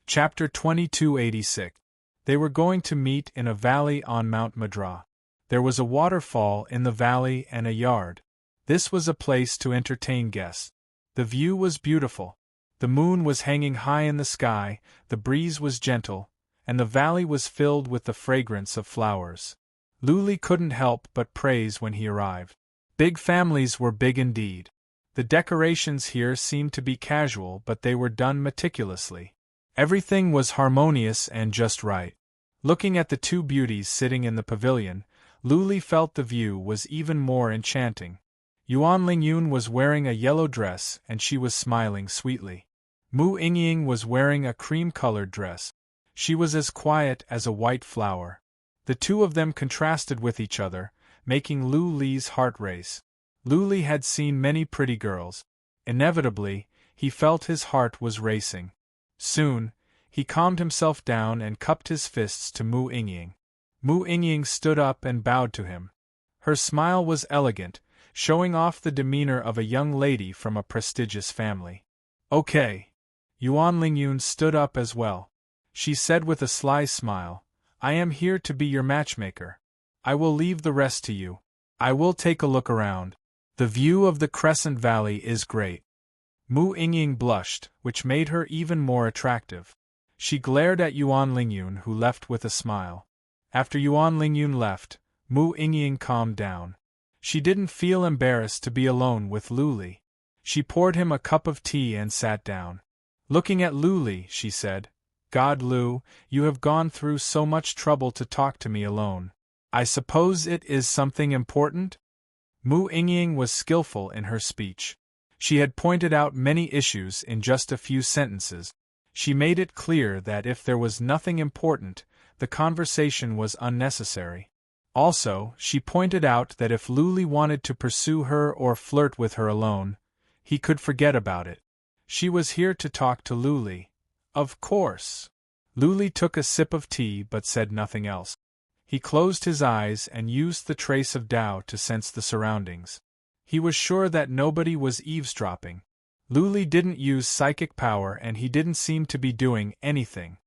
Chapter 2286. They were going to meet in a valley on Mount Madra. There was a waterfall in the valley and a yard. This was a place to entertain guests. The view was beautiful. The moon was hanging high in the sky, the breeze was gentle, and the valley was filled with the fragrance of flowers. Luli couldn't help but praise when he arrived. Big families were big indeed. The decorations here seemed to be casual, but they were done meticulously. Everything was harmonious and just right. Looking at the 2 beauties sitting in the pavilion, Luli felt the view was even more enchanting. Yuan Lingyun was wearing a yellow dress and she was smiling sweetly. Mu Yingying was wearing a cream-colored dress. She was as quiet as a white flower. The 2 of them contrasted with each other, making Lu Li's heart race. Lu Li had seen many pretty girls. Inevitably, he felt his heart was racing. Soon, he calmed himself down and cupped his fists to Mu Yingying. Mu Yingying stood up and bowed to him. Her smile was elegant, showing off the demeanor of a young lady from a prestigious family. Okay. Yuan Lingyun stood up as well. She said with a sly smile, I am here to be your matchmaker. I will leave the rest to you. I will take a look around. The view of the Crescent Valley is great. Mu Yingying blushed, which made her even more attractive. She glared at Yuan Lingyun, who left with a smile. After Yuan Lingyun left, Mu Yingying calmed down. She didn't feel embarrassed to be alone with Lu Li. She poured him a cup of tea and sat down. Looking at Lu Li, she said, God Lu, you have gone through so much trouble to talk to me alone. I suppose it is something important? Mu Yingying was skillful in her speech. She had pointed out many issues in just a few sentences. She made it clear that if there was nothing important, the conversation was unnecessary. Also, she pointed out that if Lu Li wanted to pursue her or flirt with her alone, he could forget about it. She was here to talk to Lu Li. Of course. Lu Li took a sip of tea but said nothing else. He closed his eyes and used the trace of Tao to sense the surroundings. He was sure that nobody was eavesdropping. Lu Li didn't use psychic power and he didn't seem to be doing anything.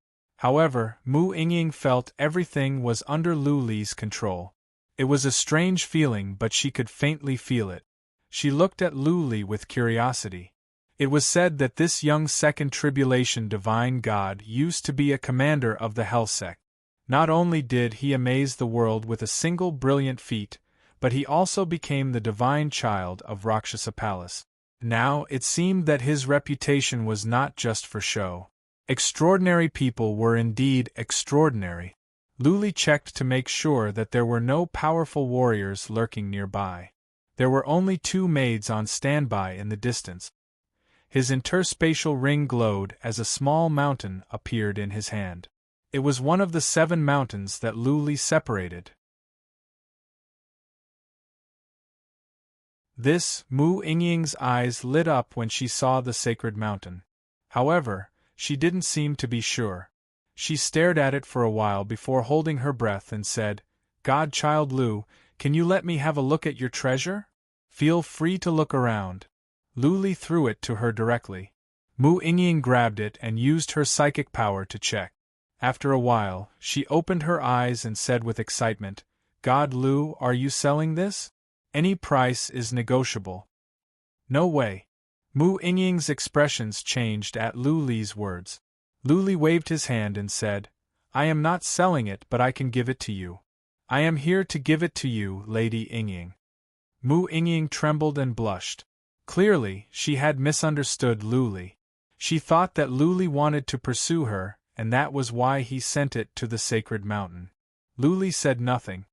However, Mu Yingying felt everything was under Lu Li's control. It was a strange feeling, but she could faintly feel it. She looked at Lu Li with curiosity. It was said that this young second tribulation divine god used to be a commander of the Hell sect. Not only did he amaze the world with a single brilliant feat, but he also became the divine child of Rakshasa Palace. Now it seemed that his reputation was not just for show. Extraordinary people were indeed extraordinary. Lu Li checked to make sure that there were no powerful warriors lurking nearby. There were only 2 maids on standby in the distance. His interspatial ring glowed as a small mountain appeared in his hand. It was one of the 7 mountains that Lu Li separated. This, Mu Yingying's eyes lit up when she saw the sacred mountain. However, she didn't seem to be sure. She stared at it for a while before holding her breath and said, Godchild Lu, can you let me have a look at your treasure? Feel free to look around. Lu Li threw it to her directly. Mu Yingying grabbed it and used her psychic power to check. After a while, she opened her eyes and said with excitement, God Lu, are you selling this? Any price is negotiable. No way. Mu Yingying's expressions changed at Lu Li's words. Lu Li waved his hand and said, I am not selling it, but I can give it to you. I am here to give it to you, Lady Yingying. Mu Yingying trembled and blushed. Clearly, she had misunderstood Lu Li. She thought that Lu Li wanted to pursue her, and that was why he sent it to the sacred mountain. Lu Li said nothing.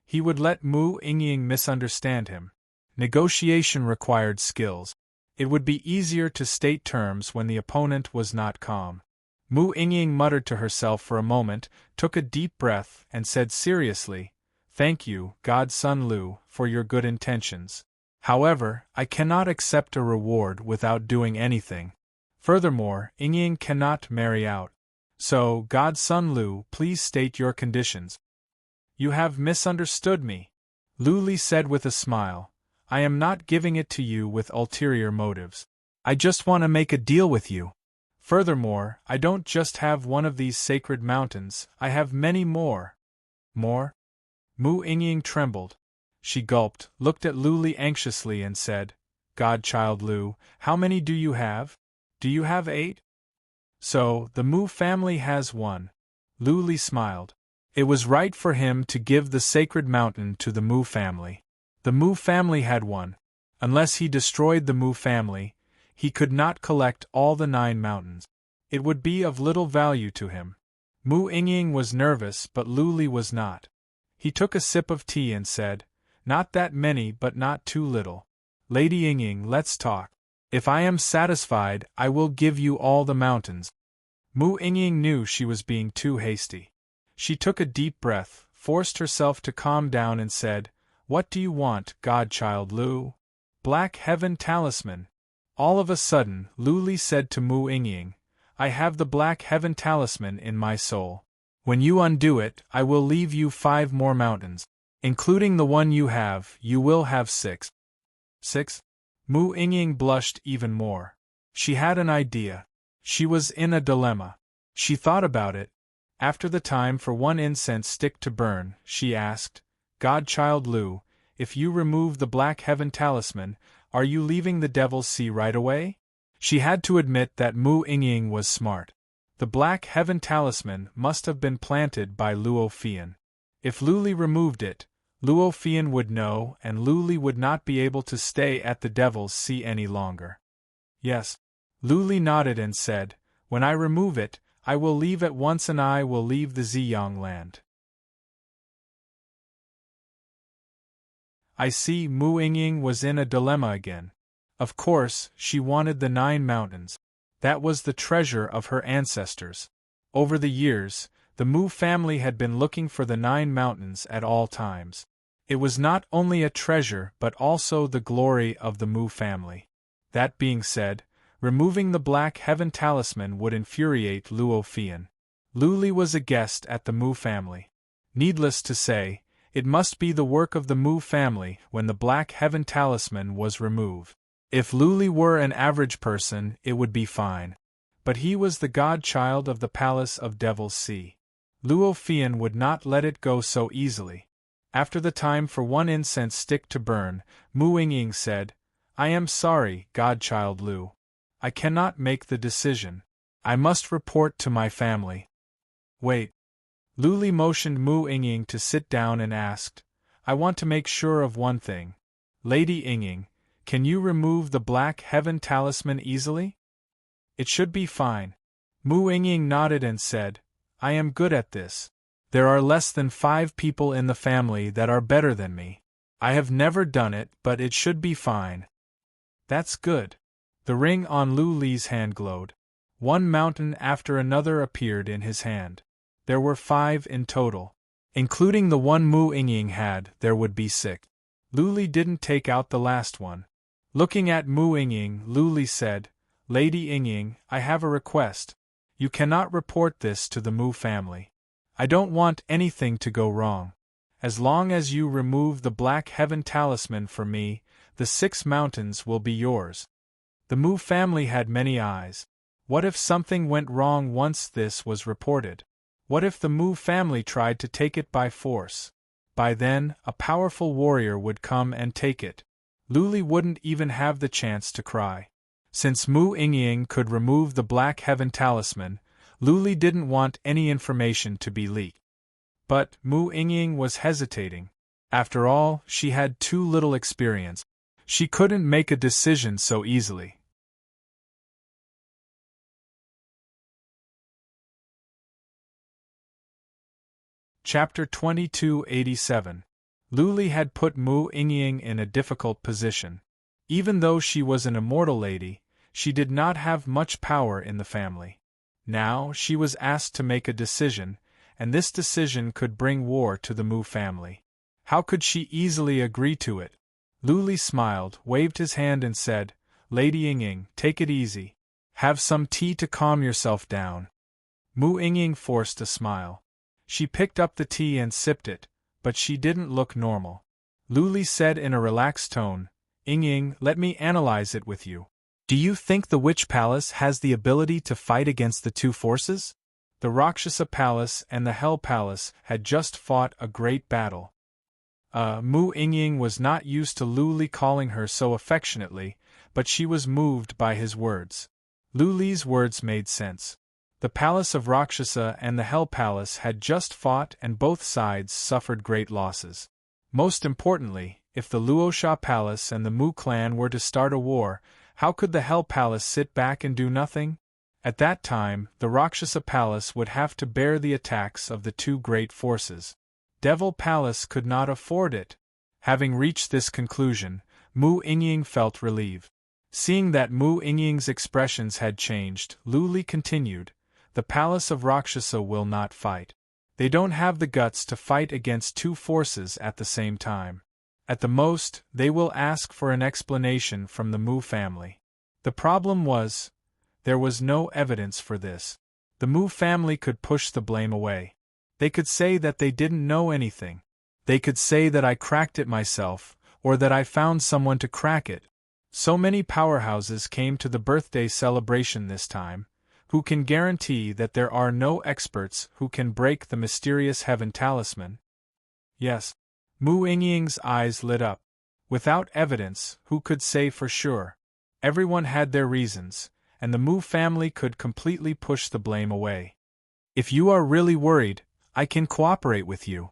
He would let Mu Yingying misunderstand him. Negotiation required skills. It would be easier to state terms when the opponent was not calm. Mu Yingying muttered to herself for a moment, took a deep breath, and said seriously, Thank you, Godson Lu, for your good intentions. However, I cannot accept a reward without doing anything. Furthermore, Ying cannot marry out. So, Godson Lu, please state your conditions. You have misunderstood me, Lu Li said with a smile. I am not giving it to you with ulterior motives. I just want to make a deal with you. Furthermore, I don't just have one of these sacred mountains, I have many more. More? Mu Ying trembled. She gulped, looked at Lu Li anxiously and said, Godchild Lu, how many do you have? Do you have 8? So, the Mu family has one. Lu Li smiled. It was right for him to give the sacred mountain to the Mu family. The Mu family had one. Unless he destroyed the Mu family, he could not collect all the 9 mountains. It would be of little value to him. Mu Ying was nervous, but Lu Li was not. He took a sip of tea and said, Not that many, but not too little. Lady Ying, let's talk. If I am satisfied, I will give you all the mountains. Mu Ying knew she was being too hasty. She took a deep breath, forced herself to calm down and said, What do you want, Godchild Lu? Black Heaven Talisman. All of a sudden, Lu Li said to Mu Ying, I have the Black Heaven Talisman in my soul. When you undo it, I will leave you 5 more mountains. Including the one you have, you will have 6. 6? Mu Ying blushed even more. She had an idea. She was in a dilemma. She thought about it. After the time for 1 incense stick to burn, she asked, Godchild Lu, if you remove the Black Heaven Talisman, are you leaving the Devil's Sea right away? She had to admit that Mu Ying was smart. The Black Heaven Talisman must have been planted by Luo Fian. If Lu Li removed it, Luo Fian would know and Lu Li would not be able to stay at the Devil's Sea any longer. Yes. Lu Li nodded and said, When I remove it, I will leave at once and I will leave the Ziyang land. I see. Mu Ying was in a dilemma again. Of course, she wanted the 9 mountains. That was the treasure of her ancestors. Over the years, the Mu family had been looking for the 9 mountains at all times. It was not only a treasure but also the glory of the Mu family. That being said, removing the Black Heaven Talisman would infuriate Luo Fian. Lu Li was a guest at the Mu family. Needless to say, it must be the work of the Mu family when the Black Heaven Talisman was removed. If Lu Li were an average person, it would be fine. But he was the godchild of the Palace of Devil's Sea. Luo Fian would not let it go so easily. After the time for 1 incense stick to burn, Mu Ying said, I am sorry, Godchild Lu. I cannot make the decision. I must report to my family. Wait. Lu Li motioned Mu Ying to sit down and asked, I want to make sure of one thing. Lady Ying, can you remove the Black Heaven Talisman easily? It should be fine. Mu Ying nodded and said, I am good at this. There are less than 5 people in the family that are better than me. I have never done it, but it should be fine. That's good. The ring on Lu Li's hand glowed. 1 mountain after another appeared in his hand. There were 5 in total. Including the one Mu Ying had, there would be 6. Lu Li didn't take out the last one. Looking at Mu Ying, Lu Li said, Lady Ying, I have a request. You cannot report this to the Mu family. I don't want anything to go wrong. As long as you remove the Black Heaven Talisman for me, the 6 mountains will be yours. The Mu family had many eyes. What if something went wrong once this was reported? What if the Mu family tried to take it by force? By then, a powerful warrior would come and take it. Lu Li wouldn't even have the chance to cry. Since Mu Ying could remove the Black Heaven Talisman, Lu Li didn't want any information to be leaked. But Mu Ying was hesitating. After all, she had too little experience. She couldn't make a decision so easily. Chapter 2287. Lu Li had put Mu Ying in a difficult position. Even though she was an immortal lady, she did not have much power in the family. Now she was asked to make a decision, and this decision could bring war to the Mu family. How could she easily agree to it? Lu smiled, waved his hand and said, Lady Ying, take it easy. Have some tea to calm yourself down. Mu Ying forced a smile. She picked up the tea and sipped it, but she didn't look normal. Lu said in a relaxed tone, Ying, let me analyze it with you. Do you think the Witch Palace has the ability to fight against the two forces? The Rakshasa Palace and the Hell Palace had just fought a great battle. Mu Ying was not used to Lu calling her so affectionately, but she was moved by his words. Lu's words made sense. The Palace of Rakshasa and the Hell Palace had just fought and both sides suffered great losses. Most importantly, if the Luosha Palace and the Mu clan were to start a war, how could the Hell Palace sit back and do nothing? At that time, the Rakshasa Palace would have to bear the attacks of the two great forces. Devil Palace could not afford it. Having reached this conclusion, Mu Ying felt relieved. Seeing that Mu Ying's expressions had changed, Lu continued, the Palace of Rakshasa will not fight. They don't have the guts to fight against two forces at the same time. At the most, they will ask for an explanation from the Mu family. The problem was, there was no evidence for this. The Mu family could push the blame away. They could say that they didn't know anything. They could say that I cracked it myself, or that I found someone to crack it. So many powerhouses came to the birthday celebration this time. Who can guarantee that there are no experts who can break the mysterious heaven talisman? Yes. Mu Ying's eyes lit up. Without evidence, who could say for sure? Everyone had their reasons, and the Mu family could completely push the blame away. If you are really worried, I can cooperate with you.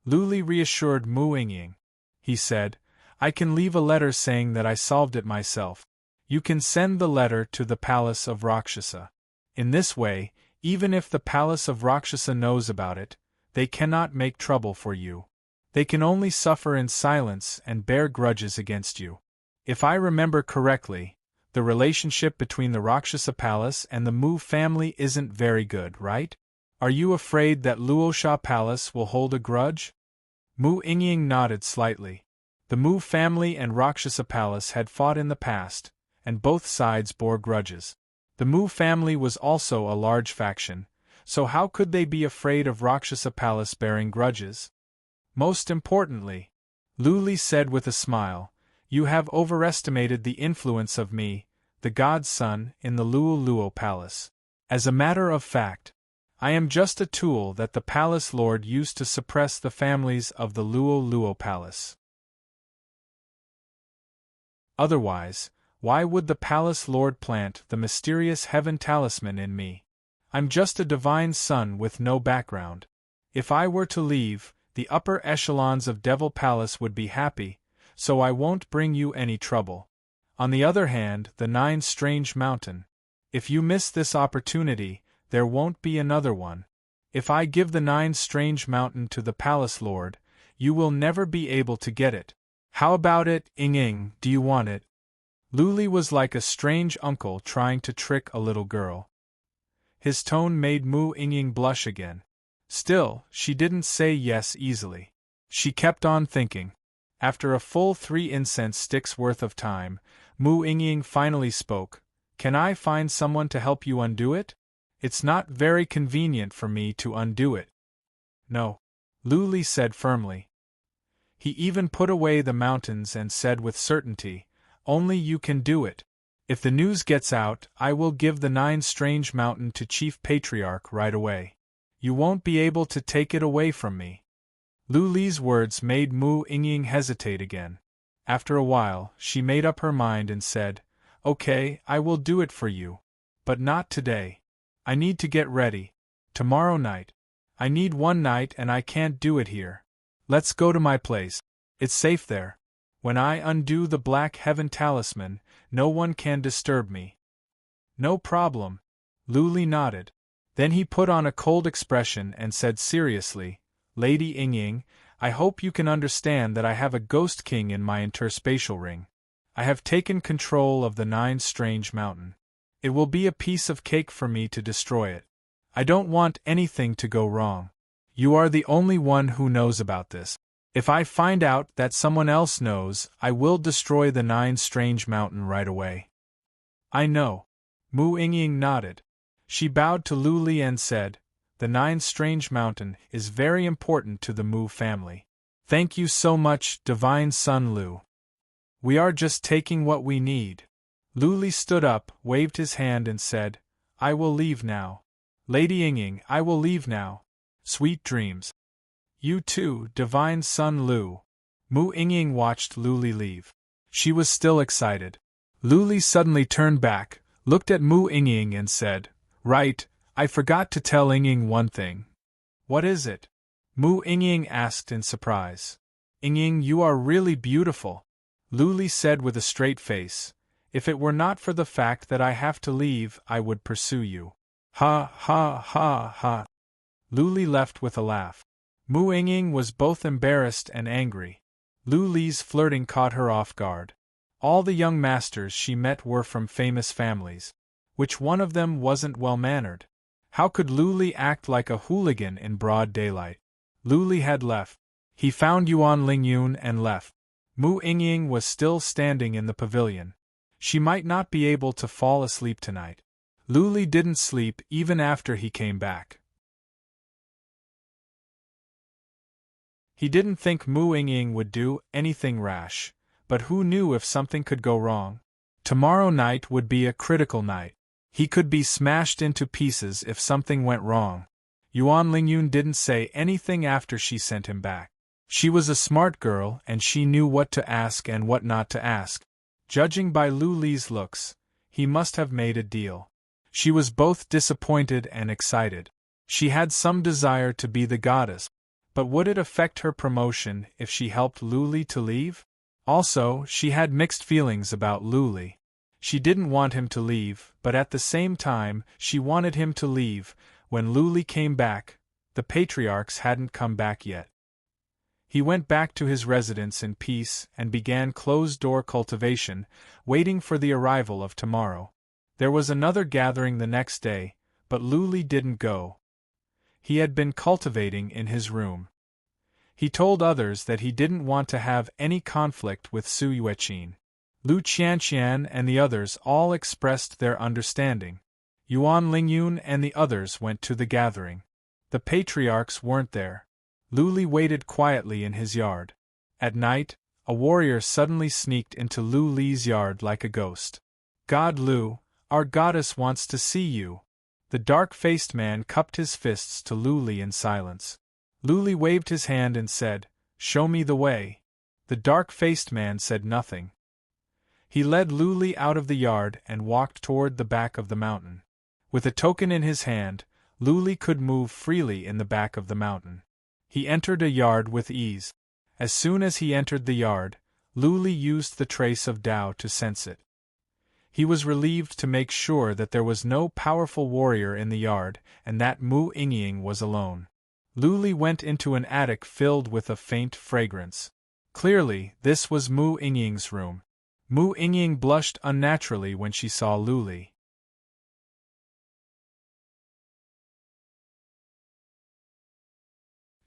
Lu reassured Mu Ying. He said, I can leave a letter saying that I solved it myself. You can send the letter to the Palace of Rakshasa. In this way, even if the Palace of Rakshasa knows about it, they cannot make trouble for you. They can only suffer in silence and bear grudges against you. If I remember correctly, the relationship between the Rakshasa Palace and the Mu family isn't very good, right? Are you afraid that Luosha Palace will hold a grudge? Mu Ying nodded slightly. The Mu family and Rakshasa Palace had fought in the past, and both sides bore grudges. The Mu family was also a large faction, so how could they be afraid of Rakshasa Palace bearing grudges? Most importantly, Lu said with a smile, you have overestimated the influence of me, the god's son, in the Luo Palace. As a matter of fact, I am just a tool that the Palace Lord used to suppress the families of the Luo Palace. Otherwise, why would the Palace Lord plant the mysterious heaven talisman in me? I'm just a divine son with no background. If I were to leave, the upper echelons of Devil Palace would be happy, so I won't bring you any trouble. On the other hand, the Nine Strange Mountain. If you miss this opportunity, there won't be another one. If I give the Nine Strange Mountain to the Palace Lord, you will never be able to get it. How about it, Ying, do you want it? Lu was like a strange uncle trying to trick a little girl. His tone made Mu Ying blush again. Still, she didn't say yes easily. She kept on thinking. After a full 3 incense sticks worth of time, Mu Ying finally spoke. Can I find someone to help you undo it? It's not very convenient for me to undo it. No. Lu said firmly. He even put away the mountains and said with certainty, only you can do it. If the news gets out, I will give the Nine Strange Mountain to Chief Patriarch right away. You won't be able to take it away from me. Lu's words made Mu Ying hesitate again. After a while, she made up her mind and said, okay, I will do it for you. But not today. I need to get ready. Tomorrow night. I need one night and I can't do it here. Let's go to my place. It's safe there. When I undo the Black Heaven Talisman, no one can disturb me. No problem. Lu nodded. Then he put on a cold expression and said seriously, Lady Ying, I hope you can understand that I have a Ghost King in my interspatial ring. I have taken control of the Nine Strange Mountain. It will be a piece of cake for me to destroy it. I don't want anything to go wrong. You are the only one who knows about this. If I find out that someone else knows, I will destroy the 9 strange mountain right away. I know. Mu Yingying nodded. She bowed to Lu Li and said, the 9 strange mountain is very important to the Mu family. Thank you so much, Divine Son Lu. We are just taking what we need. Lu Li stood up, waved his hand and said, I will leave now. Lady Yingying, I will leave now. Sweet dreams. You too, Divine Son Lu. Mu Yingying watched Lu Li leave. She was still excited. Lu Li suddenly turned back, looked at Mu Yingying and said, Right, I forgot to tell Yingying one thing. What is it? Mu Yingying asked in surprise. Yingying, you are really beautiful. Lu Li said with a straight face, if it were not for the fact that I have to leave, I would pursue you. Ha ha ha ha. Lu Li left with a laugh. Mu Yingying was both embarrassed and angry. Lu Li's flirting caught her off guard. All the young masters she met were from famous families. Which one of them wasn't well-mannered? How could Lu Li act like a hooligan in broad daylight? Lu Li had left. He found Yuan Lingyun and left. Mu Yingying was still standing in the pavilion. She might not be able to fall asleep tonight. Lu Li didn't sleep even after he came back. He didn't think Mu Yingying would do anything rash, but who knew if something could go wrong? Tomorrow night would be a critical night. He could be smashed into pieces if something went wrong. Yuan Lingyun didn't say anything after she sent him back. She was a smart girl and she knew what to ask and what not to ask. Judging by Lu Li's looks, he must have made a deal. She was both disappointed and excited. She had some desire to be the goddess, but would it affect her promotion if she helped Lu Li to leave? Also, she had mixed feelings about Lu Li. She didn't want him to leave, but at the same time, she wanted him to leave. When Lu Li came back, the patriarchs hadn't come back yet. He went back to his residence in peace and began closed-door cultivation, waiting for the arrival of tomorrow. There was another gathering the next day, but Lu Li didn't go. He had been cultivating in his room. He told others that he didn't want to have any conflict with Su Yueqin. Lu Qianqian and the others all expressed their understanding. Yuan Lingyun and the others went to the gathering. The patriarchs weren't there. Lu Li waited quietly in his yard. At night, a warrior suddenly sneaked into Lu Li's yard like a ghost. God Lu, our goddess wants to see you. The dark-faced man cupped his fists to Lu Li in silence. Lu Li waved his hand and said, Show me the way. The dark-faced man said nothing. He led Lu Li out of the yard and walked toward the back of the mountain. With a token in his hand, Lu Li could move freely in the back of the mountain. He entered a yard with ease. As soon as he entered the yard, Lu Li used the trace of Tao to sense it. He was relieved to make sure that there was no powerful warrior in the yard and that Mu Yingying was alone. Lu Li went into an attic filled with a faint fragrance. Clearly, this was Mu Yingying's room. Mu Yingying blushed unnaturally when she saw Lu Li.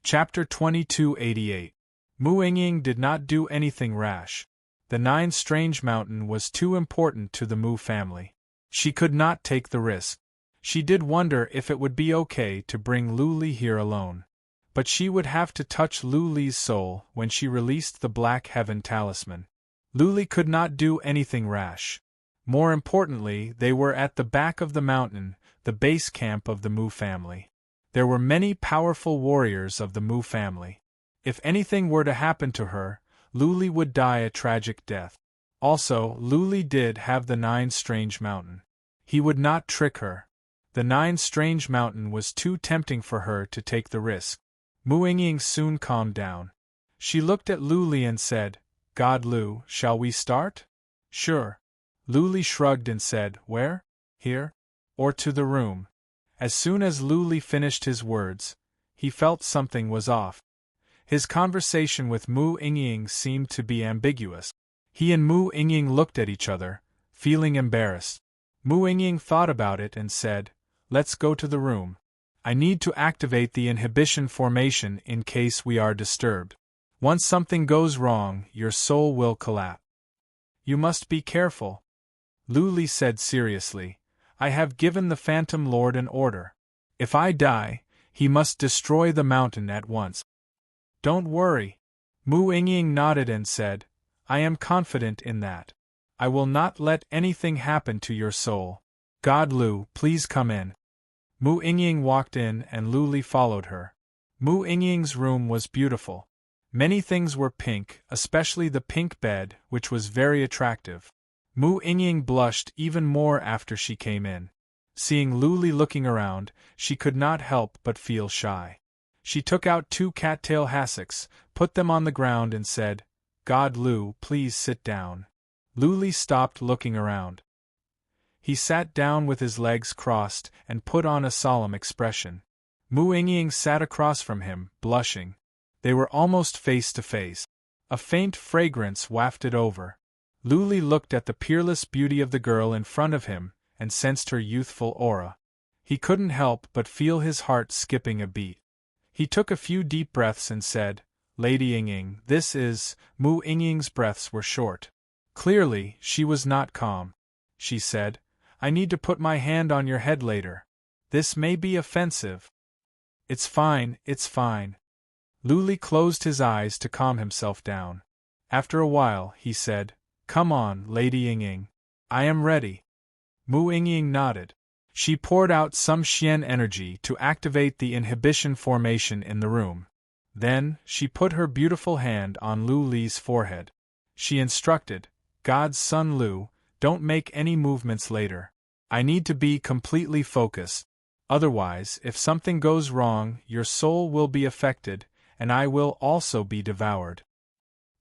Chapter 2288. Mu Yingying did not do anything rash. The 9 strange mountain was too important to the Mu family. She could not take the risk. She did wonder if it would be okay to bring Lu Li here alone. But she would have to touch Lu Li's soul when she released the Black Heaven talisman. Lu Li could not do anything rash. More importantly, they were at the back of the mountain, the base camp of the Mu family. There were many powerful warriors of the Mu family. If anything were to happen to her, Lu Li would die a tragic death. Also, Lu Li did have the 9 strange mountain. He would not trick her. The 9 strange mountain was too tempting for her to take the risk. Mu Yingying soon calmed down. She looked at Lu Li and said, God Lu, shall we start? Sure. Lu Li shrugged and said, Where? Here? Or to the room? As soon as Lu Li finished his words, he felt something was off. His conversation with Mu Yingying seemed to be ambiguous. He and Mu Yingying looked at each other, feeling embarrassed. Mu Yingying thought about it and said, Let's go to the room. I need to activate the inhibition formation in case we are disturbed. Once something goes wrong, your soul will collapse. You must be careful. Lu Li said seriously. I have given the Phantom Lord an order. If I die, he must destroy the mountain at once. Don't worry. Mu Yingying nodded and said, I am confident in that. I will not let anything happen to your soul. God Lu, please come in. Mu Yingying walked in and Lu Li followed her. Mu Yingying's room was beautiful. Many things were pink, especially the pink bed, which was very attractive. Mu Yingying blushed even more after she came in. Seeing Lu Li looking around, she could not help but feel shy. She took out 2 cattail hassocks, put them on the ground and said, God Lu, please sit down. Lu Li stopped looking around. He sat down with his legs crossed and put on a solemn expression. Mu Yingying sat across from him, blushing. They were almost face to face. A faint fragrance wafted over. Lu Li looked at the peerless beauty of the girl in front of him and sensed her youthful aura. He couldn't help but feel his heart skipping a beat. He took a few deep breaths and said, Lady Yingying, this is… Mu Yingying's breaths were short. Clearly, she was not calm. She said, I need to put my hand on your head later. This may be offensive. It's fine, it's fine. Lu Li closed his eyes to calm himself down. After a while, he said, Come on, Lady Yingying. I am ready. Mu Yingying nodded. She poured out some Xian energy to activate the inhibition formation in the room. Then, she put her beautiful hand on Lu Li's forehead. She instructed, God's son Lu, don't make any movements later. I need to be completely focused. Otherwise, if something goes wrong, your soul will be affected, and I will also be devoured.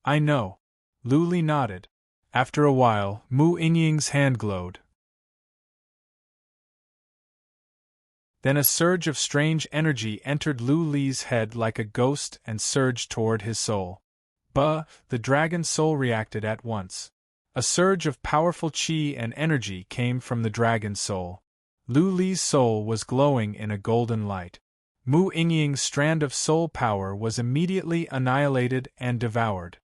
I know. Lu Li nodded. After a while, Mu Yingying's hand glowed. Then a surge of strange energy entered Lu Li's head like a ghost and surged toward his soul. The dragon's soul reacted at once. A surge of powerful qi and energy came from the dragon's soul. Lu Li's soul was glowing in a golden light. Mu Yingying's strand of soul power was immediately annihilated and devoured.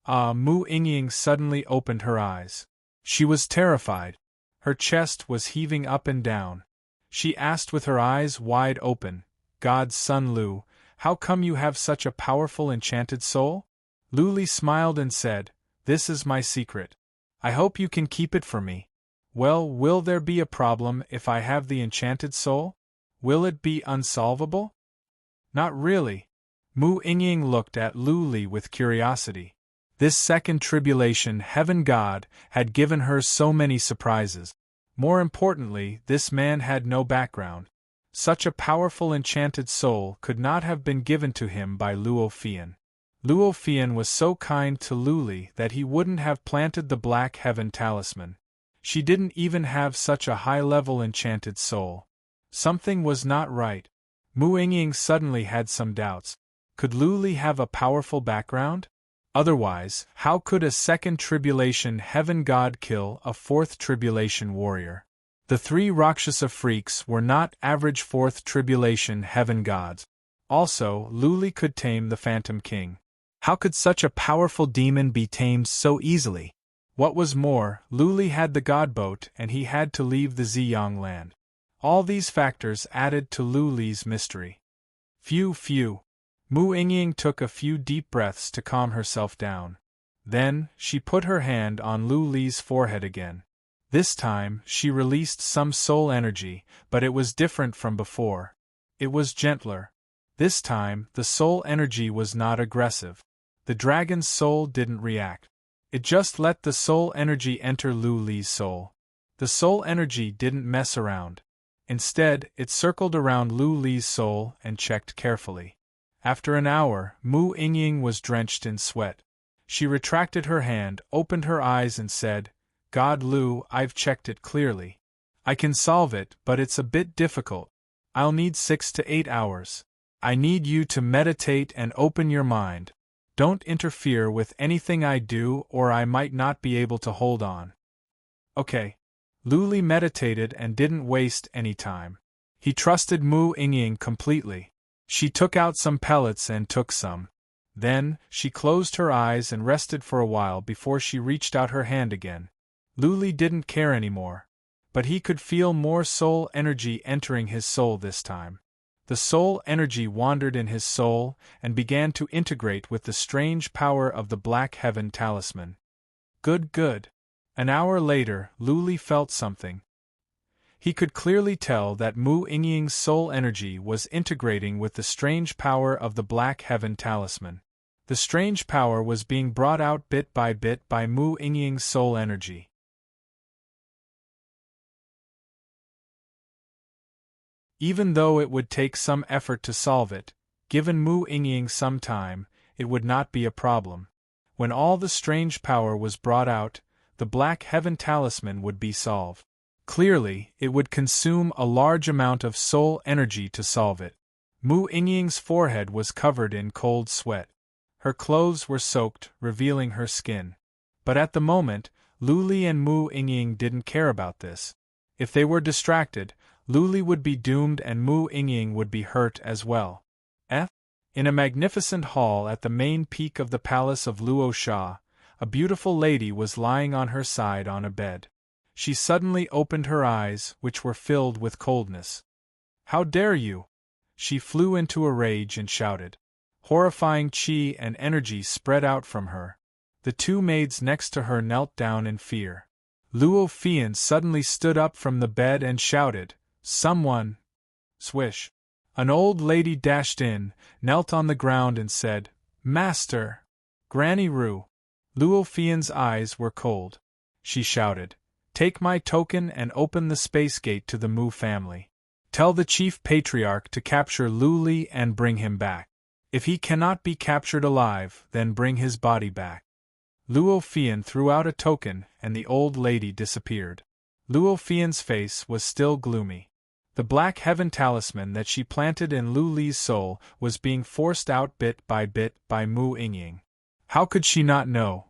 Mu Yingying suddenly opened her eyes. She was terrified. Her chest was heaving up and down. She asked with her eyes wide open, God's son Lu, how come you have such a powerful enchanted soul? Lu Li smiled and said, This is my secret. I hope you can keep it for me. Well, will there be a problem if I have the enchanted soul? Will it be unsolvable? Not really. Mu Yingying looked at Lu Li with curiosity. This second tribulation heaven god had given her so many surprises. More importantly, this man had no background. Such a powerful enchanted soul could not have been given to him by Luo Fian. Luo Fian was so kind to Lu Li that he wouldn't have planted the Black Heaven talisman. She didn't even have such a high-level enchanted soul. Something was not right. Mu Yingying suddenly had some doubts. Could Lu Li have a powerful background? Otherwise, how could a second tribulation heaven god kill a fourth tribulation warrior? The 3 Rakshasa freaks were not average fourth tribulation heaven gods. Also, Lu Li could tame the Phantom King. How could such a powerful demon be tamed so easily? What was more, Lu Li had the god boat and he had to leave the Ziyang land. All these factors added to Lu Li's mystery. Phew. Mu Yingying took a few deep breaths to calm herself down. Then, she put her hand on Lu Li's forehead again. This time, she released some soul energy, but it was different from before. It was gentler. This time, the soul energy was not aggressive. The dragon's soul didn't react. It just let the soul energy enter Lu Li's soul. The soul energy didn't mess around. Instead, it circled around Lu Li's soul and checked carefully. After an hour, Mu Yingying was drenched in sweat. She retracted her hand, opened her eyes and said, God Lu, I've checked it clearly. I can solve it, but it's a bit difficult. I'll need 6 to 8 hours. I need you to meditate and open your mind. Don't interfere with anything I do or I might not be able to hold on. Okay. Lu Li meditated and didn't waste any time. He trusted Mu Yingying completely. She took out some pellets and took some. Then, she closed her eyes and rested for a while before she reached out her hand again. Luli didn't care anymore. But he could feel more soul energy entering his soul this time. The soul energy wandered in his soul and began to integrate with the strange power of the Black Heaven Talisman. Good. An hour later, Luli felt something. He could clearly tell that Mu Yingying's soul energy was integrating with the strange power of the Black Heaven Talisman. The strange power was being brought out bit by Mu Yingying's soul energy. Even though it would take some effort to solve it, given Mu Yingying some time, it would not be a problem. When all the strange power was brought out, the Black Heaven Talisman would be solved. Clearly, it would consume a large amount of soul energy to solve it. Mu Yingying's forehead was covered in cold sweat. Her clothes were soaked, revealing her skin. But at the moment, Luli and Mu Yingying didn't care about this. If they were distracted, Luli would be doomed and Mu Yingying would be hurt as well. In a magnificent hall at the main peak of the palace of Luo Sha, a beautiful lady was lying on her side on a bed. She suddenly opened her eyes, which were filled with coldness. "How dare you!" She flew into a rage and shouted. Horrifying qi and energy spread out from her. The two maids next to her knelt down in fear. Luo Fian suddenly stood up from the bed and shouted, "Someone!" Swish! An old lady dashed in, knelt on the ground and said, "Master! Granny Ru!" Luo Fian's eyes were cold. She shouted, "Take my token and open the space gate to the Mu family. Tell the chief patriarch to capture Luli and bring him back. If he cannot be captured alive, then bring his body back." Luo Fian threw out a token and the old lady disappeared. Luo Fian's face was still gloomy. The Black Heaven Talisman that she planted in Lu Li's soul was being forced out bit by Mu Yingying. How could she not know?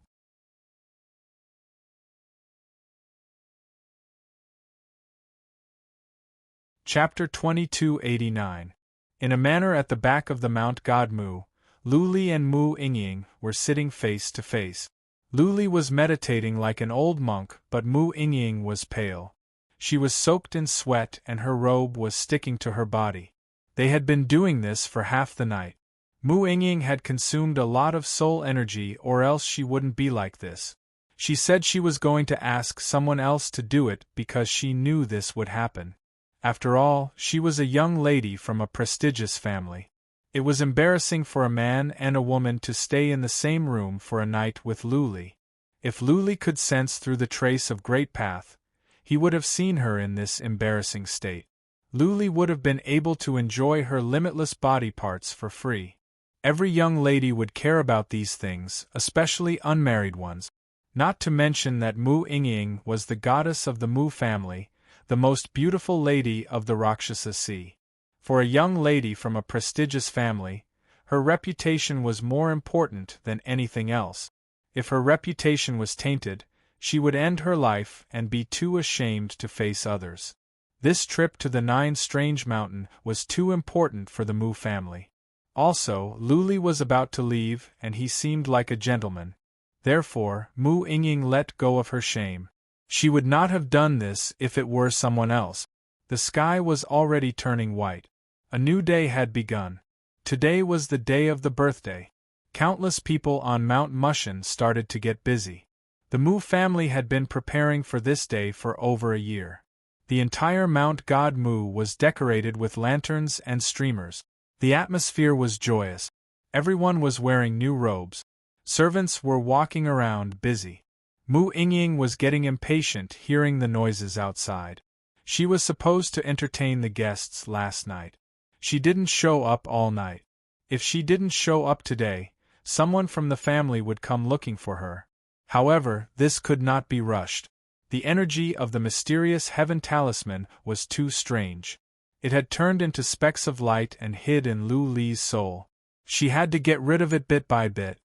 Chapter 2289. In a manner at the back of the Mount God Mu, Lu Li and Mu Yingying were sitting face to face. Lu Li was meditating like an old monk, but Mu Yingying was pale. She was soaked in sweat and her robe was sticking to her body. They had been doing this for half the night. Mu Yingying had consumed a lot of soul energy or else she wouldn't be like this. She said she was going to ask someone else to do it because she knew this would happen. After all, she was a young lady from a prestigious family. It was embarrassing for a man and a woman to stay in the same room for a night with Lu Li. If Lu Li could sense through the trace of Great Path, he would have seen her in this embarrassing state. Lu Li would have been able to enjoy her limitless body parts for free. Every young lady would care about these things, especially unmarried ones. Not to mention that Mu Yingying was the goddess of the Mu family, the most beautiful lady of the Rakshasa Sea. For a young lady from a prestigious family, her reputation was more important than anything else. If her reputation was tainted, she would end her life and be too ashamed to face others. This trip to the Nine Strange Mountain was too important for the Mu family. Also, Lu Li was about to leave and he seemed like a gentleman. Therefore, Mu Yingying let go of her shame. She would not have done this if it were someone else. The sky was already turning white. A new day had begun. Today was the day of the birthday. Countless people on Mount Mushan started to get busy. The Mu family had been preparing for this day for over a year. The entire Mount God Mu was decorated with lanterns and streamers. The atmosphere was joyous. Everyone was wearing new robes. Servants were walking around busy. Mu Yingying was getting impatient hearing the noises outside. She was supposed to entertain the guests last night. She didn't show up all night. If she didn't show up today, someone from the family would come looking for her. However, this could not be rushed. The energy of the mysterious heaven talisman was too strange. It had turned into specks of light and hid in Lu Li's soul. She had to get rid of it bit by bit.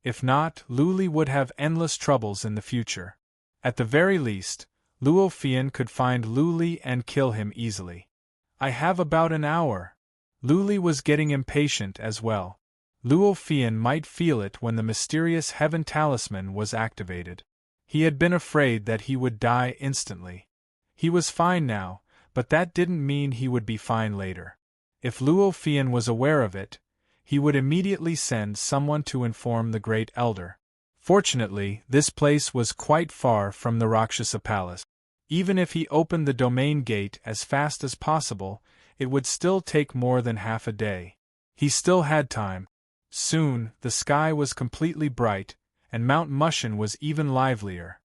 If not, Lu Li would have endless troubles in the future. At the very least, Luo Fian could find Lu Li and kill him easily. "I have about an hour." Lu Li was getting impatient as well. Luo Fian might feel it when the mysterious heaven talisman was activated. He had been afraid that he would die instantly. He was fine now, but that didn't mean he would be fine later. If Luo Fian was aware of it, he would immediately send someone to inform the Great Elder. Fortunately, this place was quite far from the Rakshasa Palace. Even if he opened the domain gate as fast as possible, it would still take more than half a day. He still had time. Soon, the sky was completely bright, and Mount Mushin was even livelier.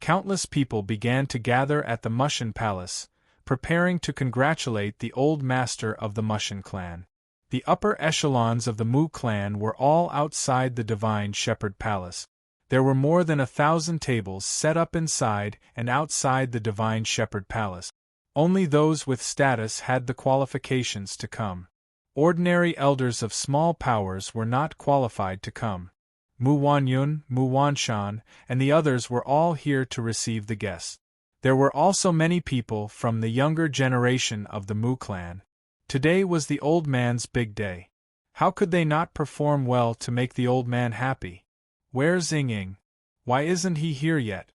Countless people began to gather at the Mushin Palace, preparing to congratulate the old master of the Mushin clan. The upper echelons of the Mu clan were all outside the Divine Shepherd Palace. There were more than 1,000 tables set up inside and outside the Divine Shepherd Palace. Only those with status had the qualifications to come. Ordinary elders of small powers were not qualified to come. Mu Wanyun, Mu Wanshan, and the others were all here to receive the guests. There were also many people from the younger generation of the Mu clan. Today was the old man's big day. How could they not perform well to make the old man happy? Where's Ying? Why isn't he here yet?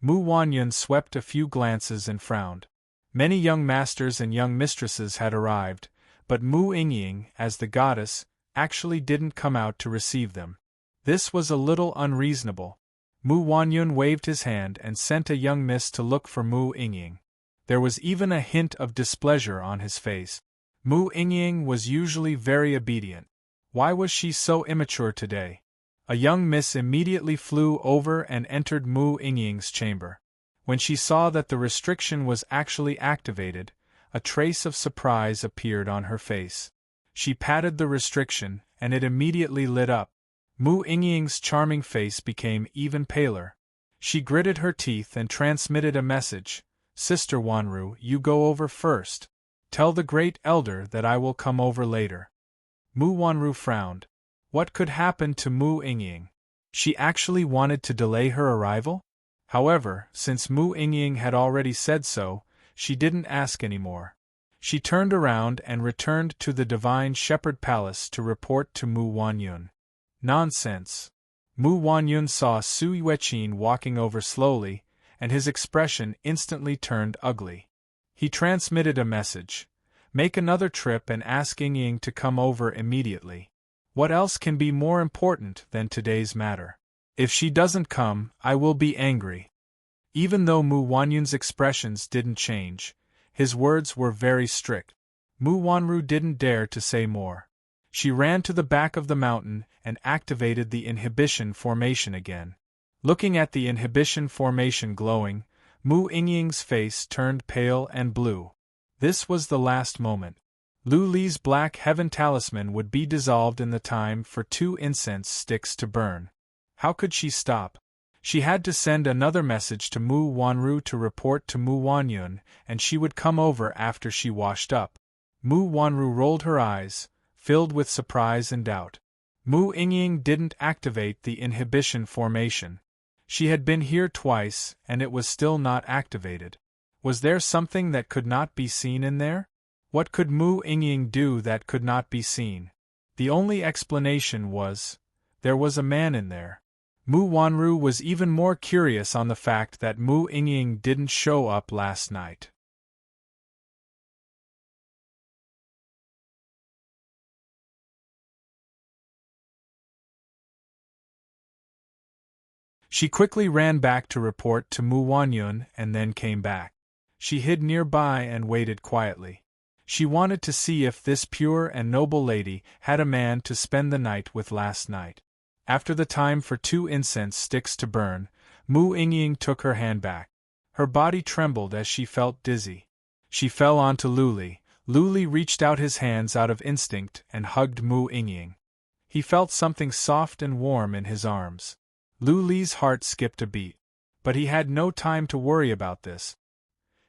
Mu Wanyun swept a few glances and frowned. Many young masters and young mistresses had arrived, but Mu Ying, as the goddess, actually didn't come out to receive them. This was a little unreasonable. Mu Wanyun waved his hand and sent a young miss to look for Mu Ying. There was even a hint of displeasure on his face. Mu Ying was usually very obedient. Why was she so immature today? A young miss immediately flew over and entered Mu Ying's chamber. When she saw that the restriction was actually activated, a trace of surprise appeared on her face. She patted the restriction, and it immediately lit up. Mu Ying's charming face became even paler. She gritted her teeth and transmitted a message. Sister Wanru, you go over first. Tell the Great Elder that I will come over later. Mu Wanru frowned. What could happen to Mu Ying? She actually wanted to delay her arrival? However, since Mu Ying had already said so, she didn't ask any more. She turned around and returned to the Divine Shepherd Palace to report to Mu Wanyun. Nonsense. Mu Wanyun saw Su Yueqin walking over slowly, and his expression instantly turned ugly. He transmitted a message. Make another trip and ask Ying to come over immediately. What else can be more important than today's matter? If she doesn't come, I will be angry. Even though Mu Wanyun's expressions didn't change, his words were very strict. Mu Wanru didn't dare to say more. She ran to the back of the mountain and activated the inhibition formation again. Looking at the inhibition formation glowing, Mu Ying's face turned pale and blue. This was the last moment. Lu Li's black heaven talisman would be dissolved in the time for 2 incense sticks to burn. How could she stop? She had to send another message to Mu Wanru to report to Mu Wanyun, and she would come over after she washed up. Mu Wanru rolled her eyes, filled with surprise and doubt. Mu Ying didn't activate the inhibition formation. She had been here twice, and it was still not activated. Was there something that could not be seen in there? What could Mu Ying do that could not be seen? The only explanation was, there was a man in there. Mu Wanru was even more curious on the fact that Mu Ying didn't show up last night. She quickly ran back to report to Mu Wanyun and then came back. She hid nearby and waited quietly. She wanted to see if this pure and noble lady had a man to spend the night with last night. After the time for 2 incense sticks to burn, Mu Ying took her hand back. Her body trembled as she felt dizzy. She fell onto Lu Li. Lu Li reached out his hands out of instinct and hugged Mu Ying. He felt something soft and warm in his arms. Lu Li's heart skipped a beat. But he had no time to worry about this.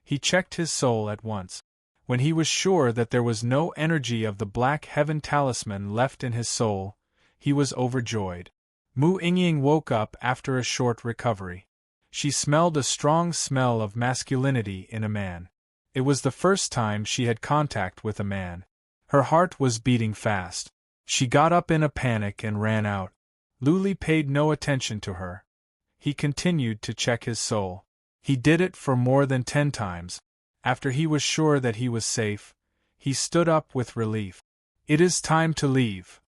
He checked his soul at once. When he was sure that there was no energy of the Black Heaven Talisman left in his soul, he was overjoyed. Mu Ying woke up after a short recovery. She smelled a strong smell of masculinity in a man. It was the first time she had contact with a man. Her heart was beating fast. She got up in a panic and ran out. Luli paid no attention to her. He continued to check his soul. He did it for more than 10 times. After he was sure that he was safe, he stood up with relief. It is time to leave.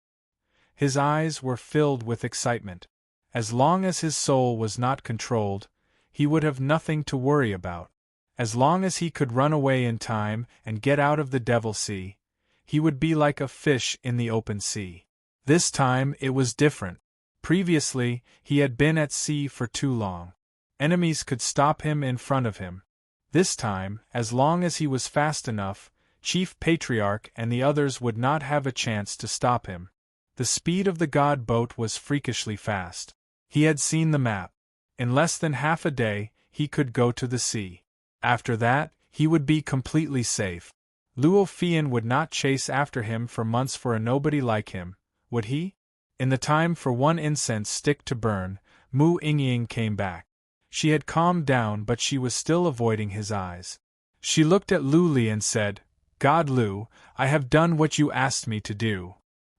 His eyes were filled with excitement. As long as his soul was not controlled, he would have nothing to worry about. As long as he could run away in time and get out of the Devil Sea, he would be like a fish in the open sea. This time it was different. Previously, he had been at sea for too long. Enemies could stop him in front of him. This time, as long as he was fast enough, Chief Patriarch and the others would not have a chance to stop him. The speed of the god boat was freakishly fast. He had seen the map. In less than half a day, he could go to the sea. After that, he would be completely safe. Luo Fian would not chase after him for months for a nobody like him, would he? In the time for one incense stick to burn, Mu Yingying came back. She had calmed down, but she was still avoiding his eyes. She looked at Lu Li and said, "God Lu, I have done what you asked me to do."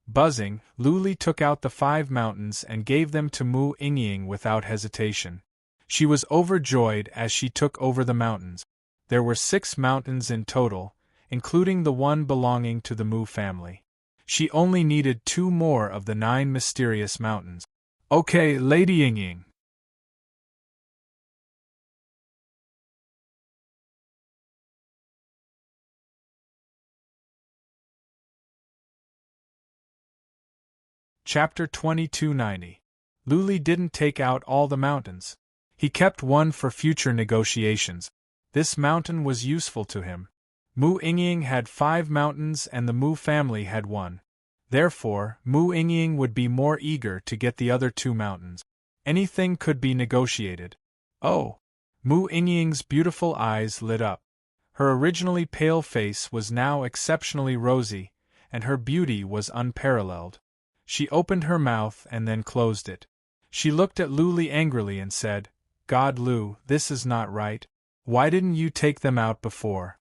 Buzzing, Lu Li took out the 5 mountains and gave them to Mu Yingying without hesitation. She was overjoyed as she took over the mountains. There were 6 mountains in total, including the one belonging to the Mu family. She only needed 2 more of the 9 mysterious mountains. "Okay, Lady Yingying." Chapter 2290. Lu Li didn't take out all the mountains. He kept one for future negotiations. This mountain was useful to him. Mu Yingying had 5 mountains and the Mu family had 1. Therefore, Mu Yingying would be more eager to get the other 2 mountains. Anything could be negotiated. Oh! Mu Yingying's beautiful eyes lit up. Her originally pale face was now exceptionally rosy, and her beauty was unparalleled. She opened her mouth and then closed it. She looked at Lu Li angrily and said, "God Lu, this is not right. Why didn't you take them out before?"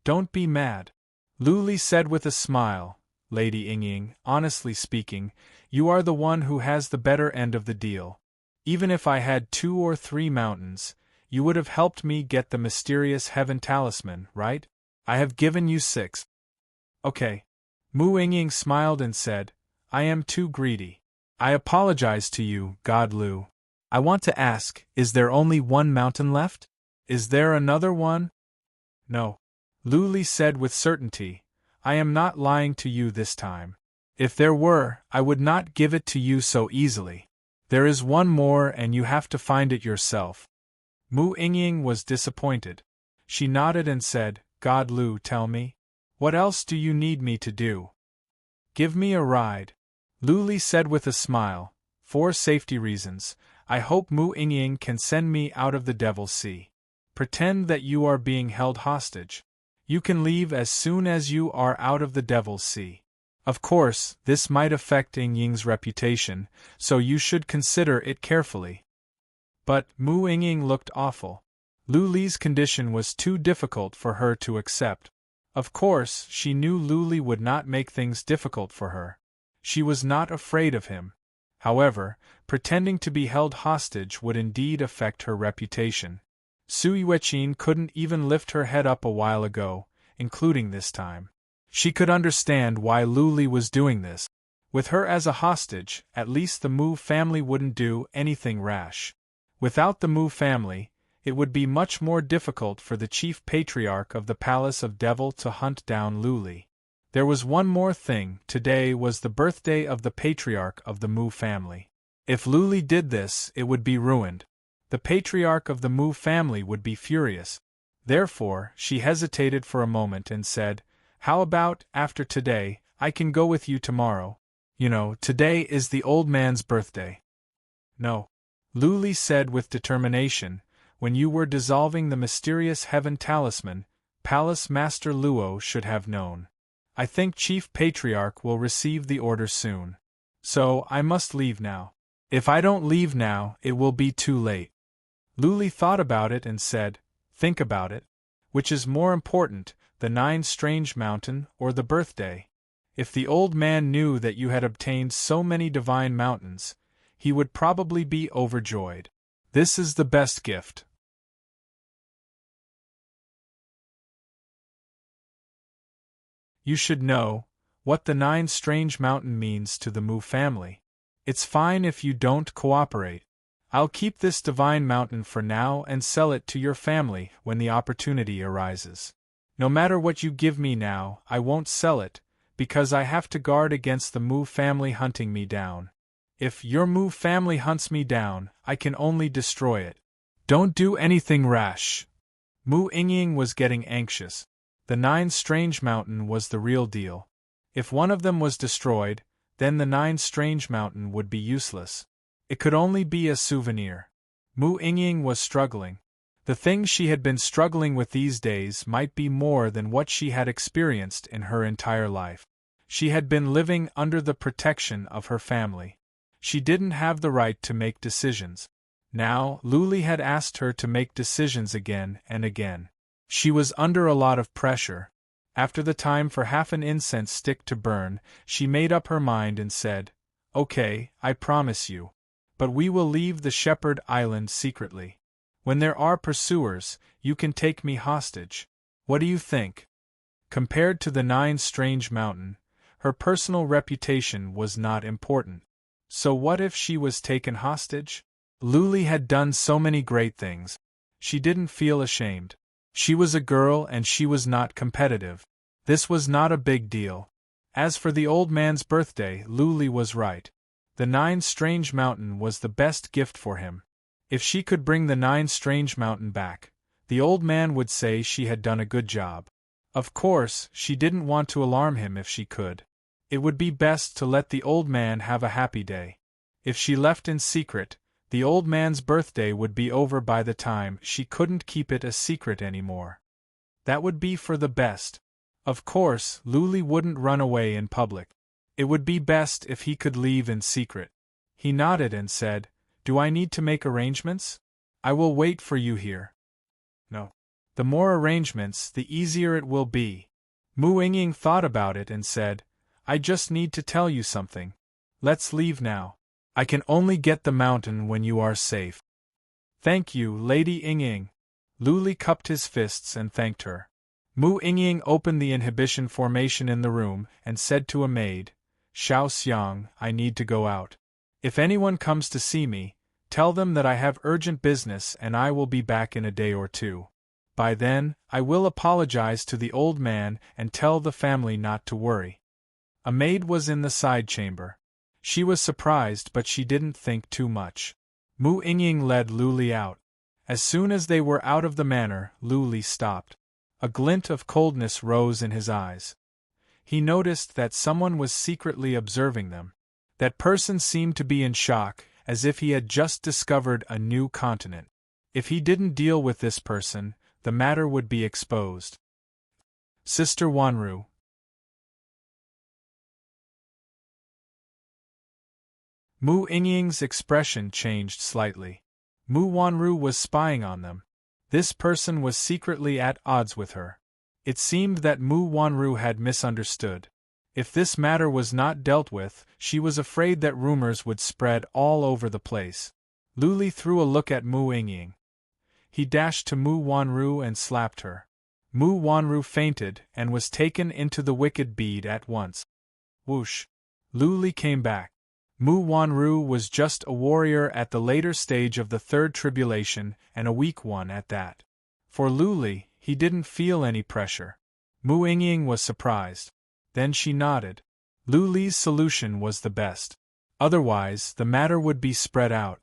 "Don't be mad," Lu Li said with a smile. "Lady Yingying, honestly speaking, you are the one who has the better end of the deal. Even if I had 2 or 3 mountains, you would have helped me get the mysterious heaven talisman, right? I have given you 6. Okay." Mu Yingying smiled and said, "I am too greedy. I apologize to you, God Lu. I want to ask, is there only 1 mountain left? Is there another one?" "No." Lu Li said with certainty, "I am not lying to you this time. If there were, I would not give it to you so easily. There is 1 more and you have to find it yourself." Mu Yingying was disappointed. She nodded and said, "God Lu, tell me. What else do you need me to do?" "Give me a ride," Lu Li said with a smile. "For safety reasons, I hope Mu Yingying can send me out of the Devil's Sea. Pretend that you are being held hostage. You can leave as soon as you are out of the Devil's Sea. Of course, this might affect Yingying's reputation, so you should consider it carefully." But Mu Yingying looked awful. Lu Li's condition was too difficult for her to accept. Of course, she knew Lu Li would not make things difficult for her. She was not afraid of him. However, pretending to be held hostage would indeed affect her reputation. Su Yueqin couldn't even lift her head up a while ago, including this time. She could understand why Lu Li was doing this. With her as a hostage, at least the Mu family wouldn't do anything rash. Without the Mu family, it would be much more difficult for the chief patriarch of the Palace of Devil to hunt down Lu Li. There was one more thing. Today was the birthday of the patriarch of the Mu family. If Lu Li did this, it would be ruined. The patriarch of the Mu family would be furious. Therefore, she hesitated for a moment and said, "How about, after today, I can go with you tomorrow? You know, today is the old man's birthday." "No," Lu Li said with determination. "When you were dissolving the mysterious heaven talisman, Palace Master Luo should have known. I think Chief Patriarch will receive the order soon. So, I must leave now. If I don't leave now, it will be too late." Lu Li thought about it and said, "Think about it. Which is more important, the 9 strange mountain or the birthday? If the old man knew that you had obtained so many divine mountains, he would probably be overjoyed. This is the best gift. You should know what the 9 strange mountain means to the Mu family. It's fine if you don't cooperate. I'll keep this divine mountain for now and sell it to your family when the opportunity arises. No matter what you give me now, I won't sell it, because I have to guard against the Mu family hunting me down. If your Mu family hunts me down, I can only destroy it. Don't do anything rash. Mu Yingying was getting anxious. The 9 strange mountain was the real deal. If one of them was destroyed, then the 9 strange mountain would be useless. It could only be a souvenir. Mu Yingying was struggling. The things she had been struggling with these days might be more than what she had experienced in her entire life. She had been living under the protection of her family. She didn't have the right to make decisions. Now, Luli had asked her to make decisions again and again. She was under a lot of pressure. After the time for half an incense stick to burn, she made up her mind and said, "Okay, I promise you. But we will leave the Shepherd Island secretly. When there are pursuers, you can take me hostage. What do you think?" Compared to the 9 strange mountain, her personal reputation was not important. So what if she was taken hostage? Luli had done so many great things. She didn't feel ashamed. She was a girl and she was not competitive. This was not a big deal. As for the old man's birthday, Luli was right. The 9 strange mountain was the best gift for him. If she could bring the 9 strange mountain back, the old man would say she had done a good job. Of course, she didn't want to alarm him if she could. It would be best to let the old man have a happy day. If she left in secret, the old man's birthday would be over by the time she couldn't keep it a secret anymore. That would be for the best. Of course, Luli wouldn't run away in public. It would be best if he could leave in secret. He nodded and said, "Do I need to make arrangements? I will wait for you here." "No. The more arrangements, the easier it will be." Mu Yingying thought about it and said, "I just need to tell you something. Let's leave now. I can only get the mountain when you are safe." "Thank you, Lady Yingying." Luli cupped his fists and thanked her. Mu Yingying opened the inhibition formation in the room and said to a maid, "Xiao Xiang, I need to go out. If anyone comes to see me, tell them that I have urgent business and I will be back in a day or 2. By then, I will apologize to the old man and tell the family not to worry." A maid was in the side chamber. She was surprised, but she didn't think too much. Mu Yingying led Luli out. As soon as they were out of the manor, Luli stopped. A glint of coldness rose in his eyes. He noticed that someone was secretly observing them. That person seemed to be in shock, as if he had just discovered a new continent. If he didn't deal with this person, the matter would be exposed. Sister Wanru. Mu Yingying's expression changed slightly. Mu Wanru was spying on them. This person was secretly at odds with her. It seemed that Mu Wanru had misunderstood. If this matter was not dealt with, she was afraid that rumors would spread all over the place. Luli threw a look at Mu Yingying. He dashed to Mu Wanru and slapped her. Mu Wanru fainted and was taken into the wicked bead at once. Whoosh! Luli came back. Mu Wanru was just a warrior at the later stage of the 3rd tribulation, and a weak one at that. For Luli, he didn't feel any pressure. Mu Yingying was surprised. Then she nodded. Luli's solution was the best. Otherwise, the matter would be spread out.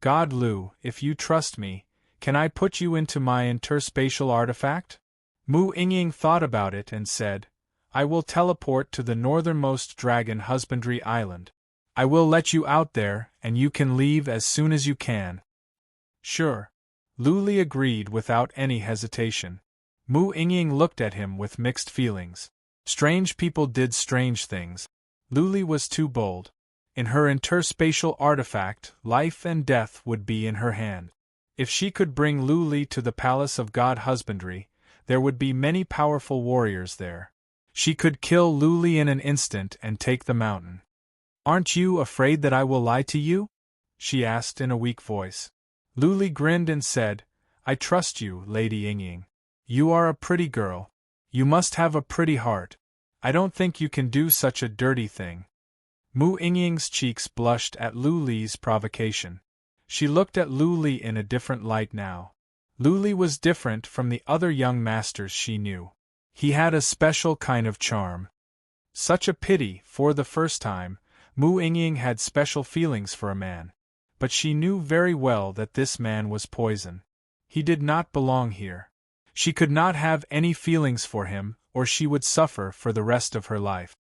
"God Lu, if you trust me, can I put you into my interspatial artifact?" Mu Yingying thought about it and said, "I will teleport to the northernmost dragon husbandry island. I will let you out there, and you can leave as soon as you can." "Sure." Luli agreed without any hesitation. Mu Yingying looked at him with mixed feelings. Strange people did strange things. Luli was too bold. In her interspatial artifact, life and death would be in her hand. If she could bring Luli to the palace of God husbandry, There would be many powerful warriors there. She could kill Luli in an instant and take the mountain. "Aren't you afraid that I will lie to you?" she asked in a weak voice. Luli grinned and said, "I trust you, Lady Yingying. You are a pretty girl. You must have a pretty heart. I don't think you can do such a dirty thing." Mu Yingying's cheeks blushed at Luli's provocation. She looked at Luli in a different light now. Luli was different from the other young masters she knew. He had a special kind of charm. Such a pity, for the first time, Mu Yingying had special feelings for a man. But she knew very well that this man was poison. He did not belong here. She could not have any feelings for him, or she would suffer for the rest of her life.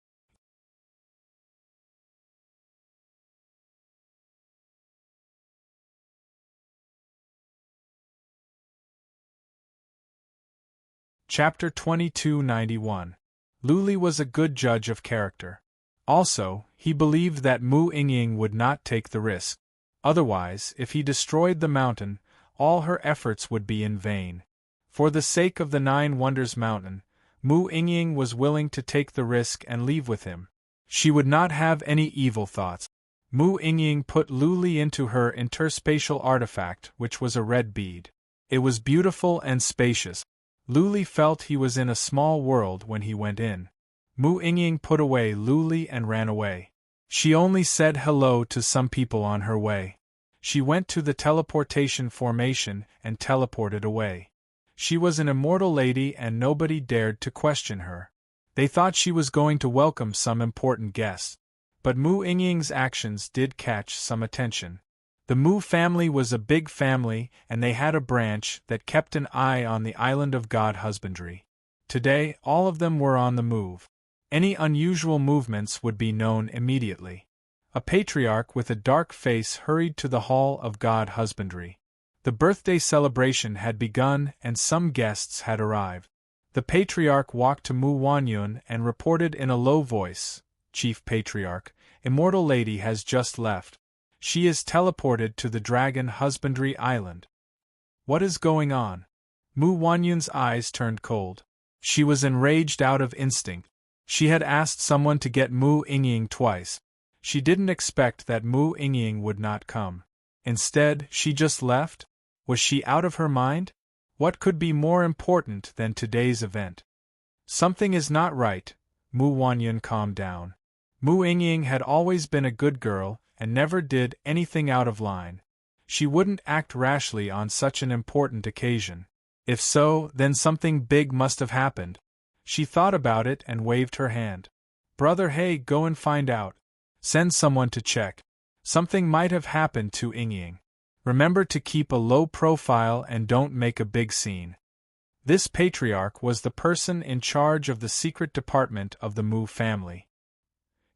Chapter 2291. Luli was a good judge of character. Also, he believed that Mu Yingying would not take the risk. Otherwise, if he destroyed the mountain, all her efforts would be in vain. For the sake of the Nine Wonders Mountain, Mu Yingying was willing to take the risk and leave with him. She would not have any evil thoughts. Mu Yingying put Luli into her interspatial artifact, which was a red bead. It was beautiful and spacious. Luli felt he was in a small world when he went in. Mu Yingying put away Luli and ran away. She only said hello to some people on her way. She went to the teleportation formation and teleported away. She was an immortal lady and nobody dared to question her. They thought she was going to welcome some important guest. But Mu Yingying's actions did catch some attention. The Mu family was a big family and they had a branch that kept an eye on the island of God husbandry. Today, all of them were on the move. Any unusual movements would be known immediately. A patriarch with a dark face hurried to the hall of God husbandry. The birthday celebration had begun and some guests had arrived. The patriarch walked to Mu Wanyun and reported in a low voice, "Chief Patriarch, Immortal Lady has just left. She is teleported to the Dragon Husbandry Island." "What is going on?" Mu Wanyun's eyes turned cold. She was enraged out of instinct. She had asked someone to get Mu Yingying twice. She didn't expect that Mu Yingying would not come. Instead, she just left? Was she out of her mind? What could be more important than today's event? Something is not right. Mu Wanyun calmed down. Mu Yingying had always been a good girl and never did anything out of line. She wouldn't act rashly on such an important occasion. If so, then something big must have happened. She thought about it and waved her hand. "Brother Hey, go and find out. Send someone to check. Something might have happened to Yingying. Remember to keep a low profile and don't make a big scene." This patriarch was the person in charge of the secret department of the Mu family.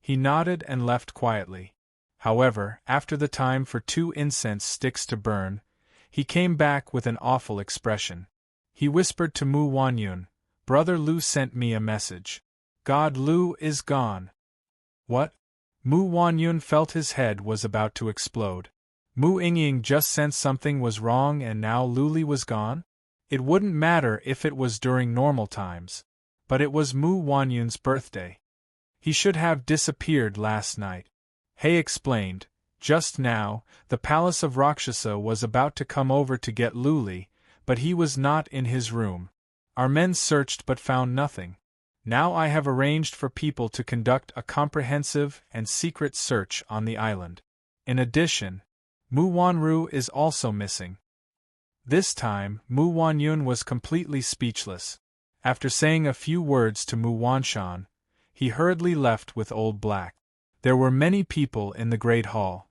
He nodded and left quietly. However, after the time for 2 incense sticks to burn, he came back with an awful expression. He whispered to Mu Wanyun, "Brother Lu sent me a message. God Lu is gone." "What?" Mu Wanyun felt his head was about to explode. Mu Yingying just sensed something was wrong and now Luli was gone? It wouldn't matter if it was during normal times. But it was Mu Wanyun's birthday. He should have disappeared last night. He explained, "Just now, the palace of Rakshasa was about to come over to get Luli, but he was not in his room. Our men searched but found nothing. Now I have arranged for people to conduct a comprehensive and secret search on the island. In addition, Mu Wanru is also missing." This time, Mu Wanyun was completely speechless. After saying a few words to Mu Wanshan, he hurriedly left with Old Black. There were many people in the great hall.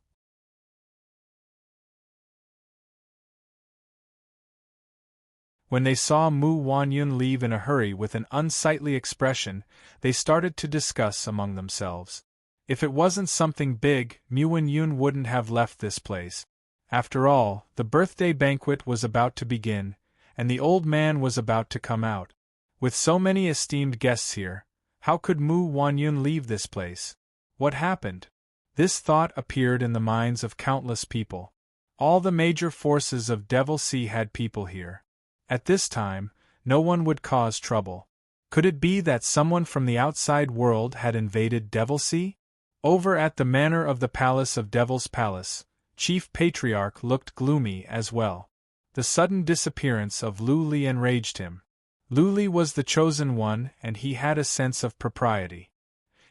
When they saw Mu Wanyun leave in a hurry with an unsightly expression, they started to discuss among themselves. If it wasn't something big, Mu Wanyun wouldn't have left this place. After all, the birthday banquet was about to begin, and the old man was about to come out. With so many esteemed guests here, how could Mu Wanyun leave this place? What happened? This thought appeared in the minds of countless people. All the major forces of Devil Sea had people here. At this time, No one would cause trouble. Could it be that someone from the outside world had invaded Devil-Sea? Over at the manor of the Palace of Devil's Palace, Chief Patriarch looked gloomy as well. The sudden disappearance of Lu Li enraged him. Lu Li was the chosen one and he had a sense of propriety.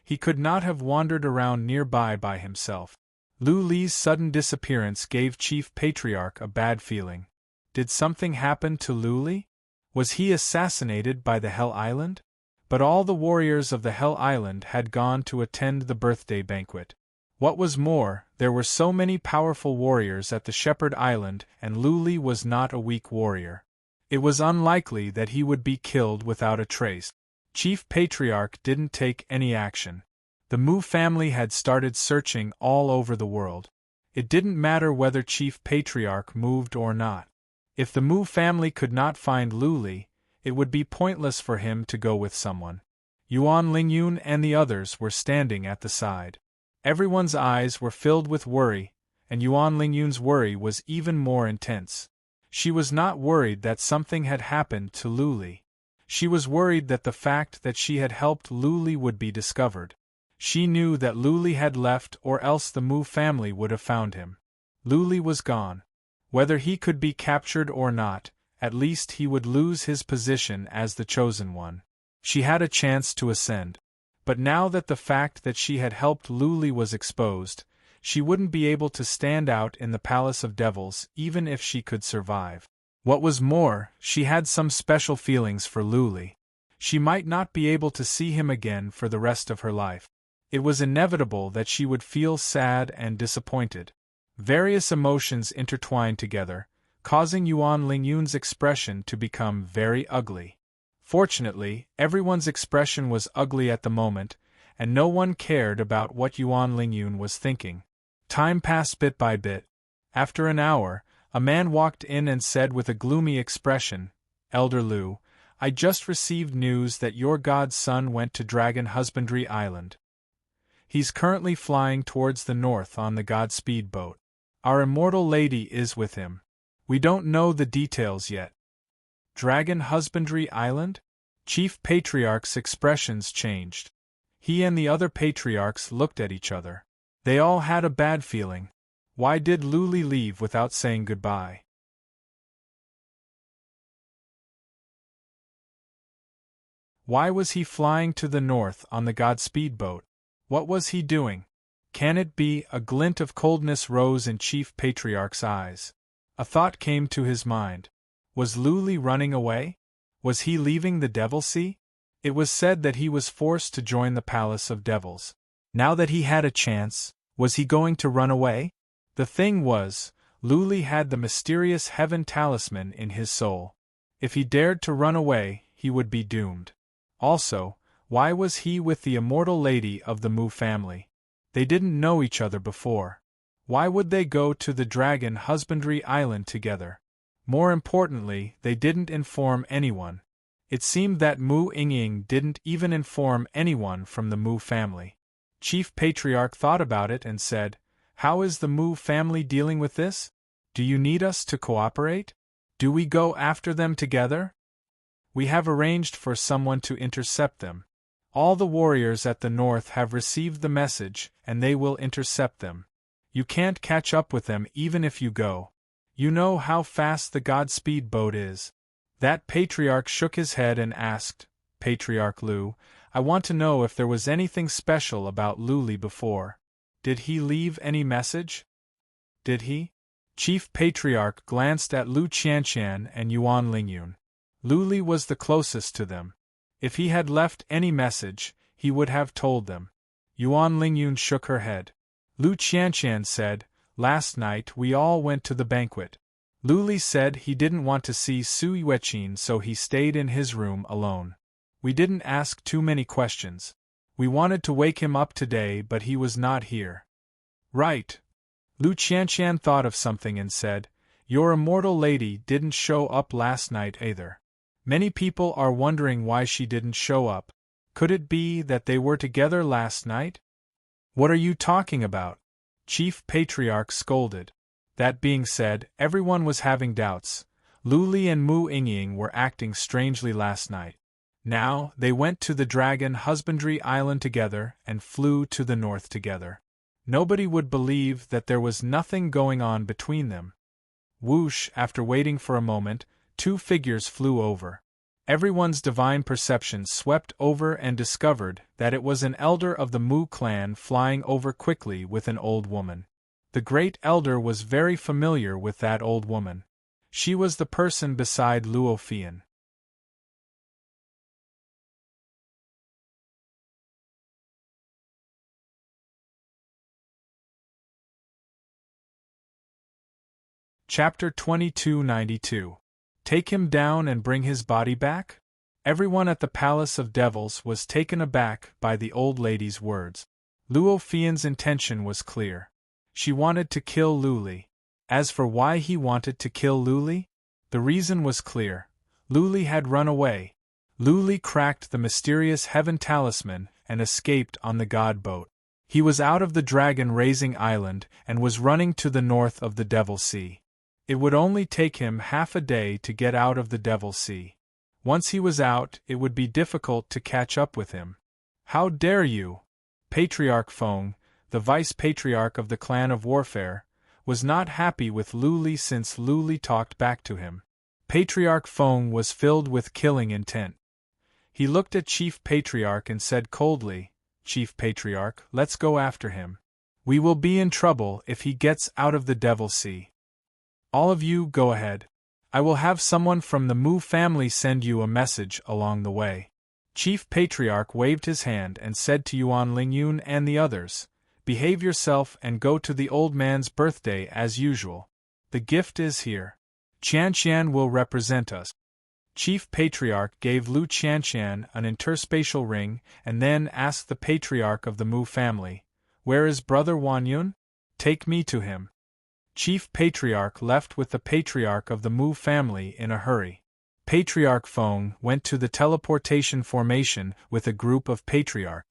He could not have wandered around nearby by himself. Lu Li's sudden disappearance gave Chief Patriarch a bad feeling. Did something happen to Lu Li? Was he assassinated by the Hell Island? But all the warriors of the Hell Island had gone to attend the birthday banquet. What was more, there were so many powerful warriors at the Shepherd Island and Lu Li was not a weak warrior. It was unlikely that he would be killed without a trace. Chief Patriarch didn't take any action. The Mu family had started searching all over the world. It didn't matter whether Chief Patriarch moved or not. If the Mu family could not find Lu Li, it would be pointless for him to go with someone. Yuan Lingyun and the others were standing at the side. Everyone's eyes were filled with worry, and Yuan Lingyun's worry was even more intense. She was not worried that something had happened to Lu Li. She was worried that the fact that she had helped Lu Li would be discovered. She knew that Lu Li had left or else the Mu family would have found him. Lu Li was gone. Whether he could be captured or not, at least he would lose his position as the chosen one. She had a chance to ascend. But now that the fact that she had helped Lu Li was exposed, she wouldn't be able to stand out in the Palace of Devils even if she could survive. What was more, she had some special feelings for Lu Li. She might not be able to see him again for the rest of her life. It was inevitable that she would feel sad and disappointed. Various emotions intertwined together, causing Yuan Lingyun's expression to become very ugly. Fortunately, everyone's expression was ugly at the moment, and no one cared about what Yuan Lingyun was thinking. Time passed bit by bit. After an hour, a man walked in and said with a gloomy expression, "Elder Lu, I just received news that your god's son went to Dragon Husbandry Island. He's currently flying towards the north on the Godspeed boat. Our immortal lady is with him. We don't know the details yet." Dragon Husbandry Island? Chief Patriarch's expressions changed. He and the other patriarchs looked at each other. They all had a bad feeling. Why did Lu Li leave without saying goodbye? Why was he flying to the north on the Godspeed boat? What was he doing? Can it be? A glint of coldness rose in Chief Patriarch's eyes. A thought came to his mind. Was Lu Li running away? Was he leaving the Devil-Sea? It was said that he was forced to join the Palace of Devils. Now that he had a chance, was he going to run away? The thing was, Lu Li had the mysterious heaven talisman in his soul. If he dared to run away, he would be doomed. Also, why was he with the immortal lady of the Mu family? They didn't know each other before. Why would they go to the Dragon Husbandry Island together? More importantly, they didn't inform anyone. It seemed that Mu Yingying didn't even inform anyone from the Mu family. Chief Patriarch thought about it and said, "How is the Mu family dealing with this? Do you need us to cooperate? Do we go after them together? We have arranged for someone to intercept them. All the warriors at the north have received the message, and they will intercept them. You can't catch up with them even if you go. You know how fast the Godspeed boat is." That patriarch shook his head and asked, "Patriarch Lu, I want to know if there was anything special about Lu Li before. Did he leave any message? Did he?" Chief Patriarch glanced at Lu Qianqian and Yuan Lingyun. Lu Li was the closest to them. If he had left any message, he would have told them. Yuan Lingyun shook her head. Lu Qianqian said, "Last night we all went to the banquet. Lu Li said he didn't want to see Su Yueqin, so he stayed in his room alone. We didn't ask too many questions. We wanted to wake him up today, but he was not here." "Right." Lu Qianqian thought of something and said, "Your immortal lady didn't show up last night either. Many people are wondering why she didn't show up. Could it be that they were together last night?" "What are you talking about?" Chief Patriarch scolded. That being said, everyone was having doubts. Luli and Mu Ingying were acting strangely last night. Now, they went to the Dragon Husbandry Island together and flew to the north together. Nobody would believe that there was nothing going on between them. Whoosh, after waiting for a moment, two figures flew over. Everyone's divine perception swept over and discovered that it was an elder of the Mu clan flying over quickly with an old woman. The great elder was very familiar with that old woman. She was the person beside Luo Fian. Chapter 2292. Take him down and bring his body back? Everyone at the Palace of Devils was taken aback by the old lady's words. Luo Fian's intention was clear. She wanted to kill Luli. As for why he wanted to kill Luli, the reason was clear. Luli had run away. Luli cracked the mysterious heaven talisman and escaped on the god boat. He was out of the dragon-raising island and was running to the north of the Devil Sea. It would only take him half a day to get out of the Devil Sea. Once he was out, it would be difficult to catch up with him. How dare you? Patriarch Feng, the vice-patriarch of the clan of warfare, was not happy with Luli since Luli talked back to him. Patriarch Feng was filled with killing intent. He looked at Chief Patriarch and said coldly, "Chief Patriarch, let's go after him. We will be in trouble if he gets out of the Devil Sea. All of you go ahead. I will have someone from the Mu family send you a message along the way." Chief Patriarch waved his hand and said to Yuan Lingyun and the others, "Behave yourself and go to the old man's birthday as usual. The gift is here. Qianqian will represent us." Chief Patriarch gave Lu Qianqian an interspatial ring and then asked the Patriarch of the Mu family, "Where is Brother Wanyun? Take me to him." Chief Patriarch left with the Patriarch of the Mu family in a hurry. Patriarch Feng went to the teleportation formation with a group of Patriarchs.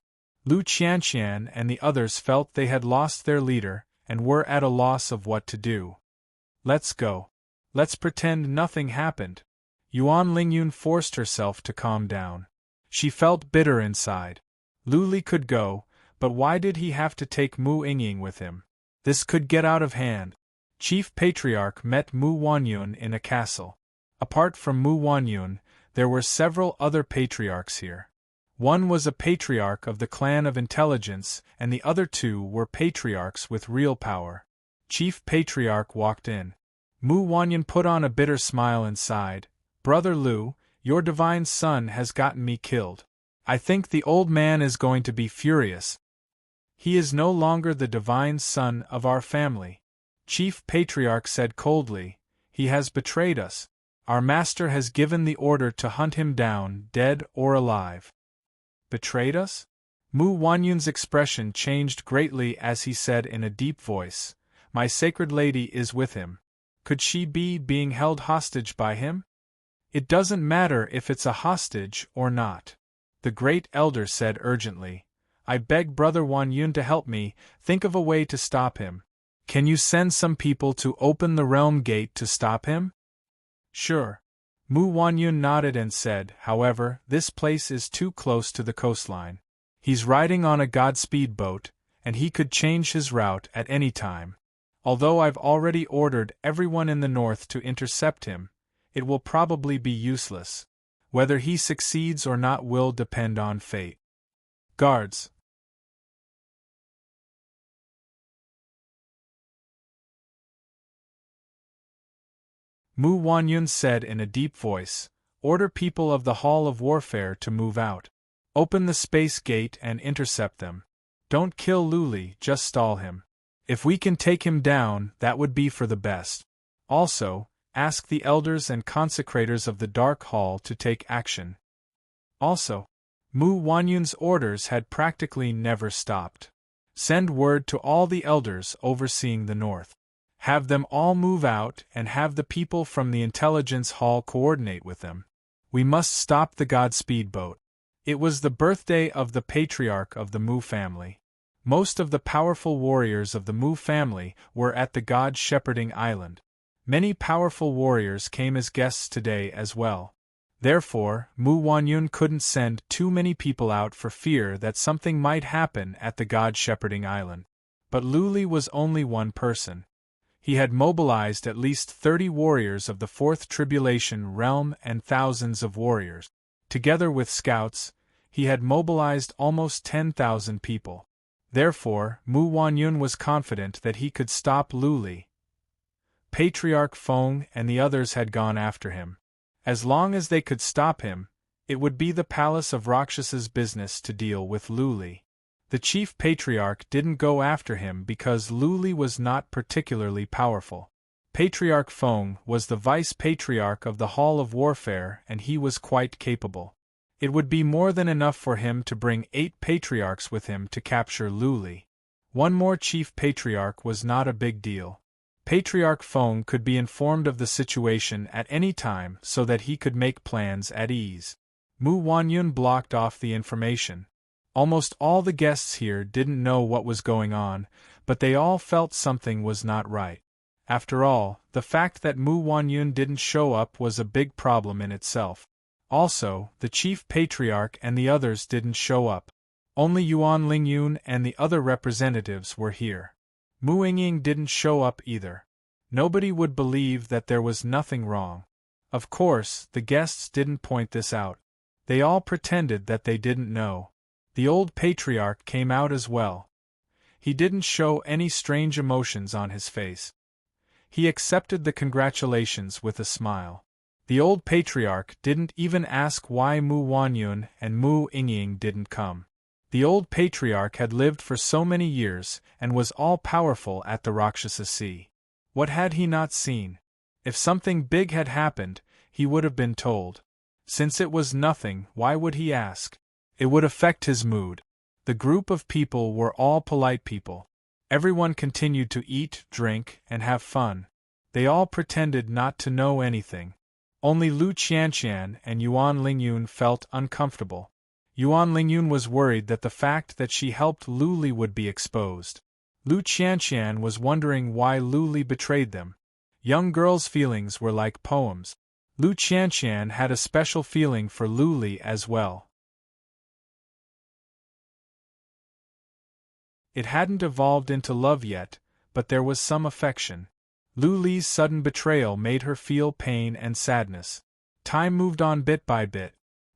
Lu Qianqian and the others felt they had lost their leader and were at a loss of what to do. "Let's go. Let's pretend nothing happened." Yuan Lingyun forced herself to calm down. She felt bitter inside. Luli could go, but why did he have to take Mu Ingying with him? This could get out of hand. Chief Patriarch met Mu Wanyun in a castle. Apart from Mu Wanyun, there were several other patriarchs here. One was a patriarch of the clan of intelligence, and the other two were patriarchs with real power. Chief Patriarch walked in. Mu Wanyun put on a bitter smile and sighed, "Brother Lu, your divine son has gotten me killed. I think the old man is going to be furious. He is no longer the divine son of our family." Chief Patriarch said coldly, "He has betrayed us. Our master has given the order to hunt him down, dead or alive." "Betrayed us?" Mu Wanyun's expression changed greatly as he said in a deep voice, "My sacred lady is with him. Could she be being held hostage by him?" "It doesn't matter if it's a hostage or not," the great elder said urgently. "I beg Brother Wanyun to help me think of a way to stop him. Can you send some people to open the realm gate to stop him?" "Sure." Mu Wanyun nodded and said, "However, this place is too close to the coastline. He's riding on a Godspeed boat, and he could change his route at any time. Although I've already ordered everyone in the north to intercept him, it will probably be useless. Whether he succeeds or not will depend on fate. Guards!" Mu Wanyun said in a deep voice, "Order people of the Hall of Warfare to move out. Open the space gate and intercept them. Don't kill Luli, just stall him. If we can take him down, that would be for the best. Also, ask the elders and consecrators of the Dark Hall to take action." Also, Mu Wanyun's orders had practically never stopped. "Send word to all the elders overseeing the north. Have them all move out and have the people from the intelligence hall coordinate with them. We must stop the Godspeed boat." It was the birthday of the patriarch of the Mu family. Most of the powerful warriors of the Mu family were at the God Shepherding Island. Many powerful warriors came as guests today as well. Therefore, Mu Wanyun couldn't send too many people out for fear that something might happen at the God-shepherding island. But Luli was only one person. He had mobilized at least 30 warriors of the Fourth Tribulation realm and thousands of warriors. Together with scouts, he had mobilized almost 10,000 people. Therefore, Mu Wanyun was confident that he could stop Luli. Patriarch Feng and the others had gone after him. As long as they could stop him, it would be the Palace of Rakshas's business to deal with Luli. The chief patriarch didn't go after him because Luli was not particularly powerful. Patriarch Feng was the vice-patriarch of the Hall of Warfare and he was quite capable. It would be more than enough for him to bring 8 patriarchs with him to capture Luli. One more chief patriarch was not a big deal. Patriarch Feng could be informed of the situation at any time so that he could make plans at ease. Mu Wanyun blocked off the information. Almost all the guests here didn't know what was going on, but they all felt something was not right. After all, the fact that Mu Wanyun didn't show up was a big problem in itself. Also, the chief patriarch and the others didn't show up. Only Yuan Lingyun and the other representatives were here. Mu Yingying didn't show up either. Nobody would believe that there was nothing wrong. Of course, the guests didn't point this out. They all pretended that they didn't know. The old patriarch came out as well. He didn't show any strange emotions on his face. He accepted the congratulations with a smile. The old patriarch didn't even ask why Mu Wanyun and Mu Yingying didn't come. The old patriarch had lived for so many years and was all-powerful at the Rakshasa Sea. What had he not seen? If something big had happened, he would have been told. Since it was nothing, why would he ask? It would affect his mood. The group of people were all polite people. Everyone continued to eat, drink, and have fun. They all pretended not to know anything. Only Lu Qianqian and Yuan Lingyun felt uncomfortable. Yuan Lingyun was worried that the fact that she helped Luli would be exposed. Lu Qianqian was wondering why Luli betrayed them. Young girls' feelings were like poems. Lu Qianqian had a special feeling for Luli as well. It hadn't evolved into love yet, but there was some affection. Luli's sudden betrayal made her feel pain and sadness. Time moved on bit by bit.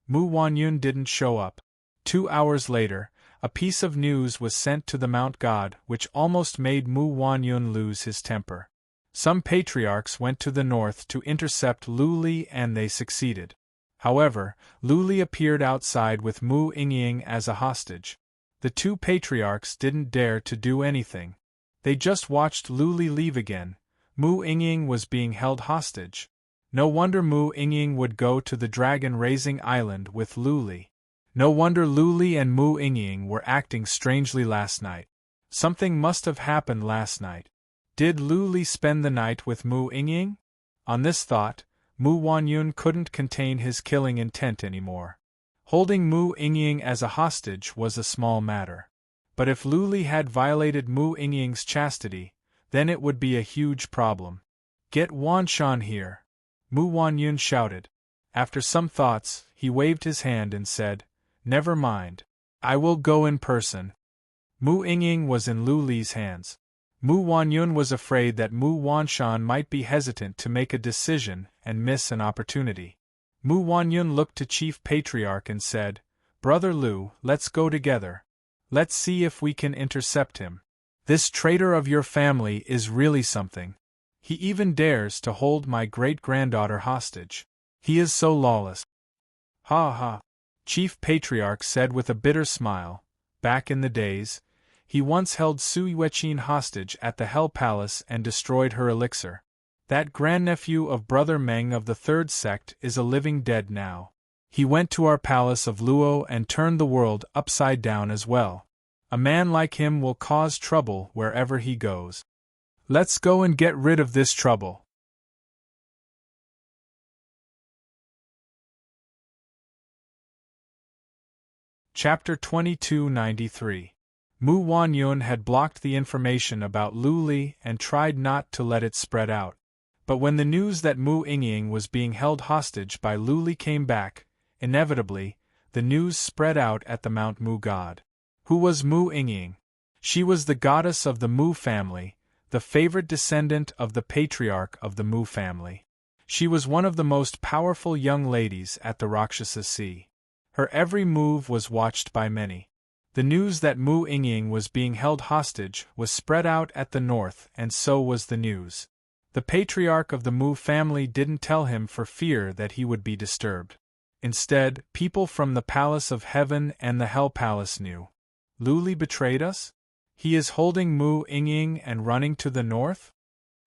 Mu Wanyun didn't show up. 2 hours later, a piece of news was sent to the Mount God which almost made Mu Wanyun lose his temper. Some patriarchs went to the north to intercept Luli and they succeeded. However, Luli appeared outside with Mu Yingying as a hostage. The 2 patriarchs didn't dare to do anything. They just watched Luli leave again. Mu Yingying was being held hostage. No wonder Mu Yingying would go to the dragon-raising island with Luli. No wonder Luli and Mu Yingying were acting strangely last night. Something must have happened last night. Did Luli spend the night with Mu Yingying? On this thought, Mu Wanyun couldn't contain his killing intent anymore. Holding Mu Yingying as a hostage was a small matter. But if Luli had violated Mu Yingying's chastity, then it would be a huge problem. Get Wanshan here! Mu Wanyun shouted. After some thoughts, he waved his hand and said, "Never mind. I will go in person." Mu Yingying was in Luli's hands. Mu Wanyun was afraid that Mu Wanshan might be hesitant to make a decision and miss an opportunity. Mu Wanyun looked to Chief Patriarch and said, "Brother Lu, let's go together. Let's see if we can intercept him. This traitor of your family is really something. He even dares to hold my great-granddaughter hostage. He is so lawless." "Ha ha," Chief Patriarch said with a bitter smile. Back in the days, he once held Su Yueqin hostage at the Hell Palace and destroyed her elixir. That grandnephew of Brother Meng of the Third Sect is a living dead now. He went to our palace of Luo and turned the world upside down as well. A man like him will cause trouble wherever he goes. Let's go and get rid of this trouble. Chapter 2293. Mu Wanyun had blocked the information about Luli and tried not to let it spread out. But when the news that Mu Yingying was being held hostage by Luli came back, inevitably, the news spread out at the Mount Mu god. Who was Mu Yingying? She was the goddess of the Mu family, the favorite descendant of the patriarch of the Mu family. She was one of the most powerful young ladies at the Rakshasa Sea. Her every move was watched by many. The news that Mu Yingying was being held hostage was spread out at the north, and so was the news. The patriarch of the Mu family didn't tell him for fear that he would be disturbed. Instead, people from the Palace of Heaven and the Hell Palace knew. Luli betrayed us? He is holding Mu Yingying and running to the north?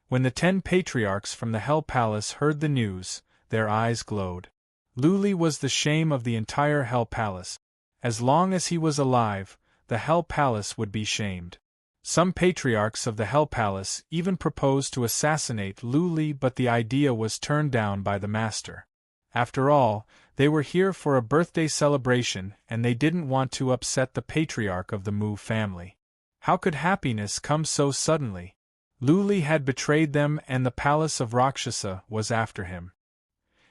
When the 10 patriarchs from the Hell Palace heard the news, their eyes glowed. Luli was the shame of the entire Hell Palace. As long as he was alive, the Hell Palace would be shamed. Some patriarchs of the Hell Palace even proposed to assassinate Luli, but the idea was turned down by the master. After all, they were here for a birthday celebration and they didn't want to upset the patriarch of the Mu family. How could happiness come so suddenly? Luli had betrayed them and the palace of Rakshasa was after him.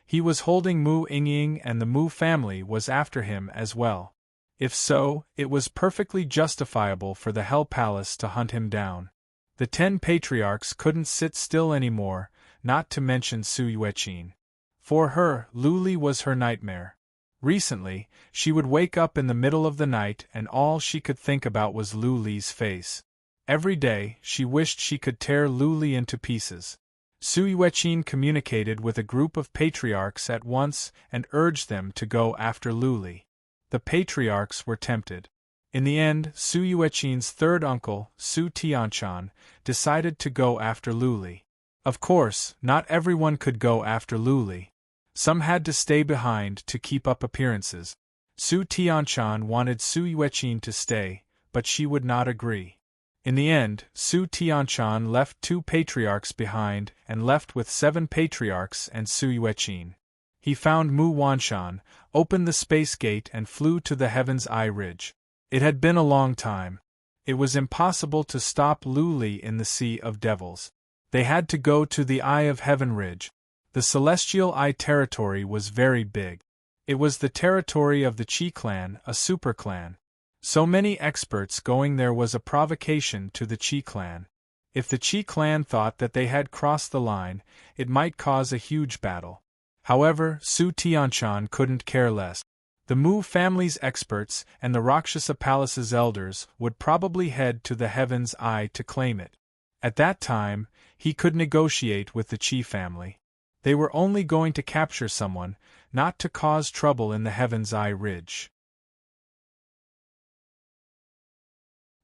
He was holding Mu Yingying and the Mu family was after him as well. If so, it was perfectly justifiable for the Hell Palace to hunt him down. The 10 patriarchs couldn't sit still anymore, not to mention Su Yueqin. For her, Luli was her nightmare. Recently, she would wake up in the middle of the night and all she could think about was Luli's face. Every day, she wished she could tear Luli into pieces. Su Yueqin communicated with a group of patriarchs at once and urged them to go after Luli. The patriarchs were tempted. In the end, Su Yueqin's third uncle, Su Tianchan, decided to go after Luli. Of course, not everyone could go after Luli. Some had to stay behind to keep up appearances. Su Tianchan wanted Su Yueqin to stay, but she would not agree. In the end, Su Tianchan left 2 patriarchs behind and left with 7 patriarchs and Su Yueqin. He found Mu Wanshan, opened the space gate and flew to the Heaven's Eye Ridge. It had been a long time. It was impossible to stop Luli in the Sea of Devils. They had to go to the Eye of Heaven Ridge. The Celestial Eye territory was very big. It was the territory of the Qi clan, a super clan. So many experts going there was a provocation to the Qi clan. If the Qi clan thought that they had crossed the line, it might cause a huge battle. However, Su Tianchan couldn't care less. The Mu family's experts and the Rakshasa Palace's elders would probably head to the Heaven's Eye to claim it. At that time, he could negotiate with the Qi family. They were only going to capture someone, not to cause trouble in the Heaven's Eye Ridge.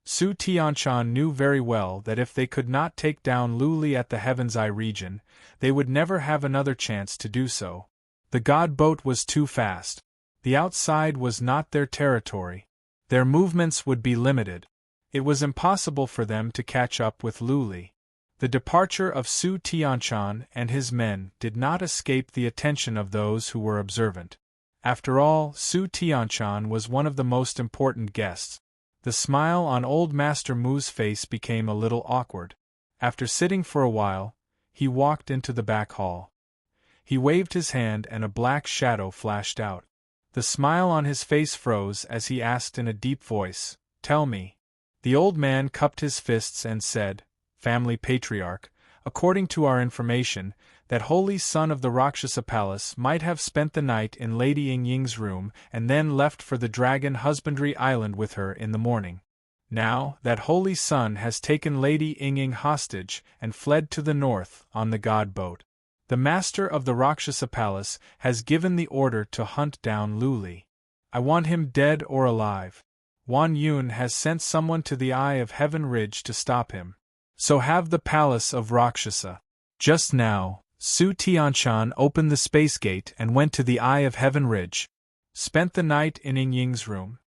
Su Tianchan knew very well that if they could not take down Luli at the Heaven's Eye region, they would never have another chance to do so. The god boat was too fast. The outside was not their territory. Their movements would be limited. It was impossible for them to catch up with Luli. The departure of Su Tianchan and his men did not escape the attention of those who were observant. After all, Su Tianchan was one of the most important guests. The smile on old Master Mu's face became a little awkward. After sitting for a while, he walked into the back hall. He waved his hand and a black shadow flashed out. The smile on his face froze as he asked in a deep voice, "Tell me." The old man cupped his fists and said, "Family Patriarch, according to our information, that holy son of the Rakshasa Palace might have spent the night in Lady Yingying's room and then left for the Dragon Husbandry Island with her in the morning. Now, that holy son has taken Lady Yingying hostage and fled to the north on the god boat. The master of the Rakshasa Palace has given the order to hunt down Luli. I want him dead or alive. Wan Yun has sent someone to the Eye of Heaven Ridge to stop him. So have the Palace of Rakshasa." Just now, Su Tianchan opened the space gate and went to the Eye of Heaven Ridge. Spent the night in Yingying's room.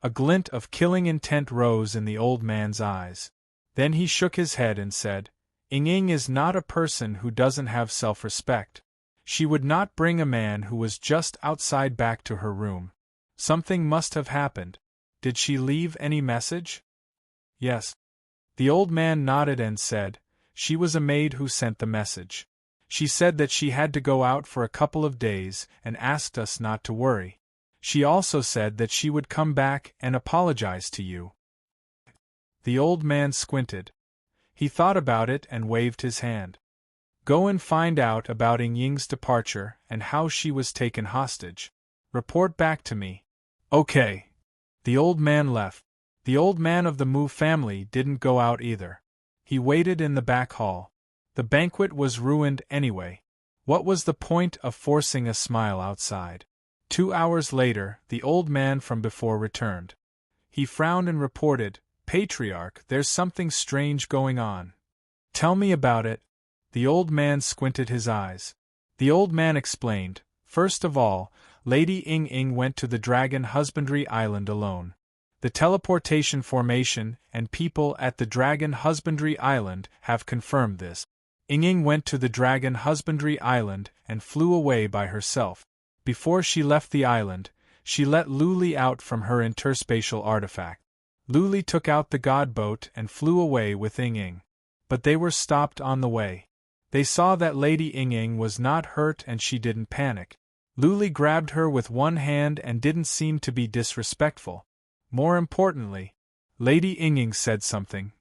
A glint of killing intent rose in the old man's eyes. Then he shook his head and said, "Yingying is not a person who doesn't have self-respect. She would not bring a man who was just outside back to her room. Something must have happened. Did she leave any message?" "Yes." The old man nodded and said, "She was a maid who sent the message. She said that she had to go out for a couple of days and asked us not to worry. She also said that she would come back and apologize to you." The old man squinted. He thought about it and waved his hand. "Go and find out about Ying's departure and how she was taken hostage. Report back to me." "Okay." The old man left. The old man of the Mu family didn't go out either. He waited in the back hall. The banquet was ruined anyway. What was the point of forcing a smile outside? 2 hours later, the old man from before returned. He frowned and reported, "Patriarch, there's something strange going on." "Tell me about it." The old man squinted his eyes. The old man explained, "First of all, Lady Ying went to the Dragon Husbandry Island alone. The teleportation formation and people at the Dragon Husbandry Island have confirmed this. Ying went to the Dragon Husbandry Island and flew away by herself. Before she left the island, she let Luli out from her interspatial artifact. Luli took out the god boat and flew away with Ying. But they were stopped on the way. They saw that Lady Ying was not hurt and she didn't panic. Luli grabbed her with one hand and didn't seem to be disrespectful. More importantly, Lady Ying said something.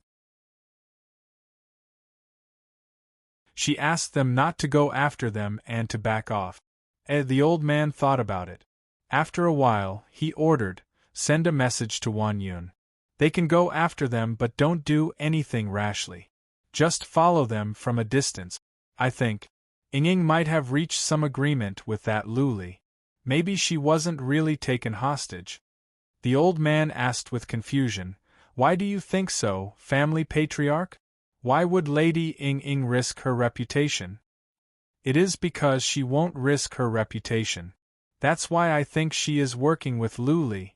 She asked them not to go after them and to back off. The old man thought about it. After a while, he ordered, "Send a message to Wan Yun. They can go after them but don't do anything rashly. Just follow them from a distance." I think Ying might have reached some agreement with that Luli. Maybe she wasn't really taken hostage. The old man asked with confusion, "Why do you think so, family patriarch? Why would Lady Ying risk her reputation?" "It is because she won't risk her reputation. That's why I think she is working with Luli."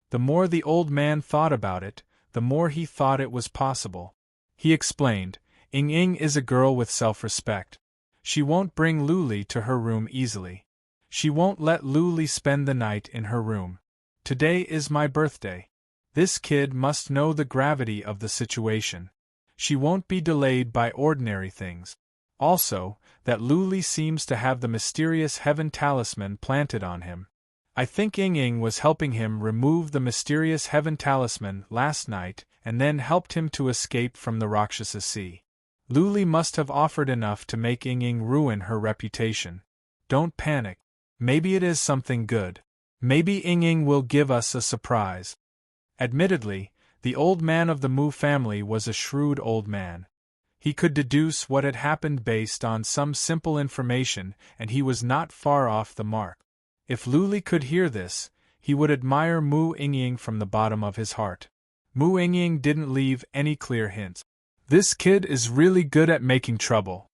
The more the old man thought about it, the more he thought it was possible. He explained, "Ying is a girl with self-respect. She won't bring Luli to her room easily. She won't let Luli spend the night in her room. Today is my birthday. This kid must know the gravity of the situation. She won't be delayed by ordinary things. Also, that Luli seems to have the mysterious heaven talisman planted on him. I think Ying was helping him remove the mysterious heaven talisman last night and then helped him to escape from the Rakshasa Sea. Luli must have offered enough to make Ying ruin her reputation. Don't panic. Maybe it is something good. Maybe Ying will give us a surprise." Admittedly, the old man of the Mu family was a shrewd old man. He could deduce what had happened based on some simple information, and he was not far off the mark. If Luli could hear this, he would admire Mu Ying from the bottom of his heart. Mu Ying didn't leave any clear hints. This kid is really good at making trouble.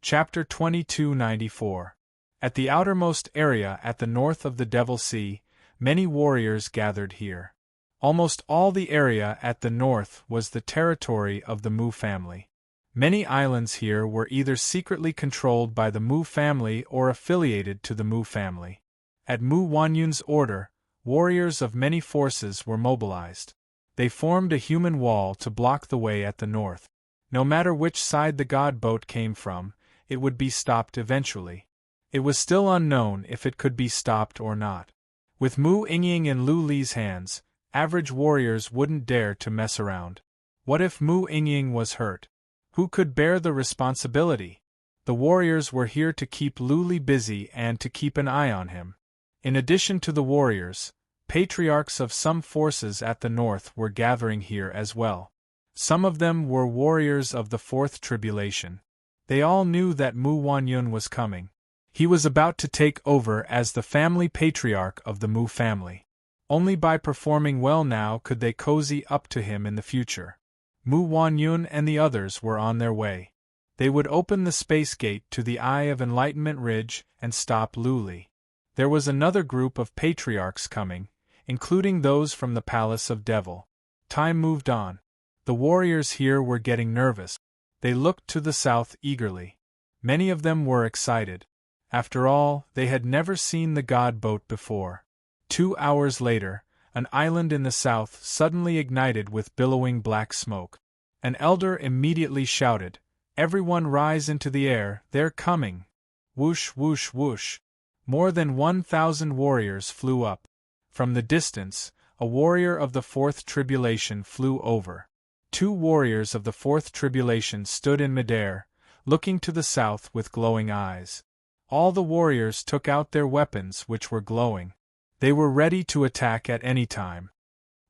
Chapter 2294. At the outermost area at the north of the Devil Sea, many warriors gathered here. Almost all the area at the north was the territory of the Mu family. Many islands here were either secretly controlled by the Mu family or affiliated to the Mu family. At Mu Wanyun's order, warriors of many forces were mobilized. They formed a human wall to block the way at the north. No matter which side the god boat came from, it would be stopped eventually. It was still unknown if it could be stopped or not. With Mu Ying in Luli's hands, average warriors wouldn't dare to mess around. What if Mu Ying was hurt? Who could bear the responsibility? The warriors were here to keep Luli busy and to keep an eye on him. In addition to the warriors, patriarchs of some forces at the north were gathering here as well. Some of them were warriors of the Fourth Tribulation. They all knew that Mu Wanyun was coming. He was about to take over as the family patriarch of the Mu family. Only by performing well now could they cozy up to him in the future. Mu Wanyun and the others were on their way. They would open the space gate to the Eye of Enlightenment Ridge and stop Luli. There was another group of patriarchs coming, including those from the Palace of Devil. Time moved on. The warriors here were getting nervous. They looked to the south eagerly. Many of them were excited. After all, they had never seen the god boat before. 2 hours later, An island in the south suddenly ignited with billowing black smoke. An elder immediately shouted, "Everyone rise into the air, they're coming!" Whoosh, whoosh, whoosh. More than 1,000 warriors flew up. From the distance, a warrior of the fourth tribulation flew over. 2 warriors of the fourth tribulation stood in midair, looking to the south with glowing eyes. All the warriors took out their weapons, which were glowing. They were ready to attack at any time.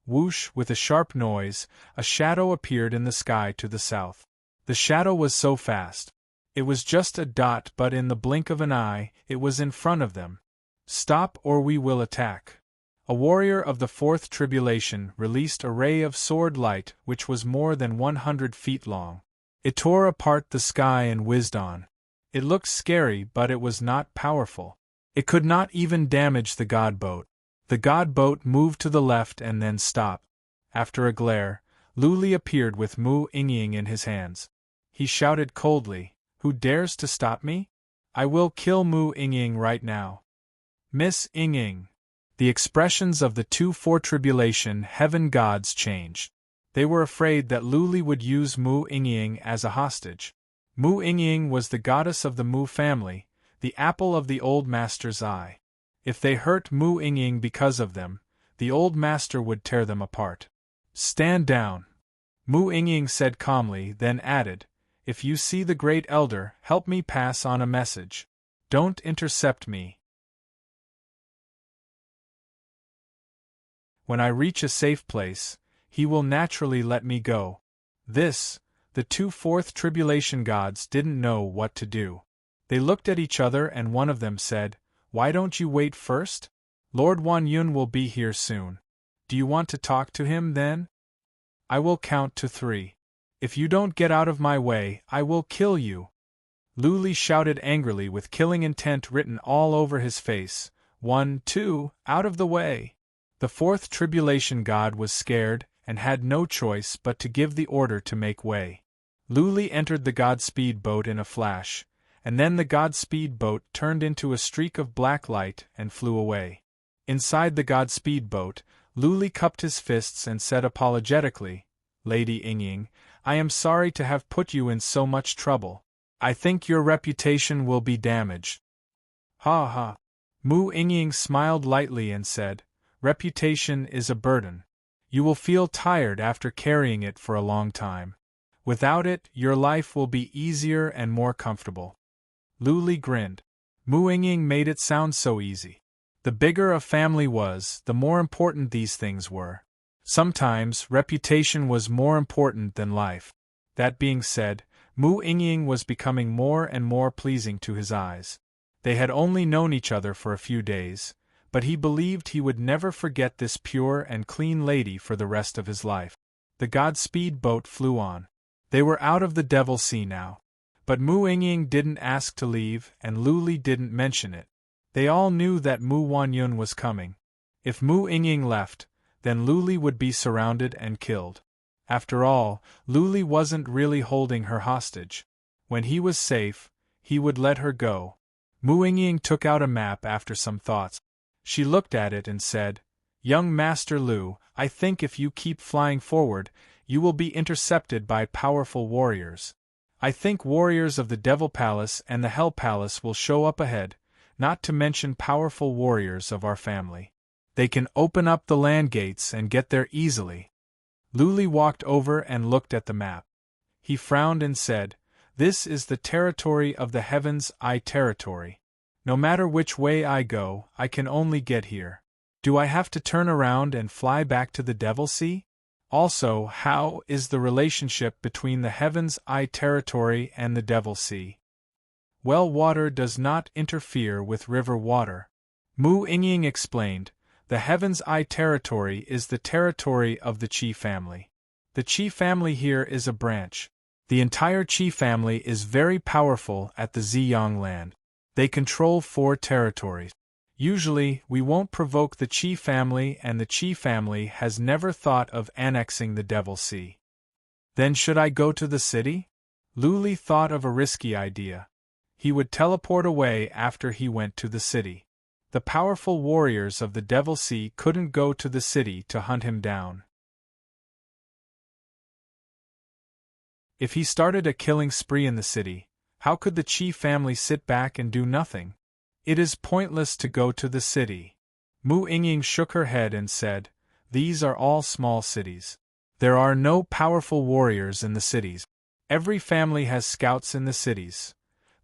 Whoosh, with a sharp noise, a shadow appeared in the sky to the south. The shadow was so fast. It was just a dot, but in the blink of an eye, it was in front of them. "Stop, or we will attack." A warrior of the fourth tribulation released a ray of sword light which was more than 100 feet long. It tore apart the sky and whizzed on. It looked scary, but it was not powerful. It could not even damage the god boat. The god boat moved to the left and then stopped. After a glare, Luli appeared with Mu Ingying in his hands. He shouted coldly, "Who dares to stop me? I will kill Mu Ingying right now." "Miss Ingying." The expressions of the 2 four-tribulation heaven gods changed. They were afraid that Luli would use Mu Ingying as a hostage. Mu Ingying was the goddess of the Mu family, the apple of the old master's eye. If they hurt Mu Ingying because of them, the old master would tear them apart. "Stand down," Mu Ingying said calmly, then added, "If you see the great elder, help me pass on a message. Don't intercept me. When I reach a safe place, he will naturally let me go." This, the 2 fourth tribulation gods didn't know what to do. They looked at each other and one of them said, "Why don't you wait first? Lord Wanyun will be here soon. Do you want to talk to him then? I will count to 3. If you don't get out of my way, I will kill you." Luli shouted angrily with killing intent written all over his face, 1, 2, out of the way. The fourth tribulation god was scared and had no choice but to give the order to make way. Luli entered the Godspeed boat in a flash, and then the Godspeed boat turned into a streak of black light and flew away. Inside the Godspeed boat, Luli cupped his fists and said apologetically, "Lady Ingying, I am sorry to have put you in so much trouble. I think your reputation will be damaged." "Ha ha." Mu Ingying smiled lightly and said, "Reputation is a burden. You will feel tired after carrying it for a long time. Without it, your life will be easier and more comfortable." Luli grinned. Mu Ingying made it sound so easy. The bigger a family was, the more important these things were. Sometimes, reputation was more important than life. That being said, Mu Ingying was becoming more and more pleasing to his eyes. They had only known each other for a few days, but he believed he would never forget this pure and clean lady for the rest of his life. The Godspeed boat flew on. They were out of the Devil Sea now. But Mu Ingying didn't ask to leave, and Luli didn't mention it. They all knew that Mu Wanyun was coming. If Mu Ingying left, then Luli would be surrounded and killed. After all, Luli wasn't really holding her hostage. When he was safe, he would let her go. Mu Ingying took out a map after some thoughts. She looked at it and said, "Young Master Lu, I think if you keep flying forward, you will be intercepted by powerful warriors. I think warriors of the Devil Palace and the Hell Palace will show up ahead, not to mention powerful warriors of our family. They can open up the land gates and get there easily." Luli walked over and looked at the map. He frowned and said, "This is the territory of the Heaven's Eye territory. No matter which way I go, I can only get here. Do I have to turn around and fly back to the Devil Sea? Also, how is the relationship between the Heaven's Eye territory and the Devil Sea?" "Well, water does not interfere with river water," Mu Ingying explained. "The Heaven's Eye territory is the territory of the Qi family. The Qi family here is a branch. The entire Qi family is very powerful at the Ziyang land. They control 4 territories. Usually, we won't provoke the Qi family, and the Qi family has never thought of annexing the Devil Sea." "Then should I go to the city?" Luli thought of a risky idea. He would teleport away after he went to the city. The powerful warriors of the Devil Sea couldn't go to the city to hunt him down. If he started a killing spree in the city, how could the Qi family sit back and do nothing? It is pointless to go to the city. Mu Yingying shook her head and said, "These are all small cities. There are no powerful warriors in the cities. Every family has scouts in the cities.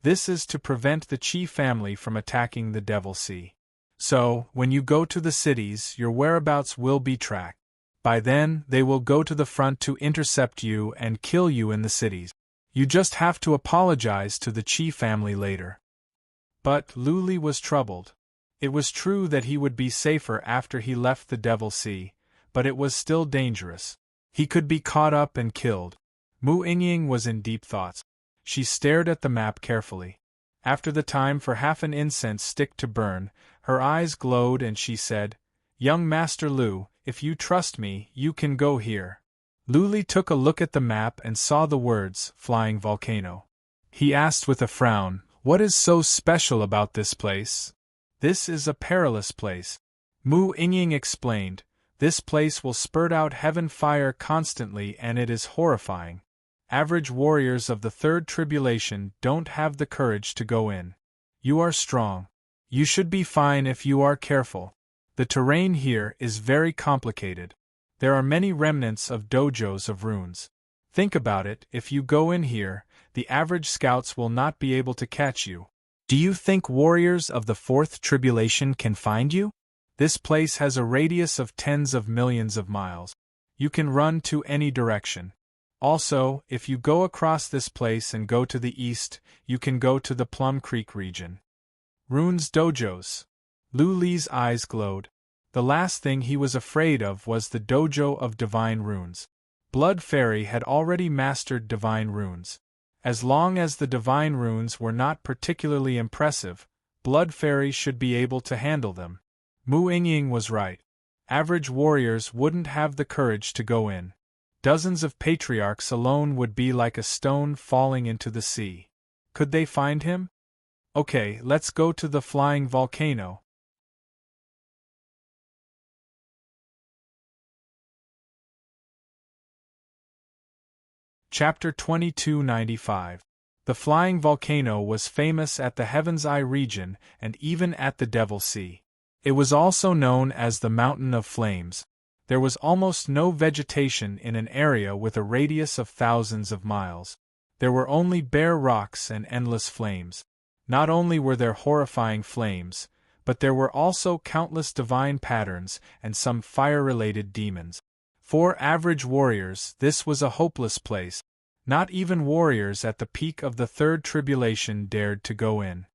This is to prevent the Qi family from attacking the Devil Sea. So, when you go to the cities, your whereabouts will be tracked. By then, they will go to the front to intercept you and kill you in the cities. You just have to apologize to the Qi family later." But Lu Li was troubled. It was true that he would be safer after he left the Devil Sea, but it was still dangerous. He could be caught up and killed. Mu Yingying was in deep thoughts. She stared at the map carefully. After the time for half an incense stick to burn, her eyes glowed and she said, "Young Master Lu, if you trust me, you can go here." Lu Li took a look at the map and saw the words, "Flying Volcano." He asked with a frown, "What is so special about this place?" "This is a perilous place." Mu Yingying explained, "This place will spurt out heaven fire constantly and it is horrifying. Average warriors of the third tribulation don't have the courage to go in. You are strong. You should be fine if you are careful. The terrain here is very complicated. There are many remnants of dojos of runes. Think about it, if you go in here, the average scouts will not be able to catch you. Do you think warriors of the fourth tribulation can find you? This place has a radius of tens of millions of miles. You can run to any direction. Also, if you go across this place and go to the east, you can go to the Plum Creek region." Runes dojos. Lu Li's eyes glowed. The last thing he was afraid of was the dojo of divine runes. Blood Fairy had already mastered divine runes. As long as the divine runes were not particularly impressive, Blood Fairy should be able to handle them. Mu Yingying was right. Average warriors wouldn't have the courage to go in. Dozens of patriarchs alone would be like a stone falling into the sea. Could they find him? Okay, let's go to the flying volcano. Chapter 2295. The flying volcano was famous at the Heaven's Eye region and even at the Devil Sea. It was also known as the Mountain of Flames. There was almost no vegetation in an area with a radius of thousands of miles. There were only bare rocks and endless flames. Not only were there horrifying flames, but there were also countless divine patterns and some fire-related demons. For average warriors, this was a hopeless place. Not even warriors at the peak of the third tribulation dared to go in.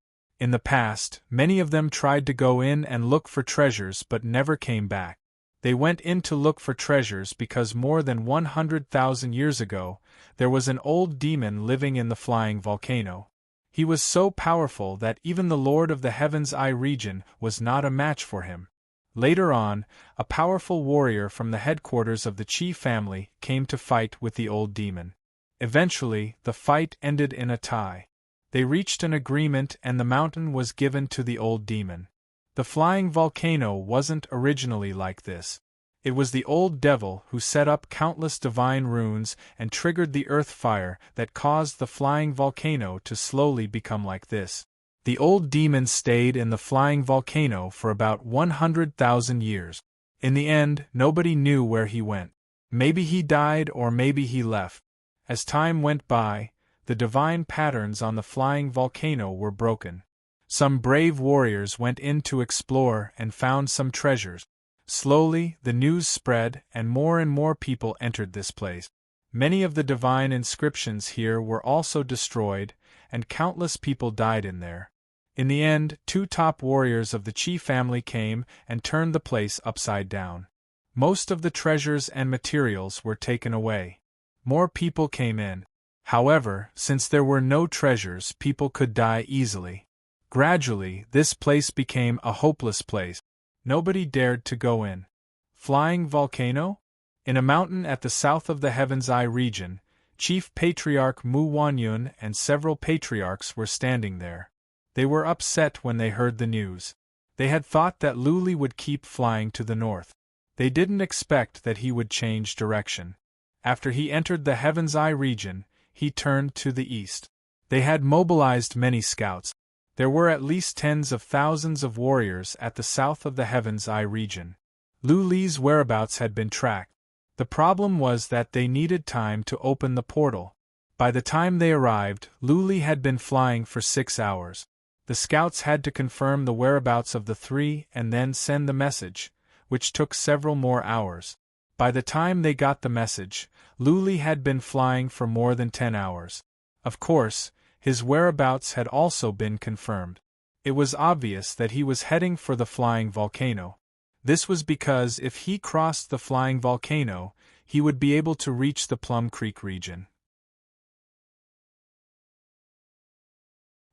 In the past, many of them tried to go in and look for treasures but never came back. They went in to look for treasures because more than 100,000 years ago, there was an old demon living in the flying volcano. He was so powerful that even the Lord of the Heaven's Eye region was not a match for him. Later on, a powerful warrior from the headquarters of the Qi family came to fight with the old demon. Eventually, the fight ended in a tie. They reached an agreement and the mountain was given to the old demon. The flying volcano wasn't originally like this. It was the old devil who set up countless divine runes and triggered the earth fire that caused the flying volcano to slowly become like this. The old demon stayed in the flying volcano for about 100,000 years. In the end, nobody knew where he went. Maybe he died or maybe he left. As time went by, the divine patterns on the flying volcano were broken. Some brave warriors went in to explore and found some treasures. Slowly, the news spread and more people entered this place. Many of the divine inscriptions here were also destroyed, and countless people died in there. In the end, 2 top warriors of the Qi family came and turned the place upside down. Most of the treasures and materials were taken away. More people came in. However, since there were no treasures, people could die easily. Gradually, this place became a hopeless place. Nobody dared to go in. Flying volcano? In a mountain at the south of the Heaven's Eye region, Chief Patriarch Mu Wanyun and several patriarchs were standing there. They were upset when they heard the news. They had thought that Luli would keep flying to the north. They didn't expect that he would change direction. After he entered the Heaven's Eye region, he turned to the east. They had mobilized many scouts. There were at least tens of thousands of warriors at the south of the Heaven's Eye region. Luli's whereabouts had been tracked. The problem was that they needed time to open the portal. By the time they arrived, Luli had been flying for 6 hours. The scouts had to confirm the whereabouts of the three and then send the message, which took several more hours. By the time they got the message, Luli had been flying for more than 10 hours. Of course, his whereabouts had also been confirmed. It was obvious that he was heading for the flying volcano. This was because if he crossed the flying volcano, he would be able to reach the Plum Creek region.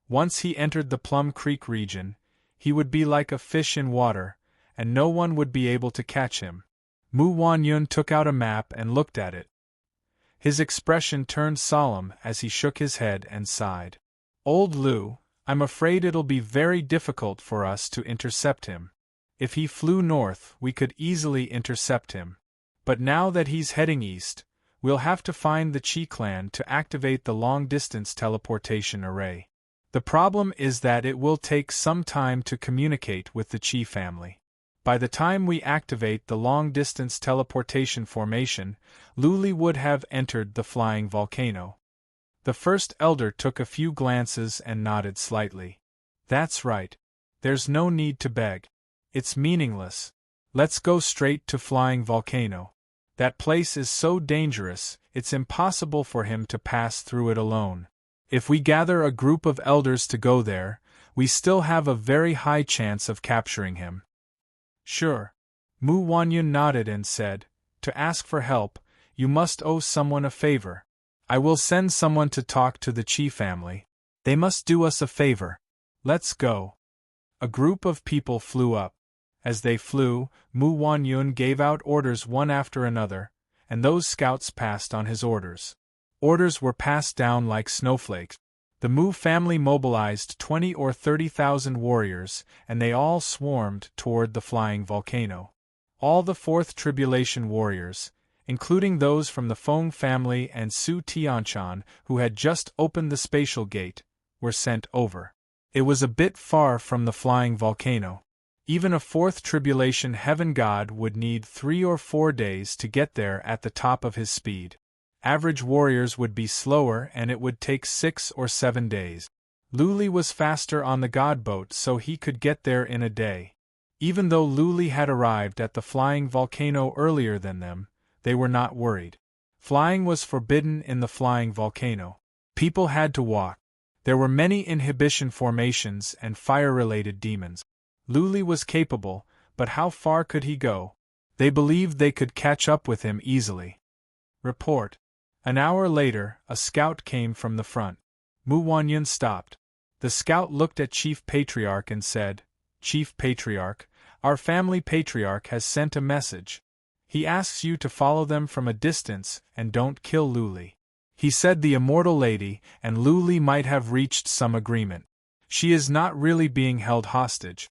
Once he entered the Plum Creek region, he would be like a fish in water, and no one would be able to catch him. Mu Wanyun took out a map and looked at it. His expression turned solemn as he shook his head and sighed. "Old Lu, I'm afraid it'll be very difficult for us to intercept him. If he flew north, we could easily intercept him. But now that he's heading east, we'll have to find the Qi clan to activate the long-distance teleportation array. The problem is that it will take some time to communicate with the Qi family. By the time we activate the long-distance teleportation formation, Luli would have entered the flying volcano." The first elder took a few glances and nodded slightly. "That's right. There's no need to beg. It's meaningless. Let's go straight to flying volcano. That place is so dangerous, it's impossible for him to pass through it alone. If we gather a group of elders to go there, we still have a very high chance of capturing him." "Sure." Mu Wanyun nodded and said, "To ask for help, you must owe someone a favor. I will send someone to talk to the Qi family. They must do us a favor. Let's go." A group of people flew up. As they flew, Mu Wanyun gave out orders one after another, and those scouts passed on his orders. Orders were passed down like snowflakes. The Mu family mobilized 20 or 30,000 warriors, and they all swarmed toward the flying volcano. All the Fourth Tribulation warriors, including those from the Feng family and Su Tianchan who had just opened the spatial gate, were sent over. It was a bit far from the flying volcano. Even a Fourth Tribulation heaven god would need 3 or 4 days to get there at the top of his speed. Average warriors would be slower and it would take 6 or 7 days. Luli was faster on the god boat so he could get there in a day. Even though Luli had arrived at the flying volcano earlier than them, they were not worried. Flying was forbidden in the flying volcano. People had to walk. There were many inhibition formations and fire-related demons. Luli was capable, but how far could he go? They believed they could catch up with him easily. Report. An hour later, a scout came from the front. Mu Wanyun stopped. The scout looked at Chief Patriarch and said, "Chief Patriarch, our family patriarch has sent a message. He asks you to follow them from a distance and don't kill Luli. He said the immortal lady and Luli might have reached some agreement. She is not really being held hostage."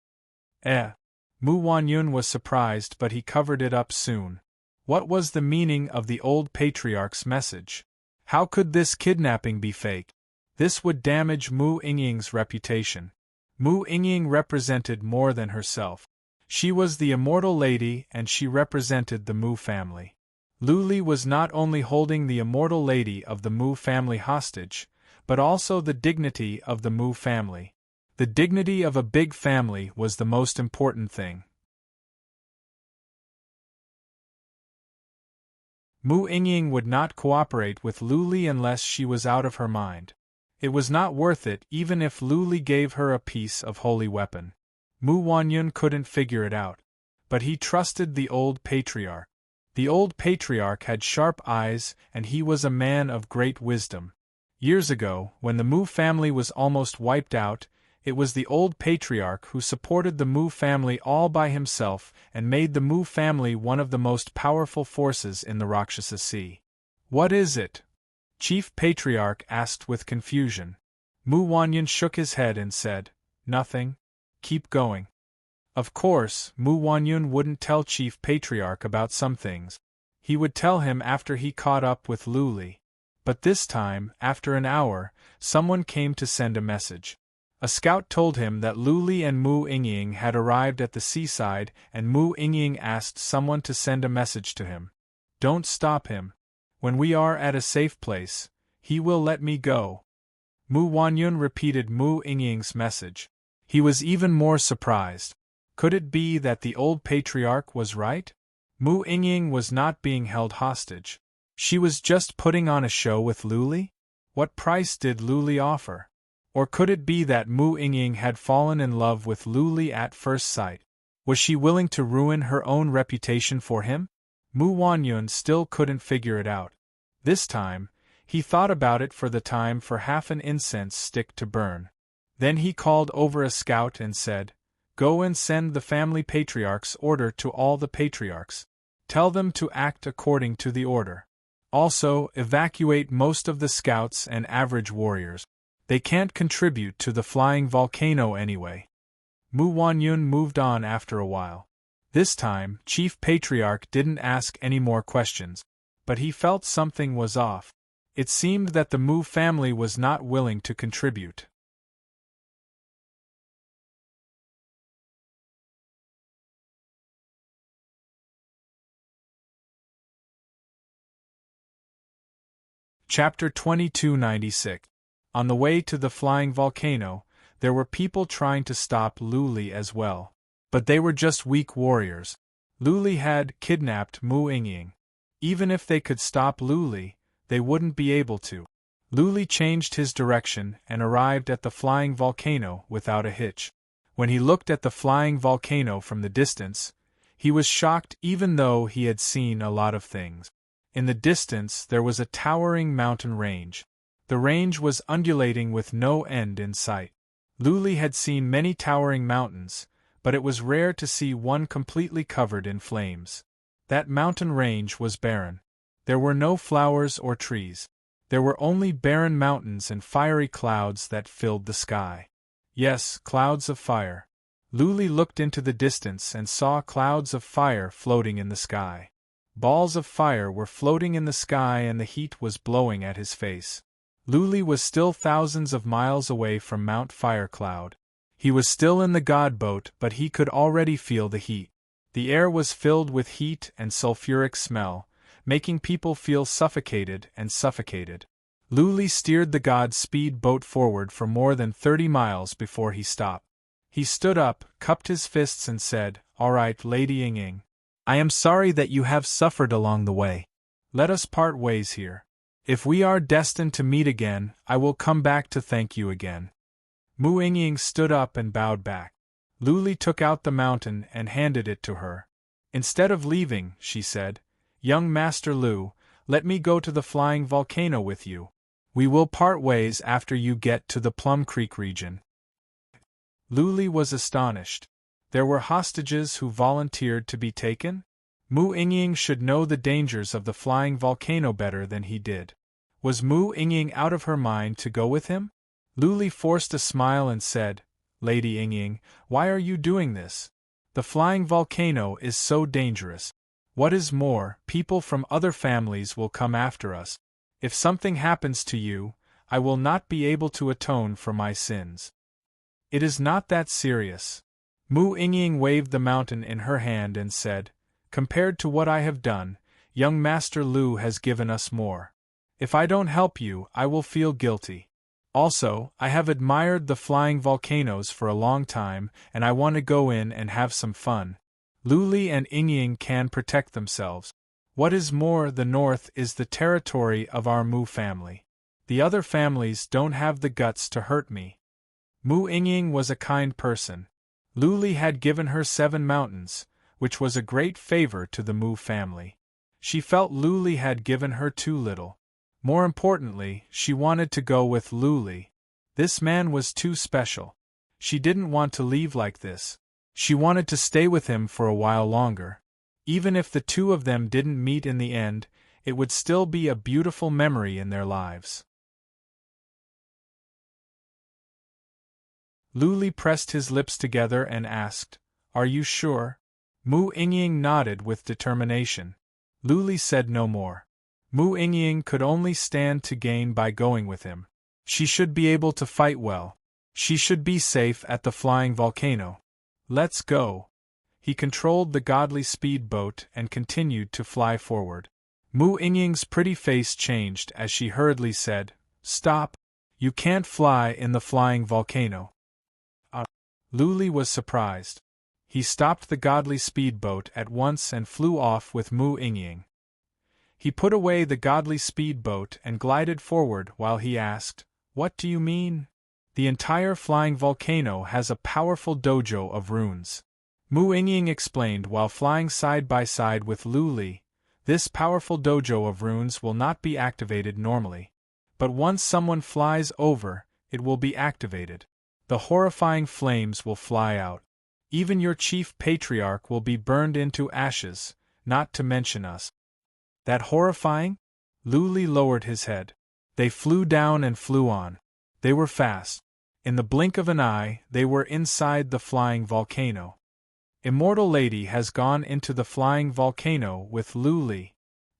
Mu Wanyun was surprised, but he covered it up soon. What was the meaning of the old patriarch's message? How could this kidnapping be fake? This would damage Mu Yingying's reputation. Mu Yingying represented more than herself. She was the immortal lady and she represented the Mu family. Luli was not only holding the immortal lady of the Mu family hostage, but also the dignity of the Mu family. The dignity of a big family was the most important thing. Mu Yingying would not cooperate with Luli unless she was out of her mind. It was not worth it even if Luli gave her a piece of holy weapon. Mu Wanyun couldn't figure it out. But he trusted the old patriarch. The old patriarch had sharp eyes and he was a man of great wisdom. Years ago, when the Mu family was almost wiped out, it was the old patriarch who supported the Mu family all by himself and made the Mu family one of the most powerful forces in the Rakshasa Sea. "What is it?" Chief Patriarch asked with confusion. Mu Wanyun shook his head and said, "Nothing. Keep going." Of course, Mu Wanyun wouldn't tell Chief Patriarch about some things. He would tell him after he caught up with Lu Li. But this time, after an hour, someone came to send a message. A scout told him that Lu Li and Mu Yingying had arrived at the seaside, and Mu Yingying asked someone to send a message to him. Don't stop him. When we are at a safe place, he will let me go. Mu Wanyun repeated Mu Yingying's message. He was even more surprised. Could it be that the old patriarch was right? Mu Yingying was not being held hostage. She was just putting on a show with Lu Li? What price did Lu Li offer? Or could it be that Mu Yingying had fallen in love with Lu Li at first sight? Was she willing to ruin her own reputation for him? Mu Wanyun still couldn't figure it out. This time, he thought about it for the time for half an incense stick to burn. Then he called over a scout and said, "Go and send the family patriarch's order to all the patriarchs. Tell them to act according to the order. Also, evacuate most of the scouts and average warriors. They can't contribute to the flying volcano anyway." Mu Wanyun moved on after a while. This time, Chief Patriarch didn't ask any more questions, but he felt something was off. It seemed that the Mu family was not willing to contribute. Chapter 2296. On the way to the flying volcano, there were people trying to stop Lu Li as well. But they were just weak warriors. Lu Li had kidnapped Mu Yingying. Even if they could stop Lu Li, they wouldn't be able to. Lu Li changed his direction and arrived at the flying volcano without a hitch. When he looked at the flying volcano from the distance, he was shocked even though he had seen a lot of things. In the distance there was a towering mountain range. The range was undulating with no end in sight. Lu Li had seen many towering mountains, but it was rare to see one completely covered in flames. That mountain range was barren. There were no flowers or trees. There were only barren mountains and fiery clouds that filled the sky. Yes, clouds of fire. Lu Li looked into the distance and saw clouds of fire floating in the sky. Balls of fire were floating in the sky and the heat was blowing at his face. Lu Li was still thousands of miles away from Mount Fire Cloud. He was still in the god boat, but he could already feel the heat. The air was filled with heat and sulfuric smell, making people feel suffocated and suffocated. Lu Li steered the god speed boat forward for more than 30 miles before he stopped. He stood up, cupped his fists and said, "All right, Lady Yingying. I am sorry that you have suffered along the way. Let us part ways here. If we are destined to meet again, I will come back to thank you again." Mu Yingying stood up and bowed back. Lu Li took out the mountain and handed it to her. "Instead of leaving," she said, "Young Master Lu, let me go to the flying volcano with you. We will part ways after you get to the Plum Creek region." Lu Li was astonished. There were hostages who volunteered to be taken? Mu Yingying should know the dangers of the flying volcano better than he did. Was Mu Yingying out of her mind to go with him? Lu Li forced a smile and said, "Lady Yingying, why are you doing this? The flying volcano is so dangerous. What is more, people from other families will come after us. If something happens to you, I will not be able to atone for my sins. It is not that serious." Mu Yingying waved the mountain in her hand and said, "Compared to what I have done, young Master Lu has given us more. If I don't help you, I will feel guilty. Also, I have admired the flying volcanoes for a long time, and I want to go in and have some fun. Lu Li and Yingying can protect themselves. What is more, the north is the territory of our Mu family. The other families don't have the guts to hurt me." Mu Yingying was a kind person. Lu Li had given her 7 mountains, which was a great favor to the Mu family. She felt Lu Li had given her too little. More importantly, she wanted to go with Lu Li. This man was too special. She didn't want to leave like this. She wanted to stay with him for a while longer. Even if the two of them didn't meet in the end, it would still be a beautiful memory in their lives. Lu Li pressed his lips together and asked, Are you sure? Mu Yingying nodded with determination. Luli said no more. Mu Yingying could only stand to gain by going with him. She should be able to fight well. She should be safe at the flying volcano. Let's go. He controlled the godly speedboat and continued to fly forward. Mu Yingying's pretty face changed as she hurriedly said, "Stop! You can't fly in the flying volcano." Luli was surprised. He stopped the godly speedboat at once and flew off with Mu Yingying. He put away the godly speedboat and glided forward while he asked, "What do you mean?" "The entire flying volcano has a powerful dojo of runes," Mu Yingying explained while flying side by side with Luli. "This powerful dojo of runes will not be activated normally. But once someone flies over, it will be activated. The horrifying flames will fly out. Even your chief patriarch will be burned into ashes, not to mention us." "That horrifying?" Luli lowered his head. They flew down and flew on. They were fast. In the blink of an eye, they were inside the flying volcano. Immortal Lady has gone into the flying volcano with Luli.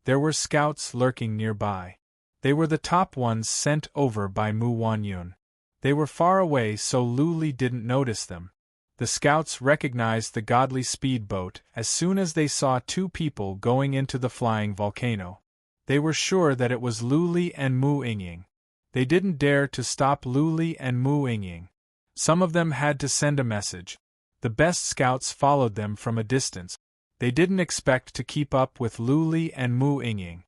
There were scouts lurking nearby. They were the top ones sent over by Mu Wanyun. They were far away so Luli didn't notice them. The scouts recognized the godly speedboat as soon as they saw two people going into the flying volcano. They were sure that it was Luli and Mu Yingying. They didn't dare to stop Luli and Mu Yingying. Some of them had to send a message. The best scouts followed them from a distance. They didn't expect to keep up with Luli and Mu Yingying.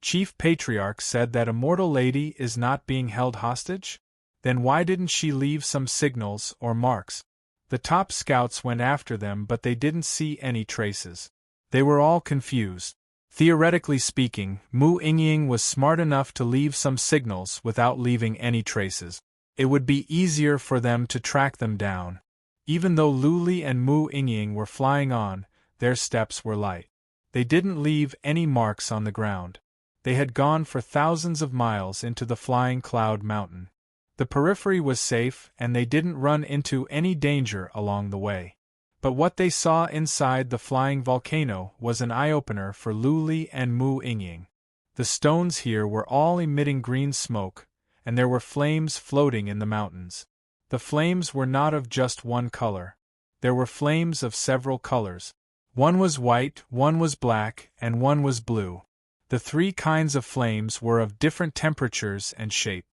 Chief Patriarch said that Immortal Lady is not being held hostage? Then why didn't she leave some signals or marks? The top scouts went after them but they didn't see any traces. They were all confused. Theoretically speaking, Mu Yingying was smart enough to leave some signals without leaving any traces. It would be easier for them to track them down. Even though Luli and Mu Yingying were flying on, their steps were light. They didn't leave any marks on the ground. They had gone for thousands of miles into the flying cloud mountain. The periphery was safe and they didn't run into any danger along the way. But what they saw inside the flying volcano was an eye-opener for Luli and Mu Yingying. The stones here were all emitting green smoke, and there were flames floating in the mountains. The flames were not of just one color. There were flames of several colors. One was white, one was black, and one was blue. The three kinds of flames were of different temperatures and shape.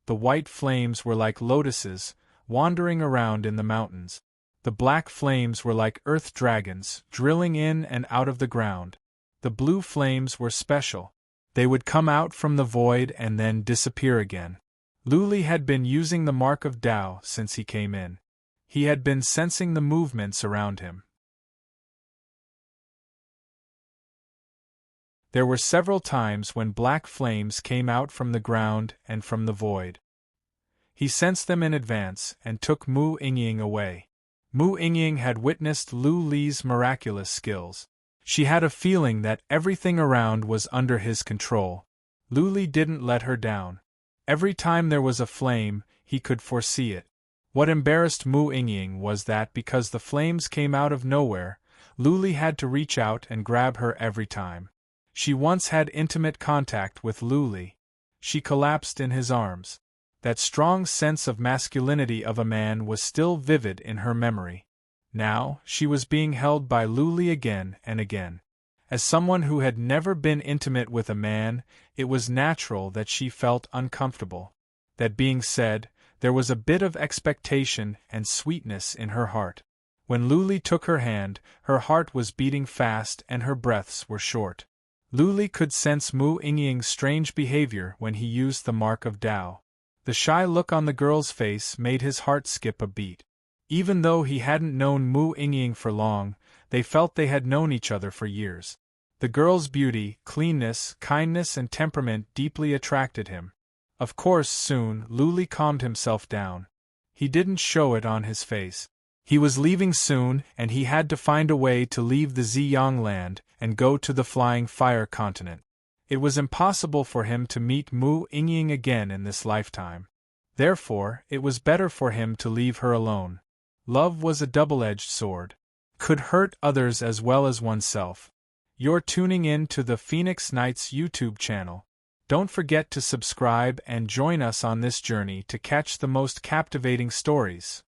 The white flames were like lotuses, wandering around in the mountains. The black flames were like earth dragons, drilling in and out of the ground. The blue flames were special. They would come out from the void and then disappear again. Luli had been using the mark of Tao since he came in. He had been sensing the movements around him. There were several times when black flames came out from the ground and from the void. He sensed them in advance and took Mu Yingying away. Mu Yingying had witnessed Lu Li's miraculous skills. She had a feeling that everything around was under his control. Lu Li didn't let her down. Every time there was a flame, he could foresee it. What embarrassed Mu Yingying was that because the flames came out of nowhere, Lu Li had to reach out and grab her every time. She once had intimate contact with Lu Li. She collapsed in his arms. That strong sense of masculinity of a man was still vivid in her memory. Now, she was being held by Lu Li again and again. As someone who had never been intimate with a man, it was natural that she felt uncomfortable. That being said, there was a bit of expectation and sweetness in her heart. When Lu Li took her hand, her heart was beating fast and her breaths were short. Lu Li could sense Mu Yingying's strange behavior when he used the mark of Tao. The shy look on the girl's face made his heart skip a beat. Even though he hadn't known Mu Yingying for long, they felt they had known each other for years. The girl's beauty, cleanness, kindness and temperament deeply attracted him. Of course soon Lu Li calmed himself down. He didn't show it on his face. He was leaving soon and he had to find a way to leave the Ziyang land and go to the Flying Fire continent. It was impossible for him to meet Mu Yingying again in this lifetime. Therefore, it was better for him to leave her alone. Love was a double-edged sword. could hurt others as well as oneself. You're tuning in to the Phoenix Knights YouTube channel. Don't forget to subscribe and join us on this journey to catch the most captivating stories.